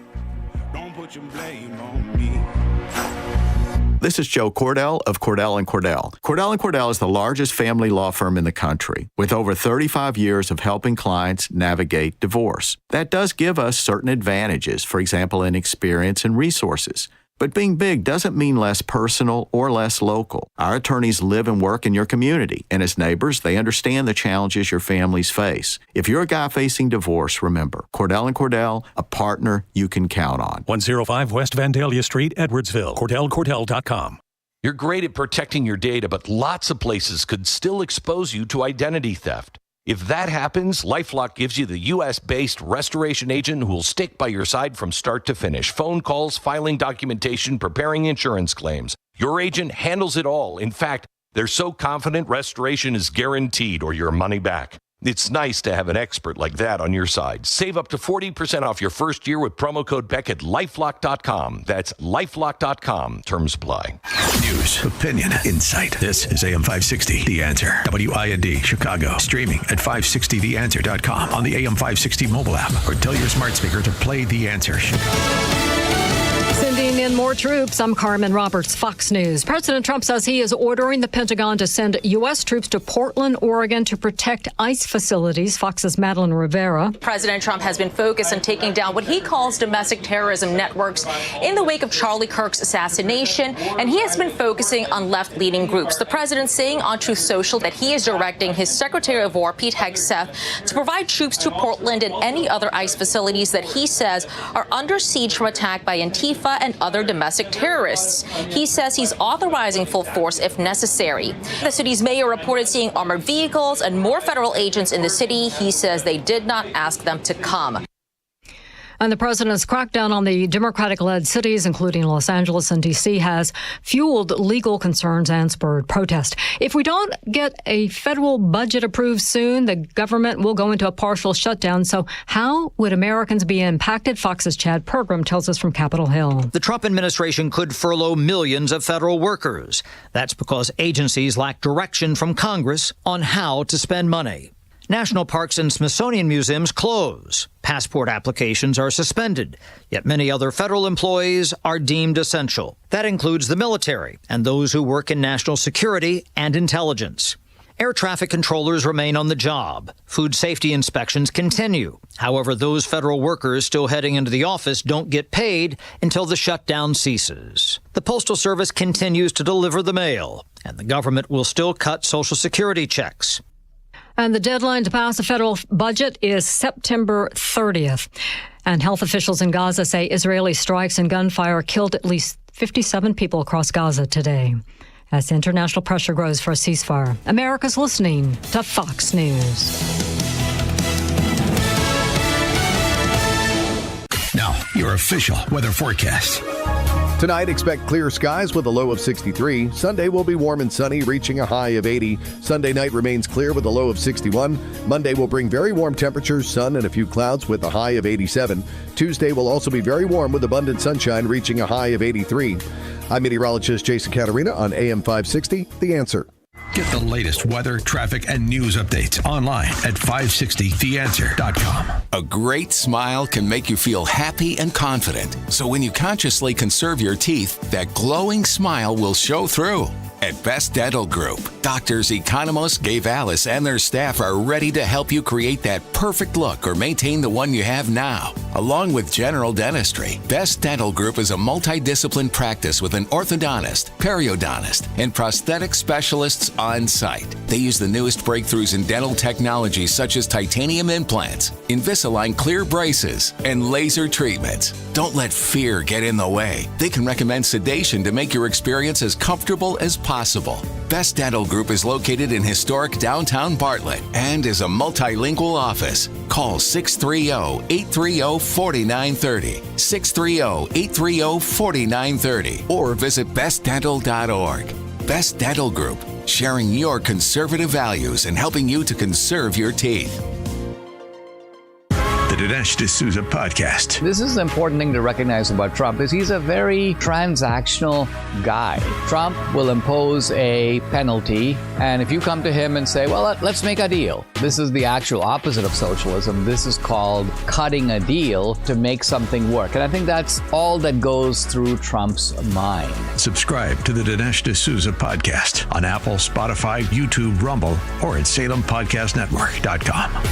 This is Joe Cordell of Cordell & Cordell. Cordell & Cordell is the largest family law firm in the country, with over 35 years of helping clients navigate divorce. That does give us certain advantages, for example, in experience and resources. But being big doesn't mean less personal or less local. Our attorneys live and work in your community, and as neighbors, they understand the challenges your families face. If you're a guy facing divorce, remember, Cordell & Cordell, a partner you can count on. 105 West Vandalia Street, Edwardsville. CordellCordell.com. You're great at protecting your data, but lots of places could still expose you to identity theft. If that happens, LifeLock gives you the U.S.-based restoration agent who will stick by your side from start to finish. Phone calls, filing documentation, preparing insurance claims. Your agent handles it all. In fact, they're so confident restoration is guaranteed or your money back. It's nice to have an expert like that on your side. Save up to 40% off your first year with promo code Beck at LifeLock.com. That's LifeLock.com. Terms apply. News, opinion, insight. This is AM 560, The Answer. WIND, Chicago. Streaming at 560theanswer.com on the AM 560 mobile app, or tell your smart speaker to play The Answer. Sending in more troops. I'm Carmen Roberts, Fox News. President Trump says he is ordering the Pentagon to send U.S. troops to Portland, Oregon to protect ICE facilities. Fox's Madeline Rivera. President Trump has been focused on taking down what he calls domestic terrorism networks in the wake of Charlie Kirk's assassination, and he has been focusing on left-leaning groups. The president saying on Truth Social that he is directing his Secretary of War, Pete Hegseth, to provide troops to Portland and any other ICE facilities that he says are under siege from attack by Antifa and other domestic terrorists. He says he's authorizing full force if necessary. The city's mayor reported seeing armored vehicles and more federal agents in the city. He says they did not ask them to come. And the president's crackdown on the Democratic-led cities, including Los Angeles and D.C., has fueled legal concerns and spurred protest. If we don't get a federal budget approved soon, the government will go into a partial shutdown. So how would Americans be impacted? Fox's Chad Pergram tells us from Capitol Hill. The Trump administration could furlough millions of federal workers. That's because agencies lack direction from Congress on how to spend money. National parks and Smithsonian museums close. Passport applications are suspended, yet many other federal employees are deemed essential. That includes the military and those who work in national security and intelligence. Air traffic controllers remain on the job. Food safety inspections continue. However, those federal workers still heading into the office don't get paid until the shutdown ceases. The Postal Service continues to deliver the mail, and the government will still cut Social Security checks. And the deadline to pass a federal budget is September 30th. And health officials in Gaza say Israeli strikes and gunfire killed at least 57 people across Gaza today. As international pressure grows for a ceasefire, America's listening to Fox News. Now, your official weather forecast. Tonight, expect clear skies with a low of 63. Sunday will be warm and sunny, reaching a high of 80. Sunday night remains clear with a low of 61. Monday will bring very warm temperatures, sun and a few clouds with a high of 87. Tuesday will also be very warm with abundant sunshine, reaching a high of 83. I'm meteorologist Jason Caterina on AM 560, The Answer. Get the latest weather, traffic, and news updates online at 560theanswer.com. A great smile can make you feel happy and confident. So when you consciously conserve your teeth, that glowing smile will show through. At Best Dental Group, doctors Economos, Gavalis, and their staff are ready to help you create that perfect look or maintain the one you have now. Along with general dentistry, Best Dental Group is a multidisciplined practice with an orthodontist, periodontist, and prosthetic specialists on site. They use the newest breakthroughs in dental technology such as titanium implants, Invisalign clear braces, and laser treatments. Don't let fear get in the way. They can recommend sedation to make your experience as comfortable as possible. Best Dental Group is located in historic downtown Bartlett and is a multilingual office. Call 630-830-4930, 630-830-4930, or visit bestdental.org. Best Dental Group, sharing your conservative values and helping you to conserve your teeth. The Dinesh D'Souza Podcast. This is the important thing to recognize about Trump is he's a very transactional guy. Trump will impose a penalty, and if you come to him and say, well, let's make a deal. This is the actual opposite of socialism. This is called cutting a deal to make something work. And I think that's all that goes through Trump's mind. Subscribe to the Dinesh D'Souza Podcast on Apple, Spotify, YouTube, Rumble, or at SalemPodcastNetwork.com.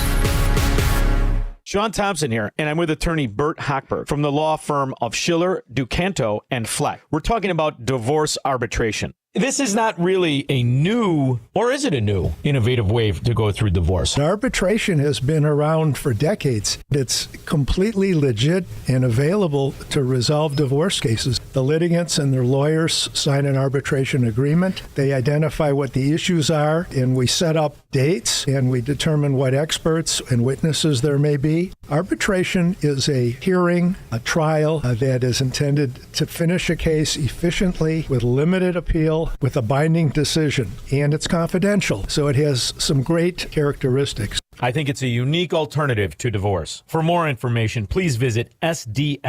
Sean Thompson here, and I'm with attorney Bert Hochberg from the law firm of Schiller, Ducanto, and Fleck. We're talking about divorce arbitration. This is not really a new, or is it a new, innovative way to go through divorce? Arbitration has been around for decades. It's completely legit and available to resolve divorce cases. The litigants and their lawyers sign an arbitration agreement. They identify what the issues are, and we set up dates, and we determine what experts and witnesses there may be. Arbitration is a hearing, a trial that is intended to finish a case efficiently with limited appeal, with a binding decision, and it's confidential, so it has some great characteristics. I think it's a unique alternative to divorce. For more information, please visit sdflaw.com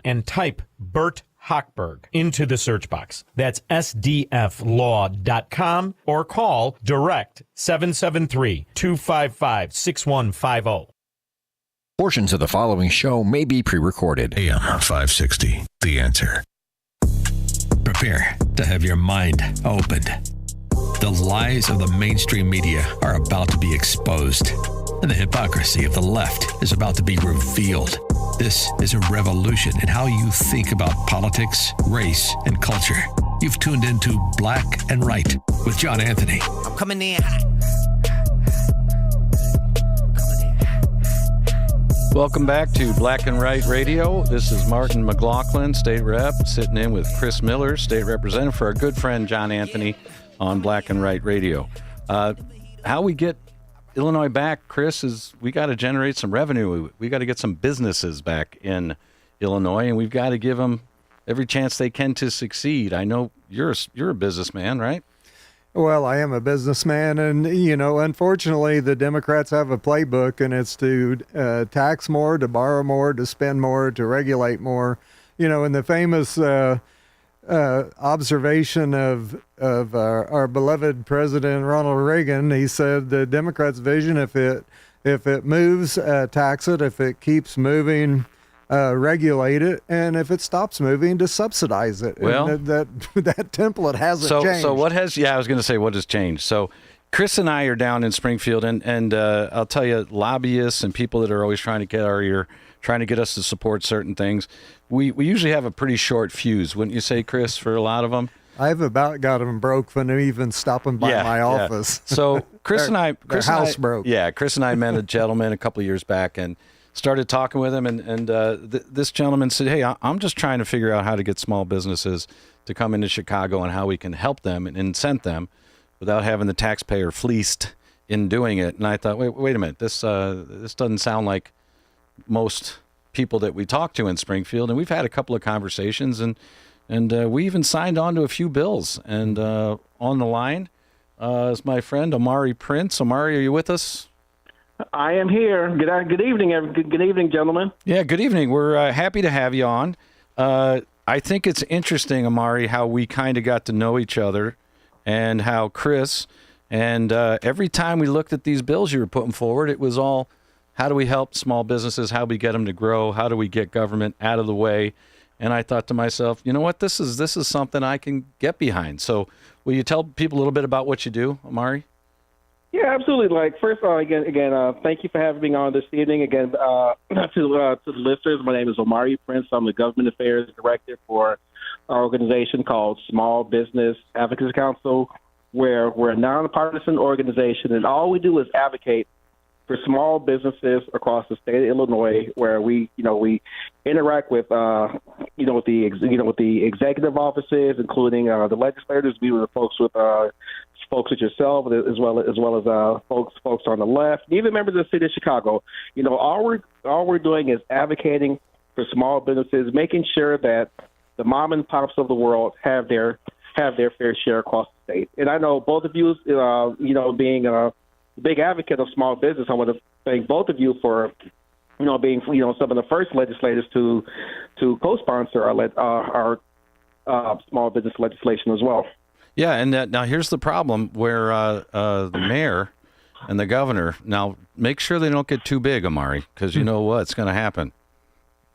and type Bert Hochberg into the search box. That's sdflaw.com or call direct 773-255-6150. Portions of the following show may be pre-recorded. AM 560, The Answer. Prepare to have your mind opened. The lies of the mainstream media are about to be exposed, and the hypocrisy of the left is about to be revealed. This is a revolution in how you think about politics, race, and culture. You've tuned into Black and Right with John Anthony. I'm coming in. Welcome back to Black and Right Radio. This is Martin McLaughlin, State Rep, sitting in with Chris Miller, State Representative, for our good friend John Anthony on Black and Right Radio. How we get Illinois back, Chris, is we got to generate some revenue. We got to get some businesses back in Illinois, and we've got to give them every chance they can to succeed. I know you're a businessman, right? Well, I am a businessman, and, unfortunately, the Democrats have a playbook, and it's to tax more, to borrow more, to spend more, to regulate more. And the famous observation of our beloved President Ronald Reagan, he said the Democrats' vision, if it moves, tax it. If it keeps moving, regulate it, and if it stops moving, to subsidize it. Well, and that template hasn't changed. So what has? Yeah, I was going to say, what has changed? So Chris and I are down in Springfield, and I'll tell you, lobbyists and people that are always trying to get our ear, trying to get us to support certain things. We usually have a pretty short fuse, wouldn't you say, Chris? For a lot of them. I've about got them broke from even stopping by my office. So Chris and I, broke. Yeah, Chris and I met a gentleman a couple of years back, and started talking with him, and this gentleman said, hey, I'm just trying to figure out how to get small businesses to come into Chicago and how we can help them and incent them without having the taxpayer fleeced in doing it. And I thought, wait a minute, this doesn't sound like most people that we talk to in Springfield. And we've had a couple of conversations, and we even signed on to a few bills. And on the line is my friend Omari Prince. Omari, are you with us? I am here. Good evening, good evening, gentlemen. Yeah, good evening. We're happy to have you on. I think it's interesting, Omari, how we kind of got to know each other, and how Chris, and every time we looked at these bills you were putting forward, it was all, how do we help small businesses? How do we get them to grow? How do we get government out of the way? And I thought to myself, you know what, this is something I can get behind. So will you tell people a little bit about what you do, Omari? Yeah, absolutely. Like, first of all, again, thank you for having me on this evening. Again, to the listeners, my name is Omari Prince. I'm the Government Affairs Director for our organization called Small Business Advocacy Council, where we're a nonpartisan organization, and all we do is advocate for small businesses across the state of Illinois, where we interact with the executive offices, including the legislators. We were folks with yourself, as well as folks on the left, even members of the city of Chicago. All we're doing is advocating for small businesses, making sure that the mom and pops of the world have their fair share across the state. And I know both of you, being a big advocate of small business, I want to thank both of you for being some of the first legislators to co-sponsor our small business legislation as well. Yeah, and now here's the problem where the mayor and the governor, now make sure they don't get too big, Omari, because you know what's going to happen.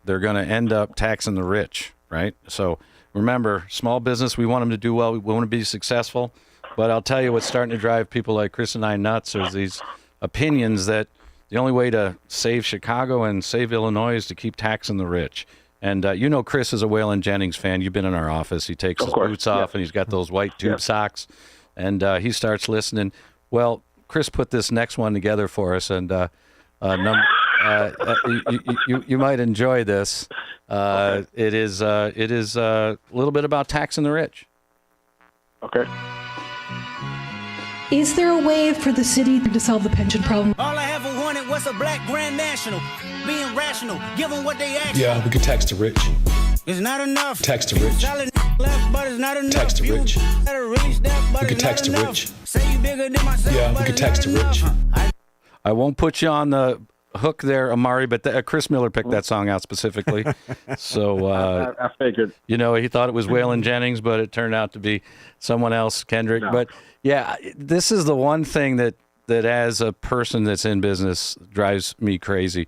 They're going to end up taxing the rich, right? So remember, small business, we want them to do well. We want to be successful. But I'll tell you what's starting to drive people like Chris and I nuts is these opinions that the only way to save Chicago and save Illinois is to keep taxing the rich. And Chris is a Waylon Jennings fan. You've been in our office. He takes his boots off, and he's got those white tube socks, and he starts listening. Well, Chris put this next one together for us, and you might enjoy this. It is a little bit about taxing the rich. Okay. Is there a way for the city to solve the pension problem? All I ever wanted was a black Grand National. Being rational, give them what they ask. Yeah, we could tax the rich. It's not enough. Tax the rich. Left, but it's not enough. Tax the rich. We could tax the rich. Say you bigger than myself, yeah, we could tax the rich. I won't put you on the hook there, Omari, but Chris Miller picked that song out specifically. So I figured. He thought it was Waylon Jennings, but it turned out to be someone else, Kendrick. No. But yeah, this is the one thing that as a person that's in business drives me crazy.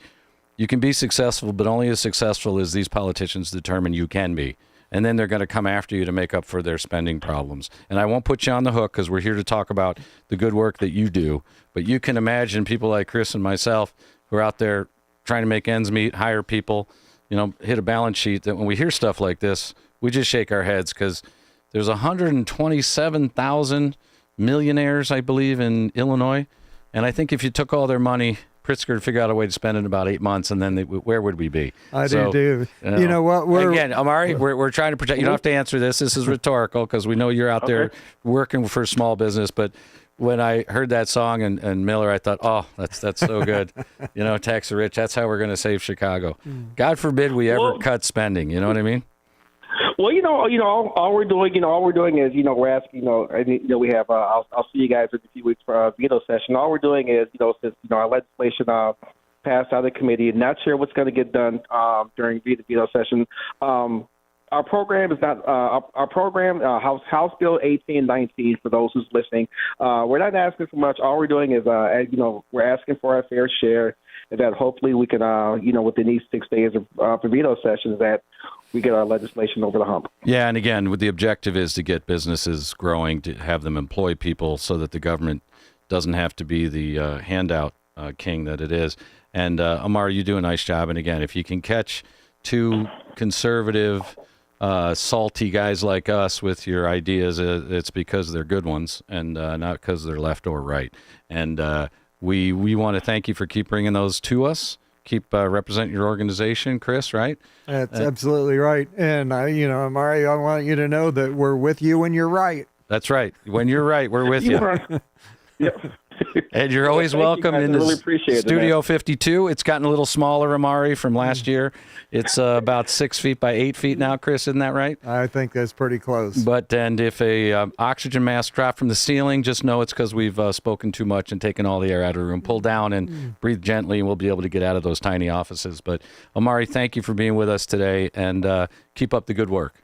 You can be successful, but only as successful as these politicians determine you can be. And then they're going to come after you to make up for their spending problems. And I won't put you on the hook because we're here to talk about the good work that you do. But you can imagine people like Chris and myself who are out there trying to make ends meet, hire people, hit a balance sheet, that when we hear stuff like this, we just shake our heads because there's 127,000 millionaires, I believe, in Illinois. And I think if you took all their money, Pritzker would figure out a way to spend it in about 8 months, and then where would we be? Do. You know what? Again, Omari, we're trying to protect. You don't have to answer this. This is rhetorical because we know you're out there working for small business. But when I heard that song and Miller, I thought, oh, that's so good. Tax the rich. That's how we're going to save Chicago. God forbid we ever cut spending. You know what I mean? Well, all we're doing is, we're asking, we have, I'll see you guys in a few weeks for a veto session. All we're doing is, since, our legislation passed out of committee, not sure what's going to get done during veto session. Our program is not, House Bill 1819, for those who's listening. We're not asking for much. All we're doing is, we're asking for our fair share, and that hopefully we can, within these 6 days of the veto sessions, that we get our legislation over the hump. Yeah, and again, the objective is to get businesses growing, to have them employ people so that the government doesn't have to be the handout king that it is. And Omar, you do a nice job. And again, if you can catch two conservative, salty guys like us with your ideas, it's because they're good ones and not because they're left or right. And we want to thank you for keep bringing those to us. keep representing your organization, Chris, right? That's absolutely right. And, Amari, I want you to know that we're with you when you're right. That's right. When you're right, we're with you. Yep. And you're always welcome in really appreciate Studio 52. It's gotten a little smaller, Amari, from last year. It's about 6 feet by 8 feet now, Chris. Isn't that right? I think that's pretty close. And if a oxygen mask dropped from the ceiling, just know it's because we've spoken too much and taken all the air out of the room. Pull down and breathe gently, and we'll be able to get out of those tiny offices. But Amari, thank you for being with us today, and keep up the good work.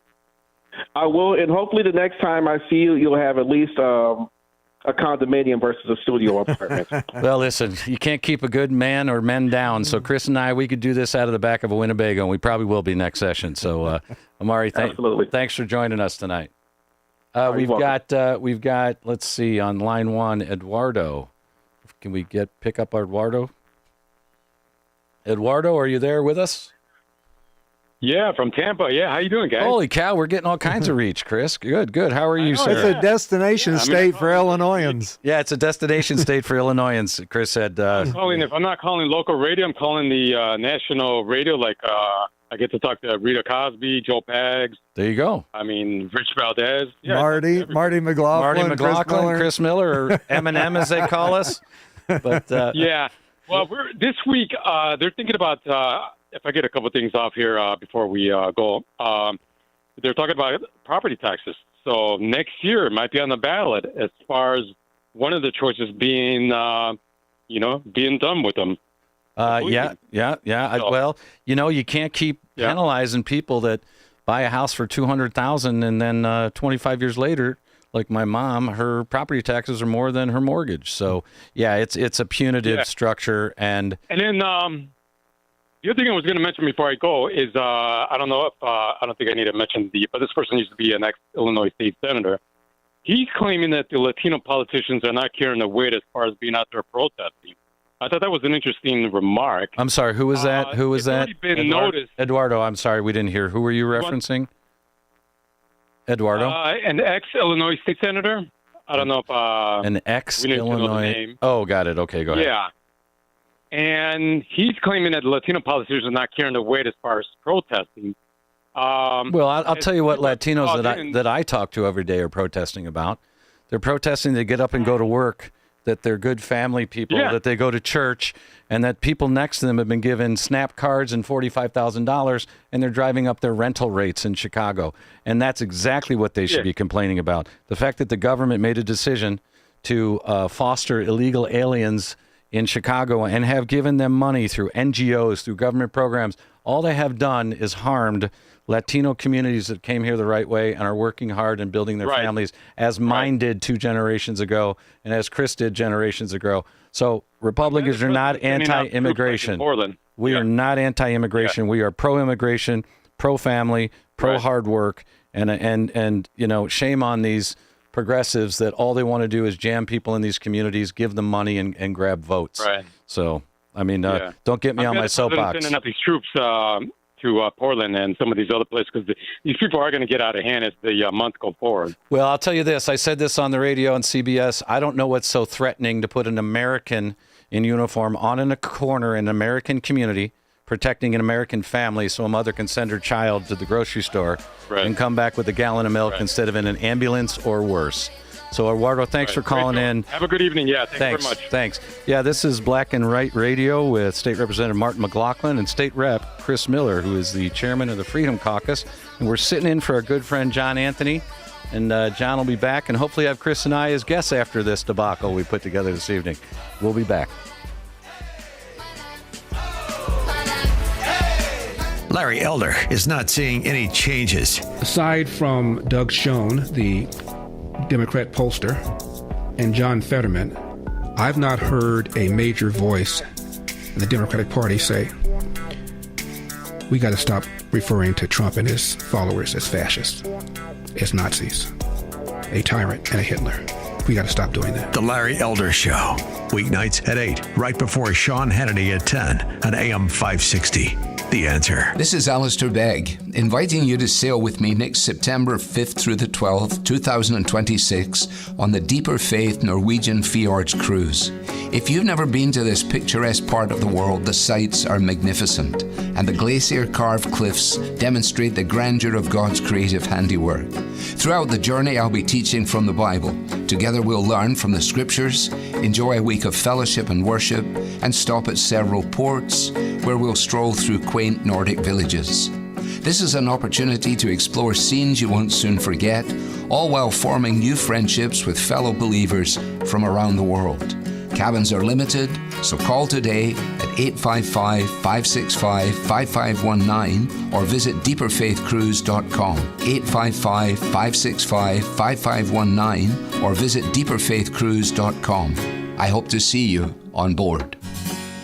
I will, and hopefully the next time I see you, you'll have at least a condominium versus a studio apartment. Well, listen, you can't keep a good man or men down. So Chris and I, we could do this out of the back of a Winnebago, and we probably will be next session. So, Amari, thanks for joining us tonight. We've got. Let's see, on line one, Eduardo. Can we pick up Eduardo? Eduardo, are you there with us? Yeah, from Tampa. Yeah, how you doing, guys? Holy cow, we're getting all kinds of reach, Chris. Good. How are you, sir? It's a destination state for Illinoisans. Yeah, it's a destination state for Illinoisans. Chris said. If I'm not calling local radio, I'm calling the national radio. Like I get to talk to Rita Cosby, Joe Pags. There you go. I mean, Rich Valdez. Yeah, Marty McLaughlin, Chris Miller, or Eminem as they call us. But yeah. Well, this week they're thinking about. If I get a couple of things off here before we go, they're talking about property taxes. So next year it might be on the ballot as far as one of the choices being, being done with them. Yeah. Well, you can't keep penalizing people that buy a house for $200,000 and then 25 years later, like my mom, her property taxes are more than her mortgage. So yeah, it's a punitive structure. And then the other thing I was going to mention before I go is I don't know if I don't think I need to mention but this person used to be an ex-Illinois state senator. He's claiming that the Latino politicians are not carrying the weight as far as being out there protesting. I thought that was an interesting remark. I'm sorry, who was that? Who was that? Been noticed. Eduardo, I'm sorry, we didn't hear. Who were you referencing? Eduardo? An ex-Illinois state senator. I don't know if an ex-Illinois. Oh, got it. Okay, go ahead. Yeah. And he's claiming that Latino politicians are not carrying the weight as far as protesting. Well, I'll tell you what Latinos that I talk to every day are protesting about. They're protesting to get up and go to work, that they're good family people, that they go to church, and that people next to them have been given SNAP cards and $45,000, and they're driving up their rental rates in Chicago. And that's exactly what they should be complaining about. The fact that the government made a decision to foster illegal aliens in Chicago and have given them money through NGOs, through government programs. All they have done is harmed Latino communities that came here the right way and are working hard and building their families, as mine did 2 generations ago and as Chris did generations ago. So Republicans are not anti-immigration. We are not anti-immigration. We are pro-immigration, pro-family, pro-hard work, and shame on these progressives that all they want to do is jam people in these communities, give them money, and grab votes. Right. So, I mean, don't get me on my soapbox. Sending up these troops to Portland and some of these other places because these people are going to get out of hand as the months go forward. Well, I'll tell you this. I said this on the radio on CBS. I don't know what's so threatening to put an American in uniform on in a corner in an American community protecting an American family so a mother can send her child to the grocery store and come back with a gallon of milk instead of in an ambulance or worse. So, Eduardo, thanks for calling in. Have a good evening. Yeah, thanks very much. Thanks. Yeah, this is Black and Right Radio with State Representative Martin McLaughlin and State Rep Chris Miller, who is the chairman of the Freedom Caucus. And we're sitting in for our good friend John Anthony. And John will be back, and hopefully have Chris and I as guests after this debacle we put together this evening. We'll be back. Larry Elder is not seeing any changes. Aside from Doug Schoen, the Democrat pollster, and John Fetterman, I've not heard a major voice in the Democratic Party say, we got to stop referring to Trump and his followers as fascists, as Nazis, a tyrant, and a Hitler. We got to stop doing that. The Larry Elder Show, weeknights at 8, right before Sean Hannity at 10 on AM 560. The Answer. This is Alistair Begg, inviting you to sail with me next September 5th through the 12th, 2026, on the Deeper Faith Norwegian Fjords cruise. If you've never been to this picturesque part of the world, the sights are magnificent, and the glacier-carved cliffs demonstrate the grandeur of God's creative handiwork. Throughout the journey, I'll be teaching from the Bible. Together we'll learn from the Scriptures, enjoy a week of fellowship and worship, and stop at several ports where we'll stroll through quaint Nordic villages. This is an opportunity to explore scenes you won't soon forget, all while forming new friendships with fellow believers from around the world. Cabins are limited, so call today at 855-565-5519 or visit deeperfaithcruise.com. 855-565-5519 or visit deeperfaithcruise.com. I hope to see you on board.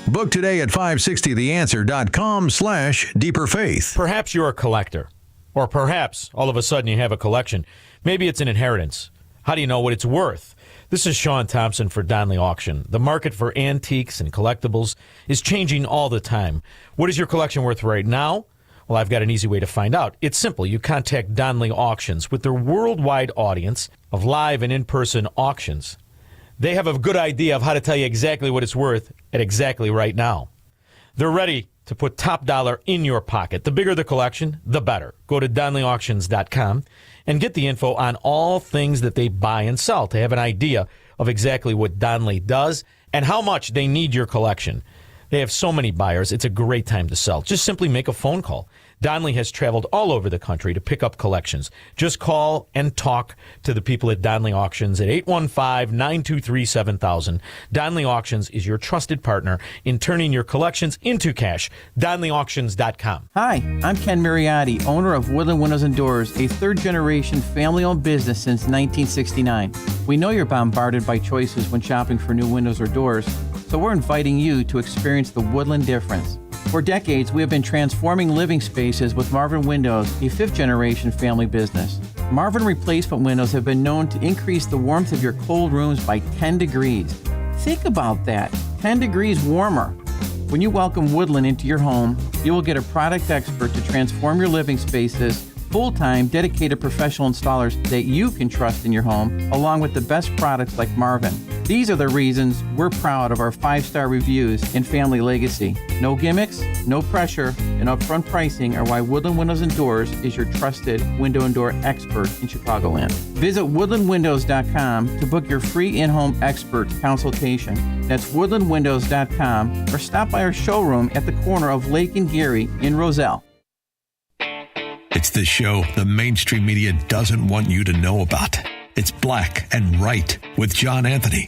Book today at 560theanswer.com/deeperfaith. Perhaps you're a collector, or perhaps all of a sudden you have a collection. Maybe it's an inheritance. How do you know what it's worth? This is Sean Thompson for Donley Auction. The market for antiques and collectibles is changing all the time. What is your collection worth right now? Well, I've got an easy way to find out. It's simple. You contact Donley Auctions with their worldwide audience of live and in-person auctions. They have a good idea of how to tell you exactly what it's worth at exactly right now. They're ready to put top dollar in your pocket. The bigger the collection, the better. Go to DonleyAuctions.com and get the info on all things that they buy and sell to have an idea of exactly what Donley does and how much they need your collection. They have so many buyers, it's a great time to sell. Just simply make a phone call. Donley has traveled all over the country to pick up collections. Just call and talk to the people at Donley Auctions at 815-923-7000. Donley Auctions is your trusted partner in turning your collections into cash. DonleyAuctions.com. Hi, I'm Ken Mariotti, owner of Woodland Windows and Doors, a third-generation family-owned business since 1969. We know you're bombarded by choices when shopping for new windows or doors, so we're inviting you to experience the Woodland difference. For decades, we have been transforming living spaces with Marvin Windows, a fifth-generation family business. Marvin replacement windows have been known to increase the warmth of your cold rooms by 10 degrees. Think about that, 10 degrees warmer. When you welcome Woodland into your home, you will get a product expert to transform your living spaces, full-time, dedicated professional installers that you can trust in your home, along with the best products like Marvin. These are the reasons we're proud of our 5-star reviews and family legacy. No gimmicks, no pressure, and upfront pricing are why Woodland Windows and Doors is your trusted window and door expert in Chicagoland. Visit woodlandwindows.com to book your free in-home expert consultation. That's woodlandwindows.com or stop by our showroom at the corner of Lake and Geary in Roselle. It's the show the mainstream media doesn't want you to know about. It's Black and Right with John Anthony.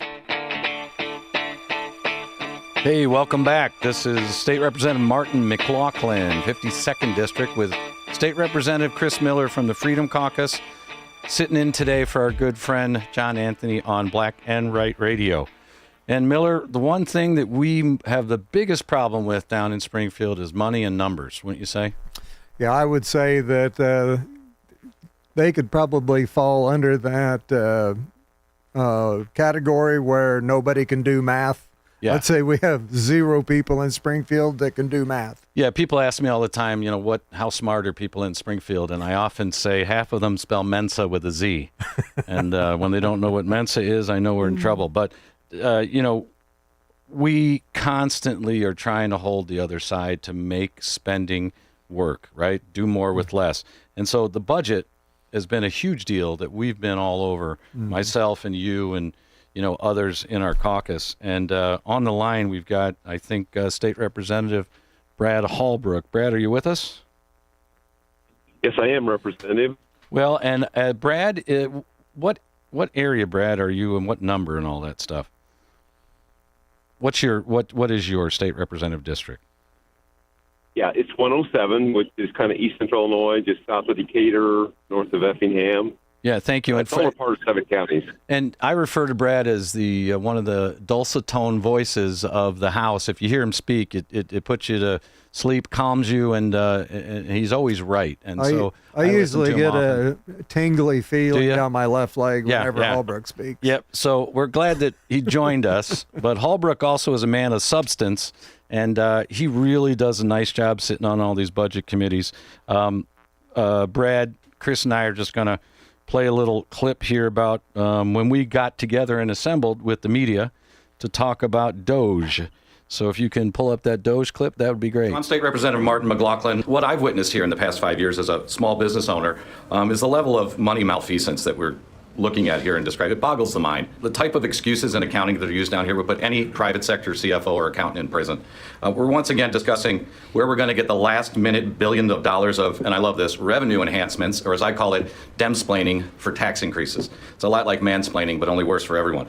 Hey, welcome back. This is State Representative Martin McLaughlin, 52nd District, with State Representative Chris Miller from the Freedom Caucus, sitting in today for our good friend John Anthony on Black and Right Radio. And Miller, the one thing that we have the biggest problem with down in Springfield is money and numbers, wouldn't you say? Yeah, I would say that they could probably fall under that category where nobody can do math. Yeah. Let's say we have 0 people in Springfield that can do math. Yeah, people ask me all the time, how smart are people in Springfield? And I often say half of them spell Mensa with a Z. And when they don't know what Mensa is, I know we're in trouble. But, we constantly are trying to hold the other side to make spending work, right? Do more with less. And so the budget has been a huge deal that we've been all over, myself and you and, others in our caucus. And on the line, we've got, I think, State Representative Brad Hallbrook. Brad, are you with us? Yes, I am, Representative. Well, and Brad, what area, Brad, are you and what number and all that stuff? What is your state representative district? Yeah, it's 107, which is kind of east central Illinois, just south of Decatur, north of Effingham. Yeah, thank you. It's all part of 7 counties. And I refer to Brad as the one of the dulcet tone voices of the House. If you hear him speak, it puts you to sleep, calms you, and he's always right. And I usually get a tingly feeling down my left leg whenever Holbrook speaks. Yep. So we're glad that he joined us. But Holbrook also is a man of substance, and he really does a nice job sitting on all these budget committees. Brad, Chris, and I are just going to play a little clip here about when we got together and assembled with the media to talk about DOGE. So if you can pull up that DOGE clip, that would be great. I'm State Representative Martin McLaughlin. What I've witnessed here in the past 5 years as a small business owner is the level of money malfeasance that we're looking at here and describe. It boggles the mind. The type of excuses and accounting that are used down here would put any private sector CFO or accountant in prison. We're once again discussing where we're going to get the last minute billions of dollars of, and I love this, revenue enhancements, or as I call it, demsplaining for tax increases. It's a lot like mansplaining, but only worse for everyone.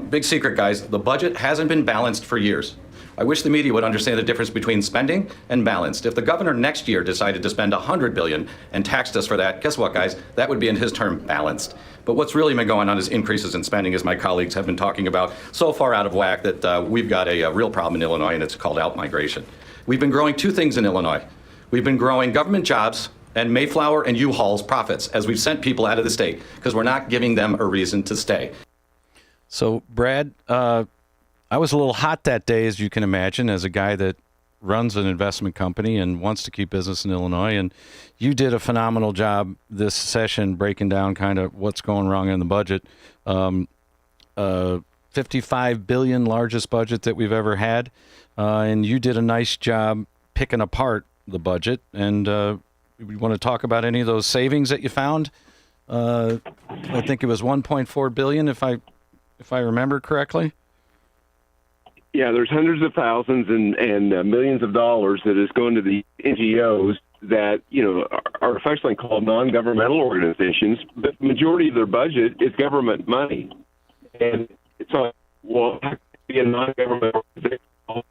Big secret, guys, the budget hasn't been balanced for years. I wish the media would understand the difference between spending and balanced. If the governor next year decided to spend $100 billion and taxed us for that, guess what, guys? That would be, in his term, balanced. But what's really been going on is increases in spending, as my colleagues have been talking about, so far out of whack that we've got a real problem in Illinois, and it's called outmigration. We've been growing two things in Illinois. We've been growing government jobs and Mayflower and U-Haul's profits as we've sent people out of the state because we're not giving them a reason to stay. So, Brad, I was a little hot that day, as you can imagine, as a guy that runs an investment company and wants to keep business in Illinois. And you did a phenomenal job this session breaking down kind of what's going wrong in the budget. $55 billion, largest budget that we've ever had. And you did a nice job picking apart the budget. And we want to talk about any of those savings that you found. I think it was $1.4 billion, if I remember correctly. Yeah, there's hundreds of thousands and millions of dollars that is going to the NGOs that, are affectionately called non-governmental organizations, but the majority of their budget is government money. And it's like, well, how can it be a non-governmental organization?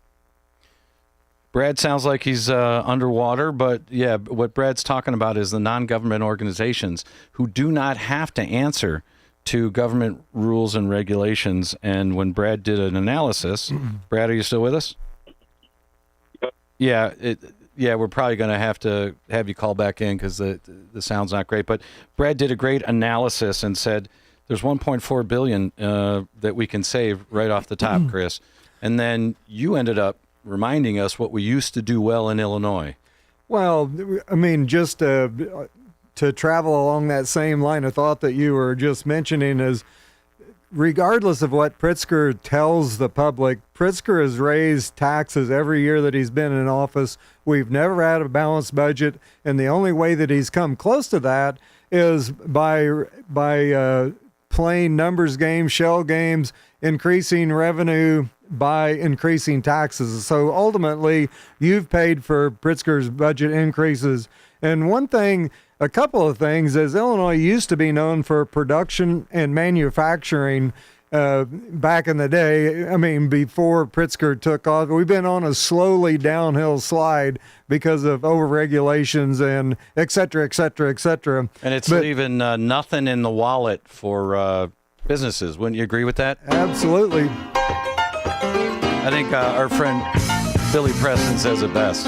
Brad sounds like he's underwater, but yeah, what Brad's talking about is the non-government organizations who do not have to answer to government rules and regulations. And when Brad did an analysis, Brad, are you still with us? Yeah, we're probably going to have you call back in because the sound's not great. But Brad did a great analysis and said there's $1.4 billion that we can save right off the top, Chris. And then you ended up reminding us what we used to do well in Illinois. Well, I mean, just to travel along that same line of thought that you were just mentioning is, regardless of what Pritzker tells the public, Pritzker has raised taxes every year that he's been in office. We've never had a balanced budget, and the only way that he's come close to that is by playing numbers games, shell games, increasing revenue by increasing taxes. So ultimately, you've paid for Pritzker's budget increases. And a couple of things is Illinois used to be known for production and manufacturing back in the day. I mean, before Pritzker took off, we've been on a slowly downhill slide because of overregulations and et cetera, et cetera, et cetera. And it's leaving nothing in the wallet for businesses. Wouldn't you agree with that? Absolutely. I think our friend Billy Preston says it best.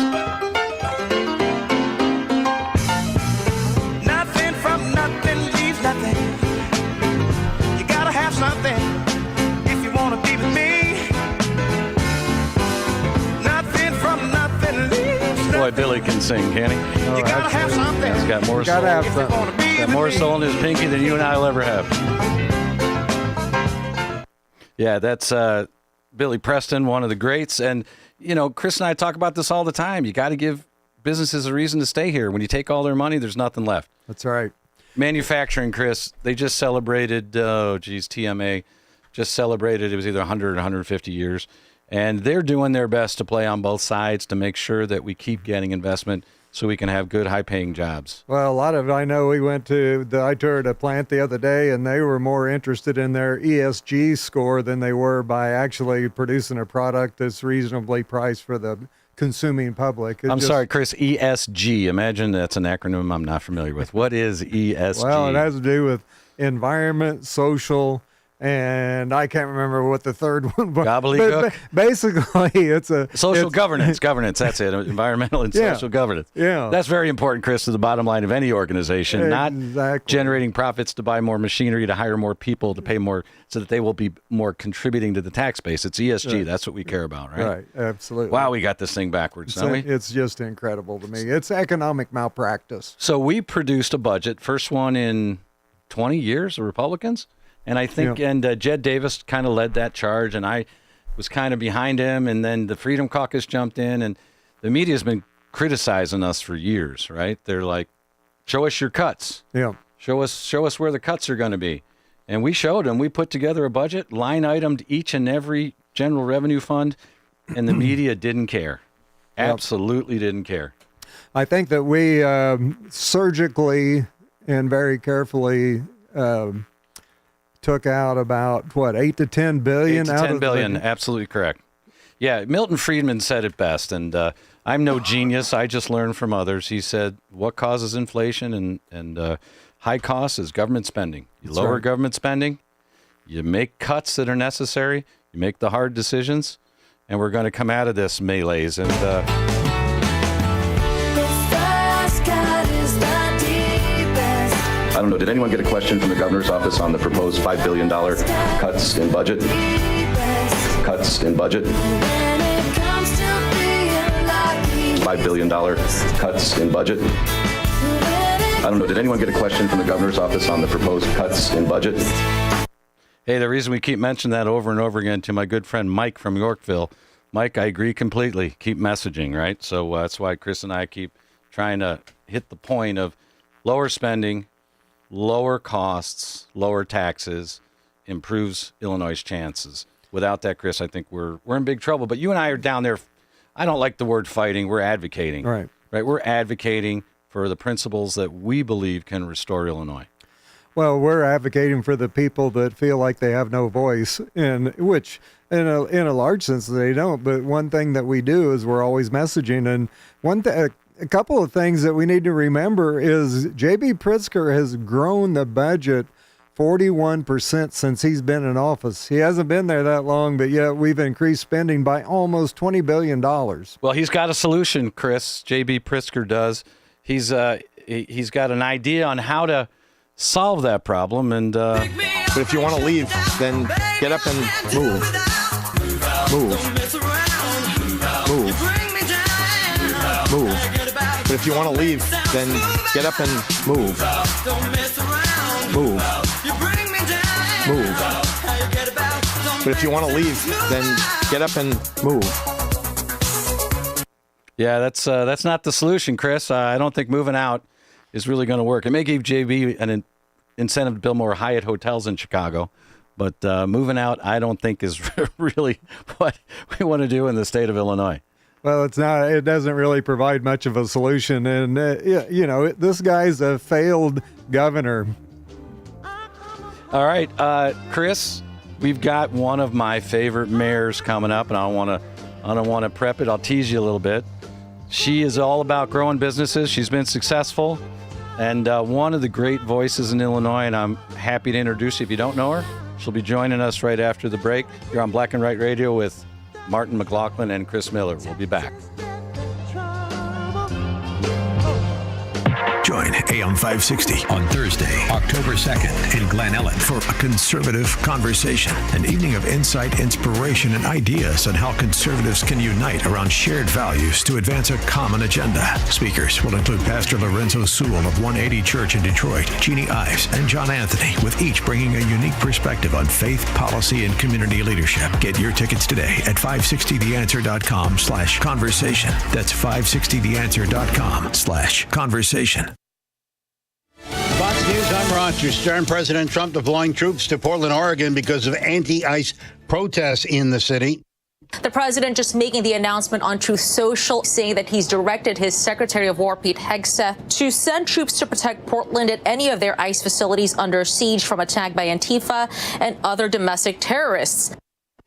Boy, Billy can sing, can he? You gotta have something. He's got more soul. Got more soul in his pinky than you and I will ever have. Yeah, that's Billy Preston, one of the greats. And, Chris and I talk about this all the time. You got to give businesses a reason to stay here. When you take all their money, there's nothing left. That's right. Manufacturing, Chris, they just celebrated, TMA just celebrated, it was either 100 or 150 years. And they're doing their best to play on both sides to make sure that we keep getting investment so we can have good, high-paying jobs. Well, a lot of it, I know I toured a plant the other day, and they were more interested in their ESG score than they were by actually producing a product that's reasonably priced for the consuming public. I'm sorry, Chris, ESG. Imagine that's an acronym I'm not familiar with. What is ESG? Well, it has to do with environment, social, and I can't remember what the third one was. Gobbledygook? Basically, it's a social governance. That's it. Environmental and social governance. Yeah. That's very important, Chris, to the bottom line of any organization. Exactly. Not generating profits to buy more machinery, to hire more people, to pay more, so that they will be more contributing to the tax base. It's ESG. Right. That's what we care about, right? Right, absolutely. Wow, we got this thing backwards, don't we? It's just incredible to me. It's economic malpractice. So we produced a budget, first one in 20 years, the Republicans. And I think, Jed Davis kind of led that charge, and I was kind of behind him. And then the Freedom Caucus jumped in, and the media's been criticizing us for years, right? They're like, show us your cuts. Yeah. Show us where the cuts are going to be. And we showed them. We put together a budget, line itemed each and every general revenue fund, and the media didn't care. Absolutely didn't care. I think that we surgically and very carefully took out about, 8 to 10 billion? 8 to 10 billion, absolutely correct. Yeah, Milton Friedman said it best, and I'm no genius. I just learned from others. He said, what causes inflation and high costs is government spending. You lower government spending, you make cuts that are necessary, you make the hard decisions, and we're going to come out of this melees. And I don't know, did anyone get a question from the governor's office on the proposed $5 billion cuts in budget? Cuts in budget? $5 billion cuts in budget? I don't know, did anyone get a question from the governor's office on the proposed cuts in budget? Hey, the reason we keep mentioning that over and over again to my good friend Mike from Yorkville, Mike, I agree completely. Keep messaging, right? So that's why Chris and I keep trying to hit the point of lower spending, lower costs, lower taxes, improves Illinois' chances. Without that, Chris, I think we're in big trouble. But you and I are down there. I don't like the word fighting. We're advocating. Right. We're advocating for the principles that we believe can restore Illinois. Well, we're advocating for the people that feel like they have no voice, and which in a large sense they don't. But one thing that we do is we're always messaging. And a couple of things that we need to remember is J.B. Pritzker has grown the budget 41% since he's been in office. He hasn't been there that long, but yet we've increased spending by almost $20 billion. Well, he's got a solution, Chris. J.B. Pritzker does. He's got an idea on how to solve that problem. And but if you want to leave, then get up and move. But if you want to leave, then get up and move. But if you want to leave, then get up and move. Yeah, that's not the solution, Chris. I don't think moving out is really going to work. It may give JB an incentive to build more Hyatt hotels in Chicago, but moving out, I don't think is really what we want to do in the state of Illinois. Well, it's not. It doesn't really provide much of a solution, and this guy's a failed governor. All right, Chris, we've got one of my favorite mayors coming up, and I don't want to prep it. I'll tease you a little bit. She is all about growing businesses. She's been successful, and one of the great voices in Illinois, and I'm happy to introduce you if you don't know her. She'll be joining us right after the break. You're on Black and Right Radio with Martin McLaughlin and Chris Miller. We'll be back. Join AM 560 on Thursday, October 2nd in Glen Ellen for a conservative conversation. An evening of insight, inspiration, and ideas on how conservatives can unite around shared values to advance a common agenda. Speakers will include Pastor Lorenzo Sewell of 180 Church in Detroit, Jeannie Ives, and John Anthony, with each bringing a unique perspective on faith, policy, and community leadership. Get your tickets today at 560theanswer.com/conversation. That's 560theanswer.com/conversation. Fox News, I'm Roger Stern. President Trump deploying troops to Portland, Oregon because of anti-ICE protests in the city. The president just making the announcement on Truth Social, saying that he's directed his Secretary of War, Pete Hegseth, to send troops to protect Portland at any of their ICE facilities under siege from attack by Antifa and other domestic terrorists.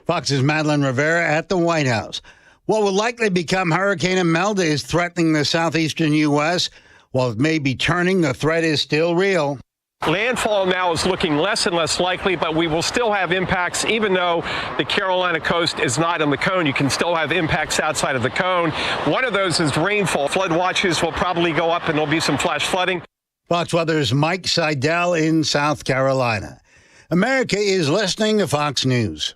Fox's Madeline Rivera at the White House. What will likely become Hurricane Imelda is threatening the southeastern U.S. While it may be turning, the threat is still real. Landfall now is looking less and less likely, but we will still have impacts. Even though the Carolina coast is not in the cone, you can still have impacts outside of the cone. One of those is rainfall. Flood watches will probably go up, and there'll be some flash flooding. Fox Weather's Mike Seidel in South Carolina. America is listening to Fox News.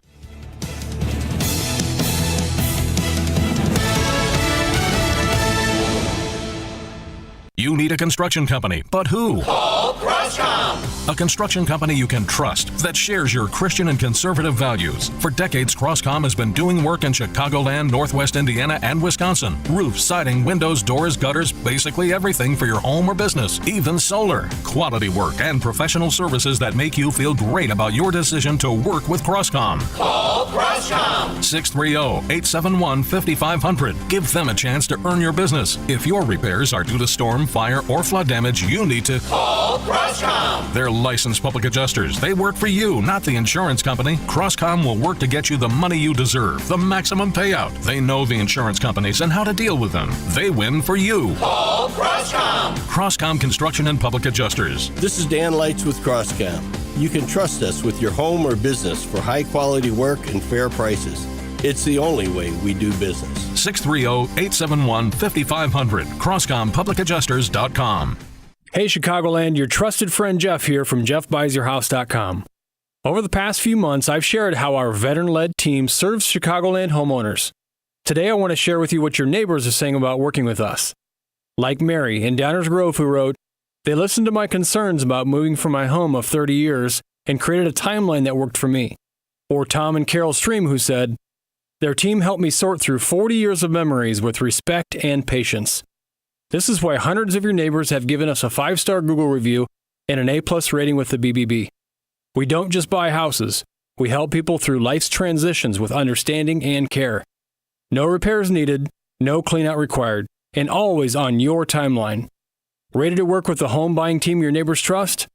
You need a construction company, but who? Call Crosscom. A construction company you can trust that shares your Christian and conservative values. For decades, Crosscom has been doing work in Chicagoland, Northwest Indiana, and Wisconsin. Roofs, siding, windows, doors, gutters, basically everything for your home or business, even solar. Quality work and professional services that make you feel great about your decision to work with Crosscom. Call Crosscom. 630-871-5500. Give them a chance to earn your business. If your repairs are due to storm, fire, or flood damage, you need to call Crosscom. They're licensed public adjusters. They work for you, not the insurance company. Crosscom will work to get you the money you deserve, the maximum payout. They know the insurance companies and how to deal with them. They win for you. Call Crosscom. Crosscom Construction and Public Adjusters. This is Dan Lights with Crosscom. You can trust us with your home or business for high-quality work and fair prices. It's the only way we do business. 630-871-5500. CrosscomPublicAdjusters.com. Hey Chicagoland, your trusted friend Jeff here from JeffBuysYourHouse.com. Over the past few months, I've shared how our veteran-led team serves Chicagoland homeowners. Today, I want to share with you what your neighbors are saying about working with us. Like Mary in Downers Grove, who wrote, "They listened to my concerns about moving from my home of 30 years and created a timeline that worked for me." Or Tom and Carol Stream, who said, "Their team helped me sort through 40 years of memories with respect and patience." This is why hundreds of your neighbors have given us a 5-star Google review and an A+ rating with the BBB. We don't just buy houses. We help people through life's transitions with understanding and care. No repairs needed, no cleanout required, and always on your timeline. Ready to work with the home buying team your neighbors trust?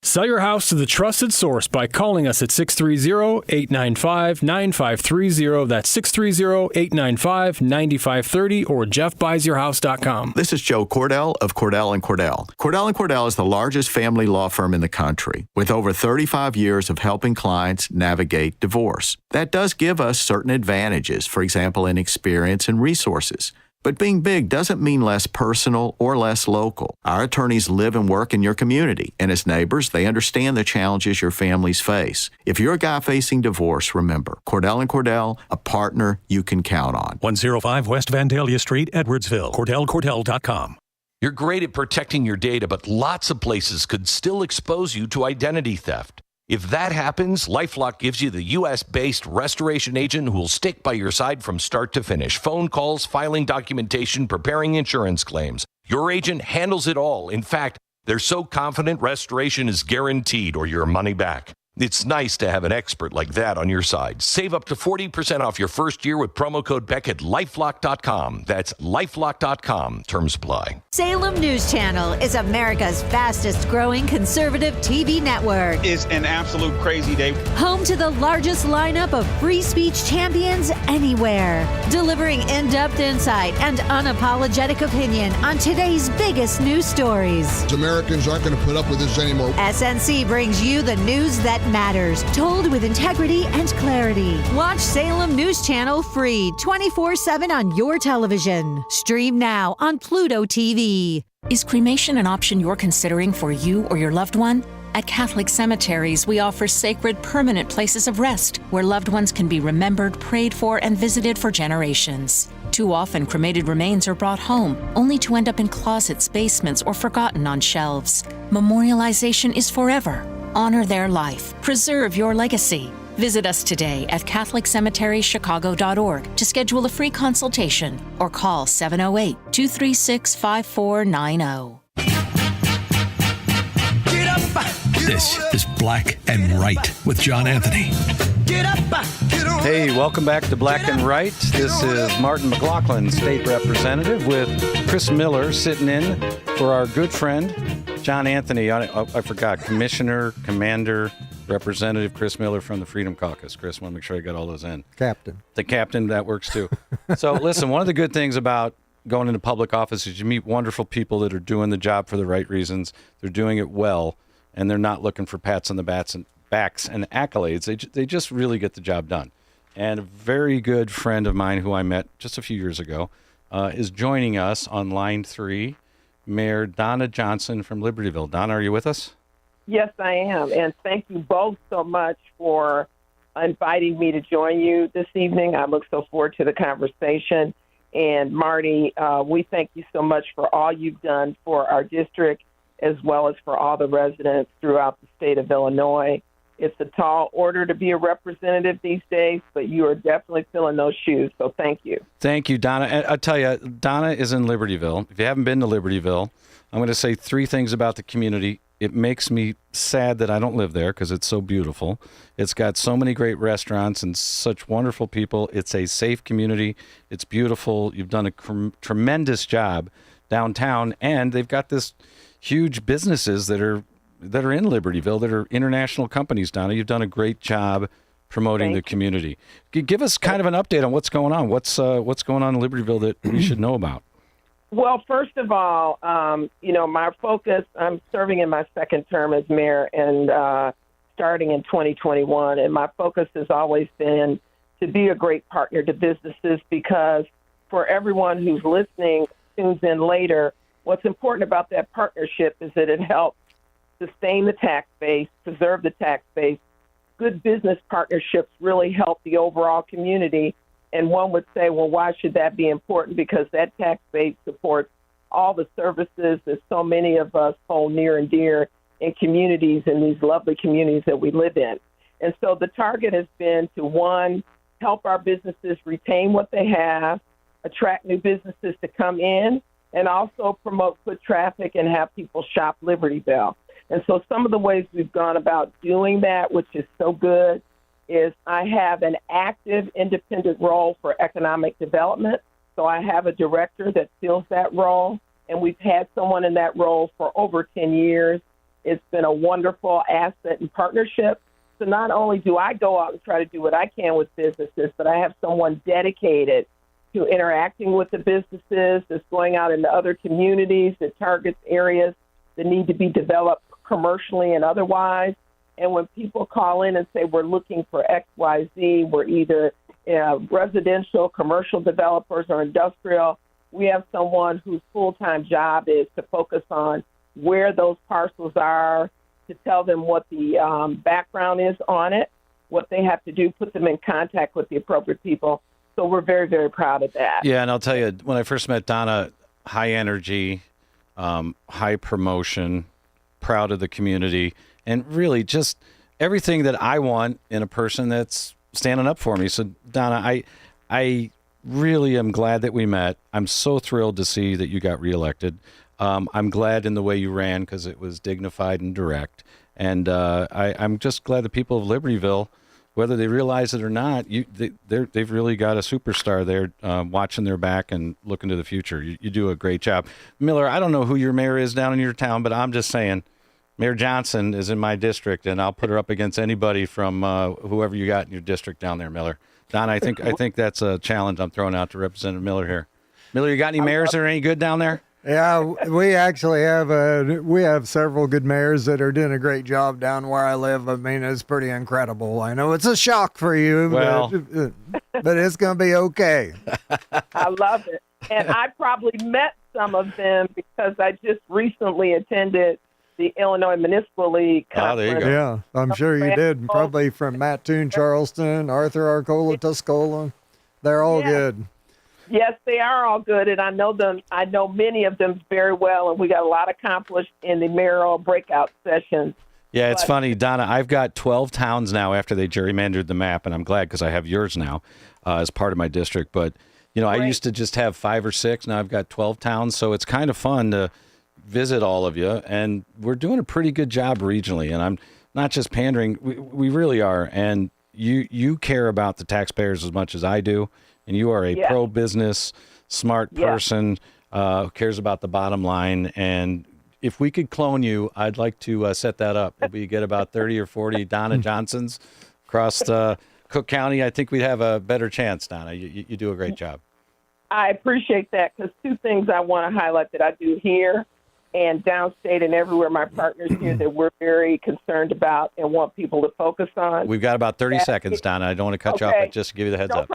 Sell your house to the trusted source by calling us at 630-895-9530. That's 630-895-9530 or JeffBuysYourHouse.com. This is Joe Cordell of Cordell & Cordell. Cordell & Cordell is the largest family law firm in the country with over 35 years of helping clients navigate divorce. That does give us certain advantages, for example, in experience and resources. But being big doesn't mean less personal or less local. Our attorneys live and work in your community, and as neighbors, they understand the challenges your families face. If you're a guy facing divorce, remember, Cordell & Cordell, a partner you can count on. 105 West Vandalia Street, Edwardsville. CordellCordell.com. You're great at protecting your data, but lots of places could still expose you to identity theft. If that happens, LifeLock gives you the U.S.-based restoration agent who will stick by your side from start to finish. Phone calls, filing documentation, preparing insurance claims. Your agent handles it all. In fact, they're so confident restoration is guaranteed or your money back. It's nice to have an expert like that on your side. Save up to 40% off your first year with promo code Beck at LifeLock.com. That's LifeLock.com. Terms apply. Salem News Channel is America's fastest growing conservative TV network. It's an absolute crazy day. Home to the largest lineup of free speech champions anywhere. Delivering in-depth insight and unapologetic opinion on today's biggest news stories. Americans aren't going to put up with this anymore. SNC brings you the news that matters, told with integrity and clarity. Watch Salem News Channel free 24/7 on your television. Stream now on Pluto TV. Is cremation an option you're considering for you or your loved one? At Catholic Cemeteries, we offer sacred, permanent places of rest where loved ones can be remembered, prayed for, and visited for generations. Too often, cremated remains are brought home, only to end up in closets, basements, or forgotten on shelves. Memorialization is forever. Honor their life. Preserve your legacy. Visit us today at CatholicCemeteryChicago.org to schedule a free consultation or call 708-236-5490. This is Black and Right with John Anthony. Hey, welcome back to Black and Right. This is Martin McLaughlin, State Representative, with Chris Miller sitting in for our good friend, John Anthony. I forgot, Commander, Representative Chris Miller from the Freedom Caucus. Chris, want to make sure I got all those in. Captain. The captain, that works too. So listen, one of the good things about going into public office is you meet wonderful people that are doing the job for the right reasons. They're doing it well. and they're not looking for pats on the backs and accolades. They just really get the job done. And a very good friend of mine who I met just a few years ago is joining us on line 3, Mayor Donna Johnson from Libertyville. Donna, are you with us? Yes, I am. And thank you both so much for inviting me to join you this evening. I look so forward to the conversation. And Marty, we thank you so much for all you've done for our district, as well as for all the residents throughout the state of Illinois. It's a tall order to be a representative these days, but you are definitely filling those shoes, so thank you. Thank you, Donna. And I'll tell you, Donna is in Libertyville. If you haven't been to Libertyville, I'm going to say 3 things about the community. It makes me sad that I don't live there because it's so beautiful. It's got so many great restaurants and such wonderful people. It's a safe community. It's beautiful. You've done a tremendous job downtown, and they've got this huge businesses that are in Libertyville that are international companies. Donna, you've done a great job promoting the community. Give us kind of an update on what's going on. What's going on in Libertyville that we should know about? Well, first of all, my focus, I'm serving in my second term as mayor and starting in 2021, and my focus has always been to be a great partner to businesses, because for everyone who's listening, tunes in later, what's important about that partnership is that it helps sustain the tax base, preserve the tax base. Good business partnerships really help the overall community. And one would say, well, why should that be important? Because that tax base supports all the services that so many of us hold near and dear in communities, in these lovely communities that we live in. And so the target has been to, 1, help our businesses retain what they have, attract new businesses to come in, and also promote foot traffic and have people shop Libertyville. And so some of the ways we've gone about doing that, which is so good, is I have an active independent role for economic development. So I have a director that fills that role, and we've had someone in that role for over 10 years. It's been a wonderful asset and partnership. So not only do I go out and try to do what I can with businesses, but I have someone dedicated to interacting with the businesses, that's going out into other communities, that targets areas that need to be developed commercially and otherwise. And when people call in and say we're looking for XYZ, we're either residential, commercial developers, or industrial, we have someone whose full-time job is to focus on where those parcels are, to tell them what the background is on it, what they have to do, put them in contact with the appropriate people. So we're very, very proud of that. Yeah, and I'll tell you, when I first met Donna, high energy, high promotion, proud of the community, and really just everything that I want in a person that's standing up for me. So, Donna, I really am glad that we met. I'm so thrilled to see that you got reelected. I'm glad in the way you ran because it was dignified and direct. And I'm just glad the people of Libertyville, whether they realize it or not, they've really got a superstar there watching their back and looking to the future. You do a great job. Miller, I don't know who your mayor is down in your town, but I'm just saying, Mayor Johnson is in my district, and I'll put her up against anybody from whoever you got in your district down there, Miller. Don, I think that's a challenge I'm throwing out to Representative Miller here. Miller, you got any mayors that are any good down there? Yeah, we actually have several good mayors that are doing a great job down where I live. I mean, it's pretty incredible. I know it's a shock for you, but it's going to be okay. I love it. And I probably met some of them because I just recently attended the Illinois Municipal League conference. Oh, there you go. Yeah, I'm sure you did. Probably from Mattoon, Charleston, Arthur, Arcola, Tuscola. They're all good. Yes, they are all good, and I know them. I know many of them very well, and we got a lot accomplished in the mayoral breakout sessions. Yeah, it's funny, Donna. I've got 12 towns now after they gerrymandered the map, and I'm glad because I have yours now as part of my district. But I used to just have 5 or 6. Now I've got 12 towns, so it's kind of fun to visit all of you, and we're doing a pretty good job regionally. And I'm not just pandering; we really are. And you care about the taxpayers as much as I do. And you are a pro-business, smart person who cares about the bottom line. And if we could clone you, I'd like to set that up. Maybe you get about 30 or 40 Donna Johnsons across Cook County. I think we'd have a better chance, Donna. You do a great job. I appreciate that, because 2 things I want to highlight that I do here and downstate and everywhere my partners here that we're very concerned about and want people to focus on. We've got about 30 seconds, Donna. I don't want to cut you off, but just to give you the heads up.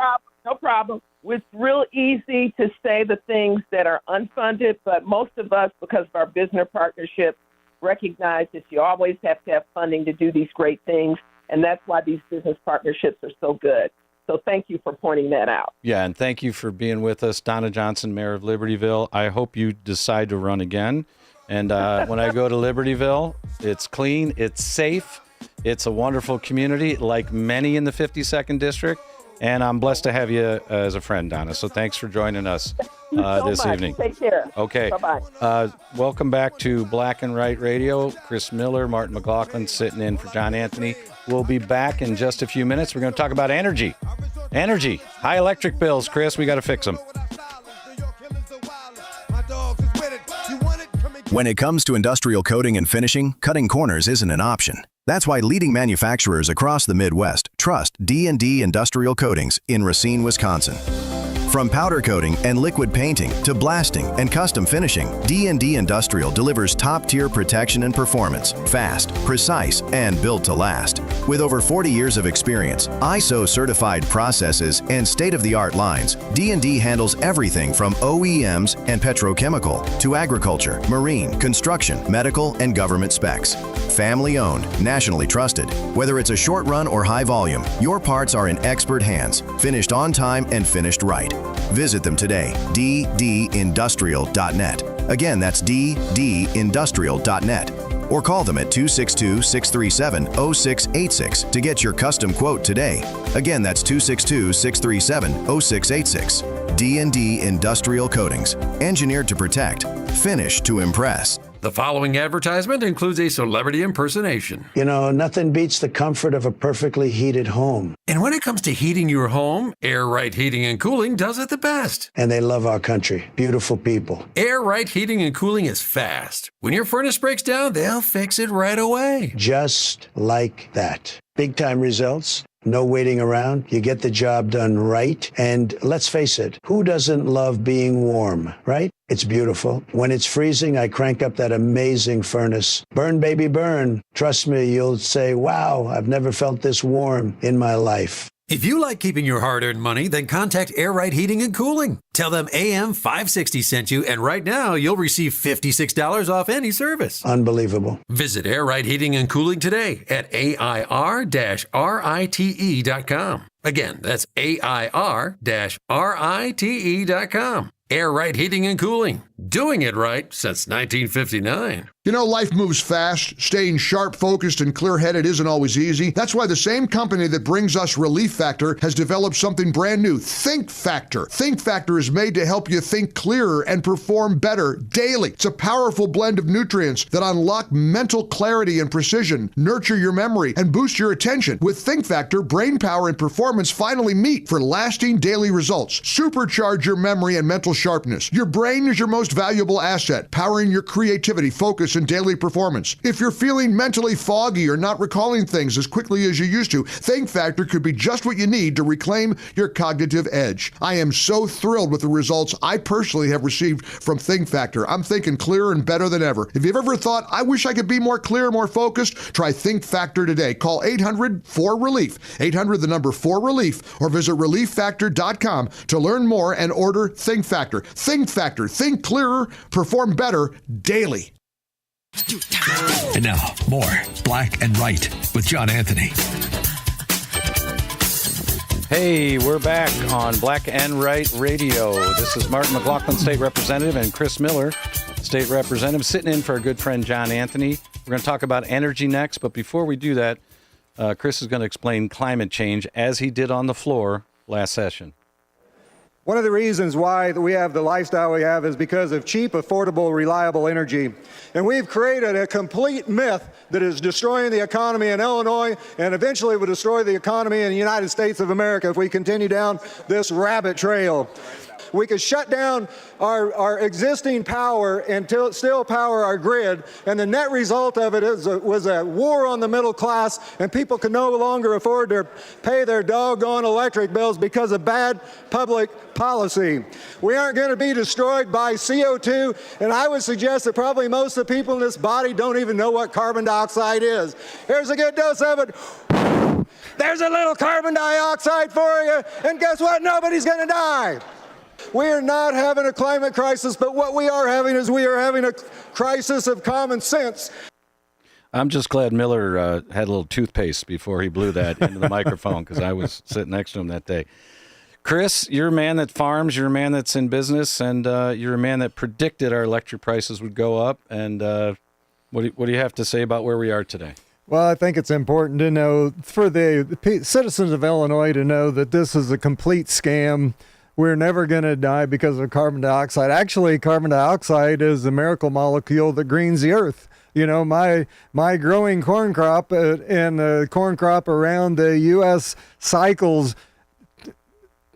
No problem. It's real easy to say the things that are unfunded, but most of us, because of our business partnerships, recognize that you always have to have funding to do these great things, and that's why these business partnerships are so good. So thank you for pointing that out. Yeah, and thank you for being with us, Donna Johnson, Mayor of Libertyville. I hope you decide to run again. And when I go to Libertyville, it's clean, it's safe, it's a wonderful community, like many in the 52nd District. And I'm blessed to have you as a friend, Donna. So thanks for joining us this evening. Take care. Okay. Bye-bye. Welcome back to Black and Right Radio. Chris Miller, Martin McLaughlin sitting in for John Anthony. We'll be back in just a few minutes. We're going to talk about energy. Energy. High electric bills, Chris. We got to fix them. When it comes to industrial coating and finishing, cutting corners isn't an option. That's why leading manufacturers across the Midwest trust D&D Industrial Coatings in Racine, Wisconsin. From powder coating and liquid painting to blasting and custom finishing, D&D Industrial delivers top-tier protection and performance, fast, precise, and built to last. With over 40 years of experience, ISO-certified processes, and state-of-the-art lines, D&D handles everything from OEMs and petrochemical to agriculture, marine, construction, medical, and government specs. Family-owned, nationally trusted. Whether it's a short run or high volume, your parts are in expert hands, finished on time and finished right. Visit them today, ddindustrial.net. Again, that's ddindustrial.net. Or call them at 262-637-0686 to get your custom quote today. Again, that's 262-637-0686. D&D Industrial Coatings, engineered to protect, finished to impress. The following advertisement includes a celebrity impersonation. You know, nothing beats the comfort of a perfectly heated home. And when it comes to heating your home, Air Right Heating and Cooling does it the best. And they love our country. Beautiful people. Air Right Heating and Cooling is fast. When your furnace breaks down, they'll fix it right away. Just like that. Big time results. No waiting around. You get the job done right. And let's face it, who doesn't love being warm, right? It's beautiful. When it's freezing, I crank up that amazing furnace. Burn, baby, burn. Trust me, you'll say, wow, I've never felt this warm in my life. If you like keeping your hard-earned money, then contact Air Right Heating and Cooling. Tell them AM 560 sent you, and right now you'll receive $56 off any service. Unbelievable. Visit Air Right Heating and Cooling today at AIR-RITE.com. Again, that's AIR-RITE.com. Air Right Heating and Cooling. Doing it right since 1959. You know, life moves fast. Staying sharp, focused, and clear-headed isn't always easy. That's why the same company that brings us Relief Factor has developed something brand new, Think Factor. Think Factor is made to help you think clearer and perform better daily. It's a powerful blend of nutrients that unlock mental clarity and precision, nurture your memory, and boost your attention. With Think Factor, brain power and performance finally meet for lasting daily results. Supercharge your memory and mental sharpness. Your brain is your most valuable asset, powering your creativity, focus, and daily performance. If you're feeling mentally foggy or not recalling things as quickly as you used to, Think Factor could be just what you need to reclaim your cognitive edge. I am so thrilled with the results I personally have received from Think Factor. I'm thinking clearer and better than ever. If you've ever thought, I wish I could be more clear, more focused, try Think Factor today. Call 800-4RELIEF, 800-4RELIEF, or visit ReliefFactor.com to learn more and order Think Factor. Think Factor. Think clearer, perform better daily. And now, more Black and Right with John Anthony. Hey, we're back on Black and Right Radio. This is Martin McLaughlin, State Representative, and Chris Miller, State Representative, sitting in for our good friend John Anthony. We're going to talk about energy next, but before we do that, Chris is going to explain climate change as he did on the floor last session. One of the reasons why we have the lifestyle we have is because of cheap, affordable, reliable energy. And we've created a complete myth that is destroying the economy in Illinois and eventually will destroy the economy in the United States of America if we continue down this rabbit trail. we could shut down our existing power and still power our grid. And the net result of it was a war on the middle class, and people could no longer afford to pay their doggone electric bills because of bad public policy. We aren't going to be destroyed by CO2, and I would suggest that probably most of the people in this body don't even know what carbon dioxide is. Here's a good dose of it. There's a little carbon dioxide for you, and guess what? Nobody's going to die. We are not having a climate crisis, but what we are having is a crisis of common sense. I'm just glad Miller had a little toothpaste before he blew that into the microphone, because I was sitting next to him that day. Chris, you're a man that farms, you're a man that's in business, and you're a man that predicted our electric prices would go up. And what do you have to say about where we are today? Well, I think it's important to know, for the citizens of Illinois to know, that this is a complete scam. We're never going to die because of carbon dioxide. Actually, carbon dioxide is the miracle molecule that greens the earth. You know, my growing corn crop and the corn crop around the U.S. cycles.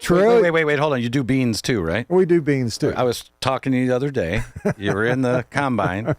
Wait, hold on. You do beans too, right? We do beans too. I was talking to you the other day. You were in the combine,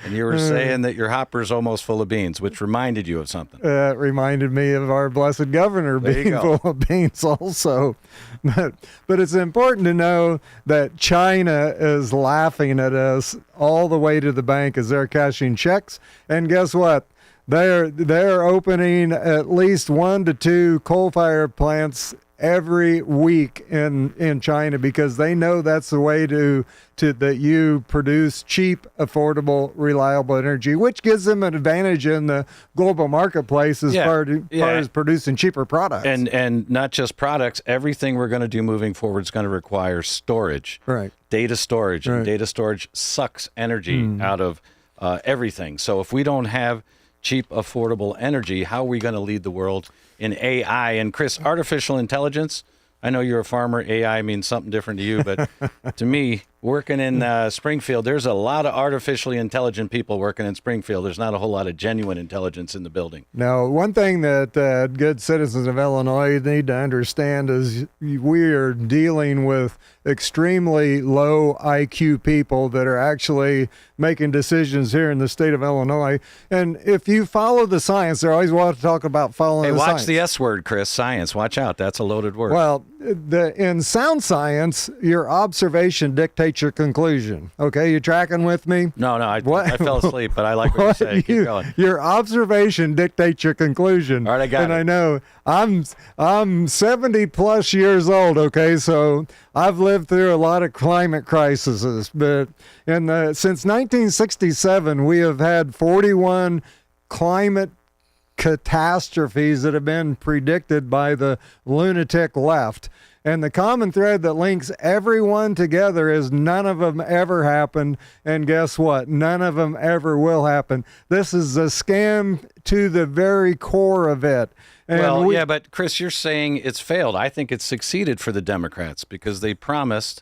and you were saying that your hopper's almost full of beans, which reminded you of something. It reminded me of our blessed governor being full of beans also. But it's important to know that China is laughing at us all the way to the bank as they're cashing checks. And guess what? They're opening at least 1 to 2 coal-fired plants every week in China, because they know that's the way to that you produce cheap, affordable, reliable energy, which gives them an advantage in the global marketplace as far as producing cheaper products. And not just products, everything we're going to do moving forward is going to require storage. Right. Data storage. Right. And data storage sucks energy out of everything. So if we don't have cheap, affordable energy, how are we going to lead the world in AI? And Chris, artificial intelligence, I know you're a farmer. AI means something different to you, but to me, working in Springfield, there's a lot of artificially intelligent people working in Springfield. There's not a whole lot of genuine intelligence in the building. Now, one thing that good citizens of Illinois need to understand is we are dealing with extremely low IQ people that are actually making decisions here in the state of Illinois. And if you follow the science, they always want to talk about following the science. Watch the S word, Chris. Science. Watch out. That's a loaded word. Well, in sound science, your observation dictates your conclusion. Okay, you tracking with me? No, I fell asleep, but I like what you're saying. Keep going. Your observation dictates your conclusion. All right, I got it. And I know I'm 70 plus years old. Okay, so I've lived through a lot of climate crises, but since 1967, we have had 41 climate catastrophes that have been predicted by the lunatic left. And the common thread that links everyone together is none of them ever happened. And guess what? None of them ever will happen. This is a scam to the very core of it. And yeah, but Chris, you're saying it's failed. I think it's succeeded for the Democrats because they promised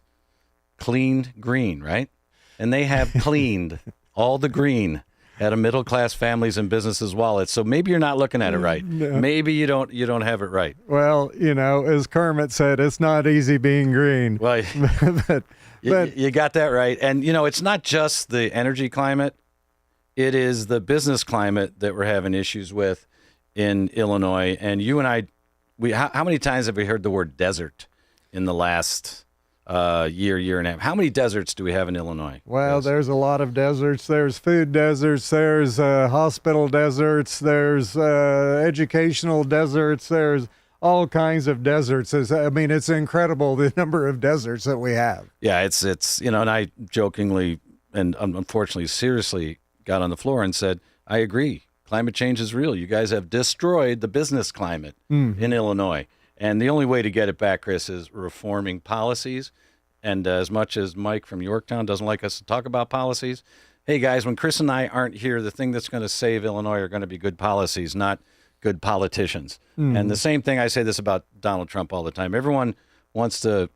cleaned green, right? And they have cleaned all the green out of middle-class families and businesses' wallets. So maybe you're not looking at it right. No. Maybe you don't have it right. Well, as Kermit said, it's not easy being green. Well, but you got that right. And, it's not just the energy climate. It is the business climate that we're having issues with in Illinois. And you and I, how many times have we heard the word desert in the last year and a half? How many deserts do we have in Illinois? Well, there's a lot of deserts. There's food deserts. There's hospital deserts. There's educational deserts. There's all kinds of deserts. It's incredible the number of deserts that we have. Yeah, it's and I jokingly and unfortunately seriously got on the floor and said, I agree. Climate change is real. You guys have destroyed the business climate in Illinois. And the only way to get it back, Chris, is reforming policies. And as much as Mike from Yorktown doesn't like us to talk about policies, hey, guys, when Chris and I aren't here, the thing that's going to save Illinois are going to be good policies, not good politicians. And the same thing, I say this about Donald Trump all the time. Everyone wants to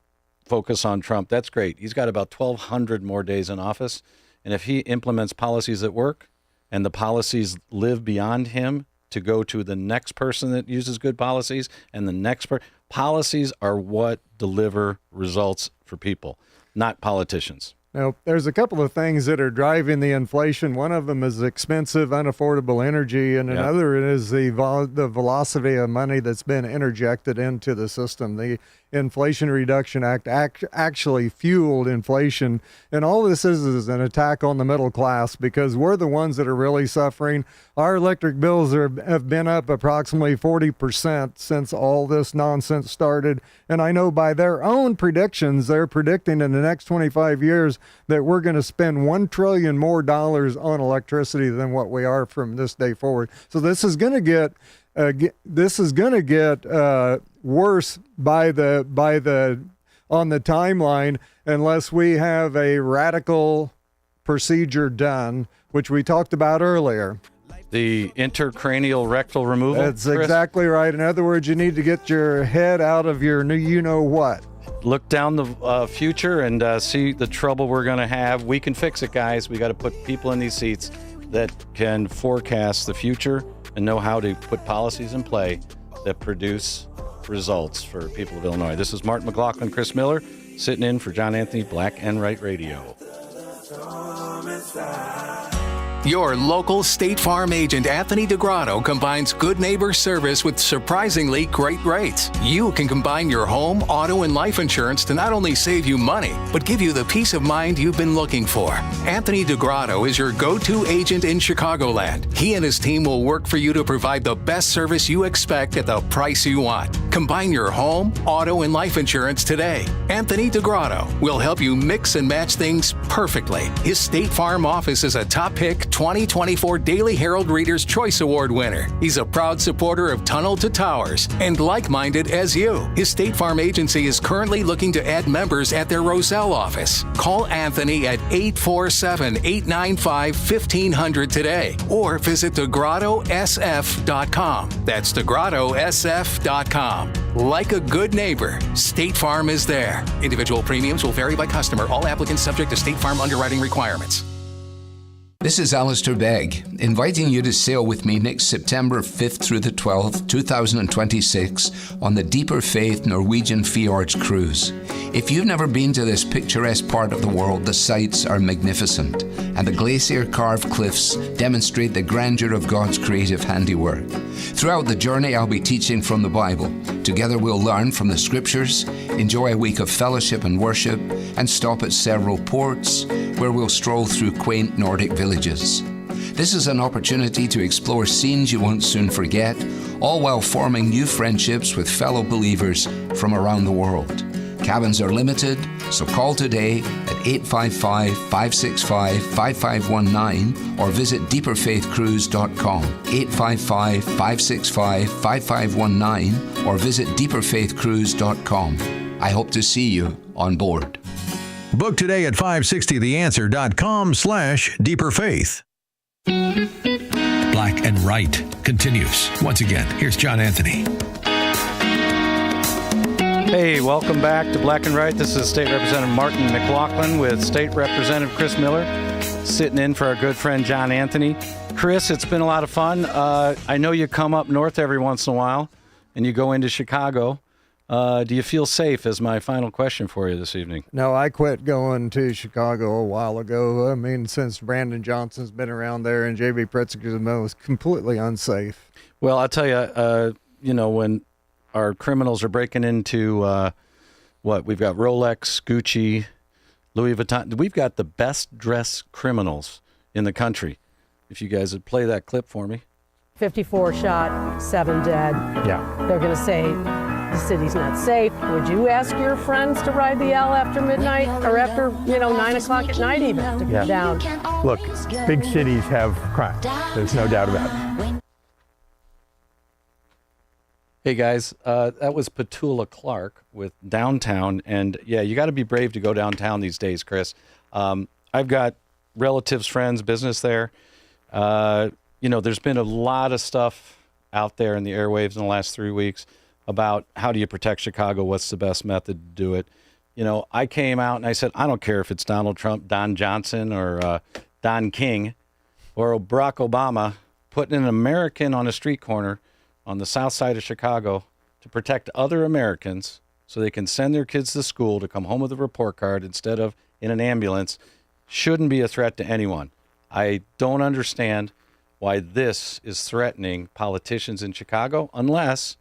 focus on Trump. That's great. He's got about 1,200 more days in office. And if he implements policies that work and the policies live beyond him to go to the next person that uses good policies and the next person, Policies are what deliver results for people, not politicians. Now, there's a couple of things that are driving the inflation. One of them is expensive, unaffordable energy, and another is the velocity of money that's been interjected into the system. The Inflation Reduction Act actually fueled inflation, and all this is an attack on the middle class because we're the ones that are really suffering. Our electric bills have been up approximately 40% since all this nonsense started, and I know by their own predictions, they're predicting in the next 25 years that we're going to spend $1 trillion more on electricity than what we are from this day forward. So this is going to get worse by the on the timeline unless we have a radical procedure done, which we talked about earlier. The intracranial rectal removal? That's exactly right. In other words, you need to get your head out of your you-know-what. Look down the future and see the trouble we're going to have. We can fix it, guys. We got to put people in these seats that can forecast the future and know how to put policies in play that produce results for people of Illinois. This is Martin McLaughlin, Chris Miller, sitting in for John Anthony, Black and Right Radio. Your local State Farm agent, Anthony DeGrotto, combines good neighbor service with surprisingly great rates. You can combine your home, auto, and life insurance to not only save you money, but give you the peace of mind you've been looking for. Anthony DeGrotto is your go-to agent in Chicagoland. He and his team will work for you to provide the best service you expect at the price you want. Combine your home, auto, and life insurance today. Anthony DeGrotto will help you mix and match things perfectly. His State Farm office is a top pick 2024 Daily Herald Reader's Choice Award winner. He's a proud supporter of Tunnel to Towers and like-minded as you. His State Farm agency is currently looking to add members at their Roselle office. Call Anthony at 847-895-1500 today or visit DeGrottoSF.com. That's DeGrottoSF.com. Like a good neighbor, State Farm is there. Individual premiums will vary by customer. All applicants subject to State Farm underwriting requirements. This is Alistair Begg, inviting you to sail with me next September 5th through the 12th, 2026, on the Deeper Faith Norwegian Fjords cruise. If you've never been to this picturesque part of the world, the sights are magnificent, and the glacier-carved cliffs demonstrate the grandeur of God's creative handiwork. Throughout the journey, I'll be teaching from the Bible. Together we'll learn from the Scriptures, enjoy a week of fellowship and worship, and stop at several ports where we'll stroll through quaint Nordic villages. This is an opportunity to explore scenes you won't soon forget, all while forming new friendships with fellow believers from around the world. Cabins are limited, so call today at 855-565-5519 or visit deeperfaithcruise.com. 855-565-5519 or visit deeperfaithcruise.com. I hope to see you on board. Book today at 560theanswer.com/deeperfaith. Black and Right continues. Once again, here's John Anthony. Hey, welcome back to Black and Right. This is State Representative Martin McLaughlin with State Representative Chris Miller, sitting in for our good friend John Anthony. Chris, it's been a lot of fun. I know you come up north every once in a while, and you go into Chicago. Do you feel safe is my final question for you this evening. No, I quit going to Chicago a while ago. I mean, since Brandon Johnson's been around there and J.B. Pritzker's been, it was completely unsafe. Well, I'll tell you, when our criminals are breaking into, we've got Rolex, Gucci, Louis Vuitton. We've got the best dressed criminals in the country. If you guys would play that clip for me. 54 shot, 7 dead. Yeah. They're going to say the city's not safe. Would you ask your friends to ride the L after midnight or after, 9 o'clock at night even to go down? Look, big cities have crime. There's no doubt about it. Hey guys, that was Petula Clark with Downtown, and yeah, you got to be brave to go downtown these days, Chris. I've got relatives, friends, business there. There's been a lot of stuff out there in the airwaves in the last 3 weeks about how do you protect Chicago, what's the best method to do it. I came out and I said, I don't care if it's Donald Trump, Don Johnson, or Don King, or Barack Obama putting an American on a street corner on the south side of Chicago to protect other Americans so they can send their kids to school to come home with a report card instead of in an ambulance shouldn't be a threat to anyone. I don't understand why this is threatening politicians in Chicago unless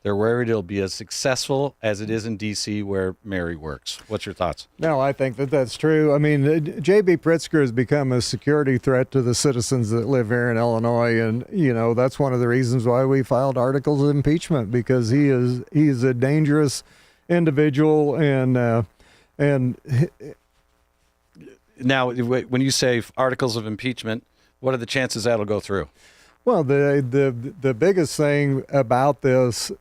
they're worried it'll be as successful as it is in D.C. where Mary works. What's your thoughts? No, I think that that's true. I mean, J.B. Pritzker has become a security threat to the citizens that live here in Illinois. And, you know, that's one of the reasons why we filed articles of impeachment, because he's a dangerous individual. And now, when you say articles of impeachment, what are the chances that'll go through? Well, the biggest thing about this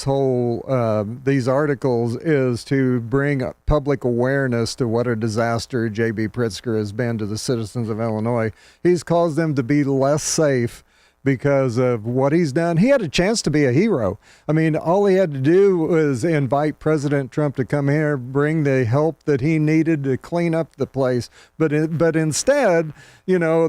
whole these articles is to bring public awareness to what a disaster J.B. Pritzker has been to the citizens of Illinois. He's caused them to be less safe because of what he's done. He had a chance to be a hero. I mean, all he had to do was invite President Trump to come here, bring the help that he needed to clean up the place. But instead, you know,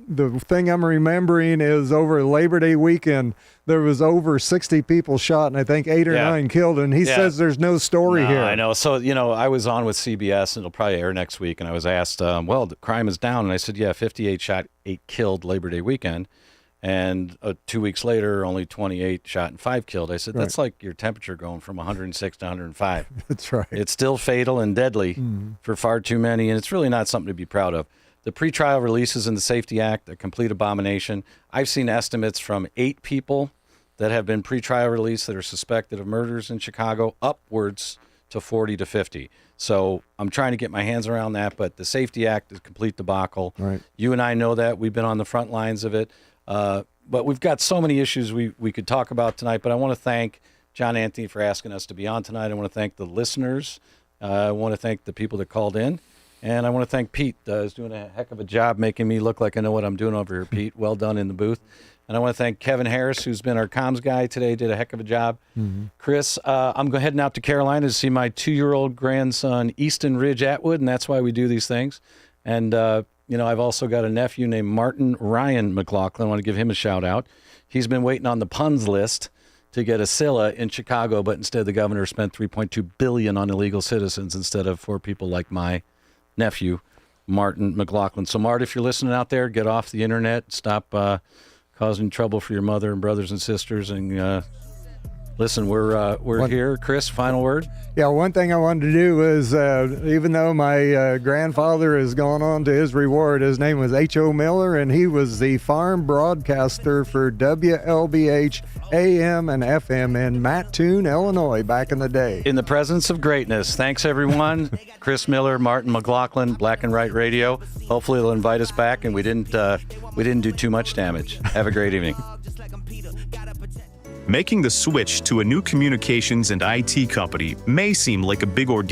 the thing I'm remembering is over Labor Day weekend, there was over 60 people shot and I think 8 or 9 killed. And he says there's no story here. I know. So, you know, I was on with CBS and it'll probably air next week. And I was asked, well, the crime is down. And I said, 58 shot, 8 killed Labor Day weekend. And 2 weeks later, only 28 shot and 5 killed. I said, that's like your temperature going from 106 to 105. That's right. It's still fatal and deadly for far too many. And it's really not something to be proud of. The pretrial releases in the Safety Act, a complete abomination. I've seen estimates from 8 people that have been pretrial released that are suspected of murders in Chicago, upwards to 40 to 50. So I'm trying to get my hands around that, but the Safety Act is a complete debacle. Right. You and I know that. We've been on the front lines of it. But we've got so many issues we could talk about tonight, but I want to thank John Anthony for asking us to be on tonight. I want to thank the listeners. I want to thank the people that called in. And I want to thank Pete. He's doing a heck of a job making me look like I know what I'm doing over here, Pete. Well done in the booth. And I want to thank Kevin Harris, who's been our comms guy today, did a heck of a job. Chris, I'm heading out to Carolina to see my 2-year-old grandson, Easton Ridge Atwood, and that's why we do these things. And, you know, I've also got a nephew named Martin Ryan McLaughlin. I want to give him a shout out. He's been waiting on the puns list to get a Scylla in Chicago, but instead the governor spent $3.2 billion on illegal citizens instead of for people like my nephew, Martin McLaughlin. So, Mart, if you're listening out there, get off the internet, stop causing trouble for your mother and brothers and sisters, and listen, we're here. Chris, final word? Yeah, one thing I wanted to do was, even though my grandfather has gone on to his reward, his name was H.O. Miller, and he was the farm broadcaster for WLBH AM and FM in Mattoon, Illinois, back in the day. In the presence of greatness. Thanks, everyone. Chris Miller, Martin McLaughlin, Black and Right Radio. Hopefully they'll invite us back, and we didn't do too much damage. Have a great evening. Making the switch to a new communications and IT company may seem like a big ordeal.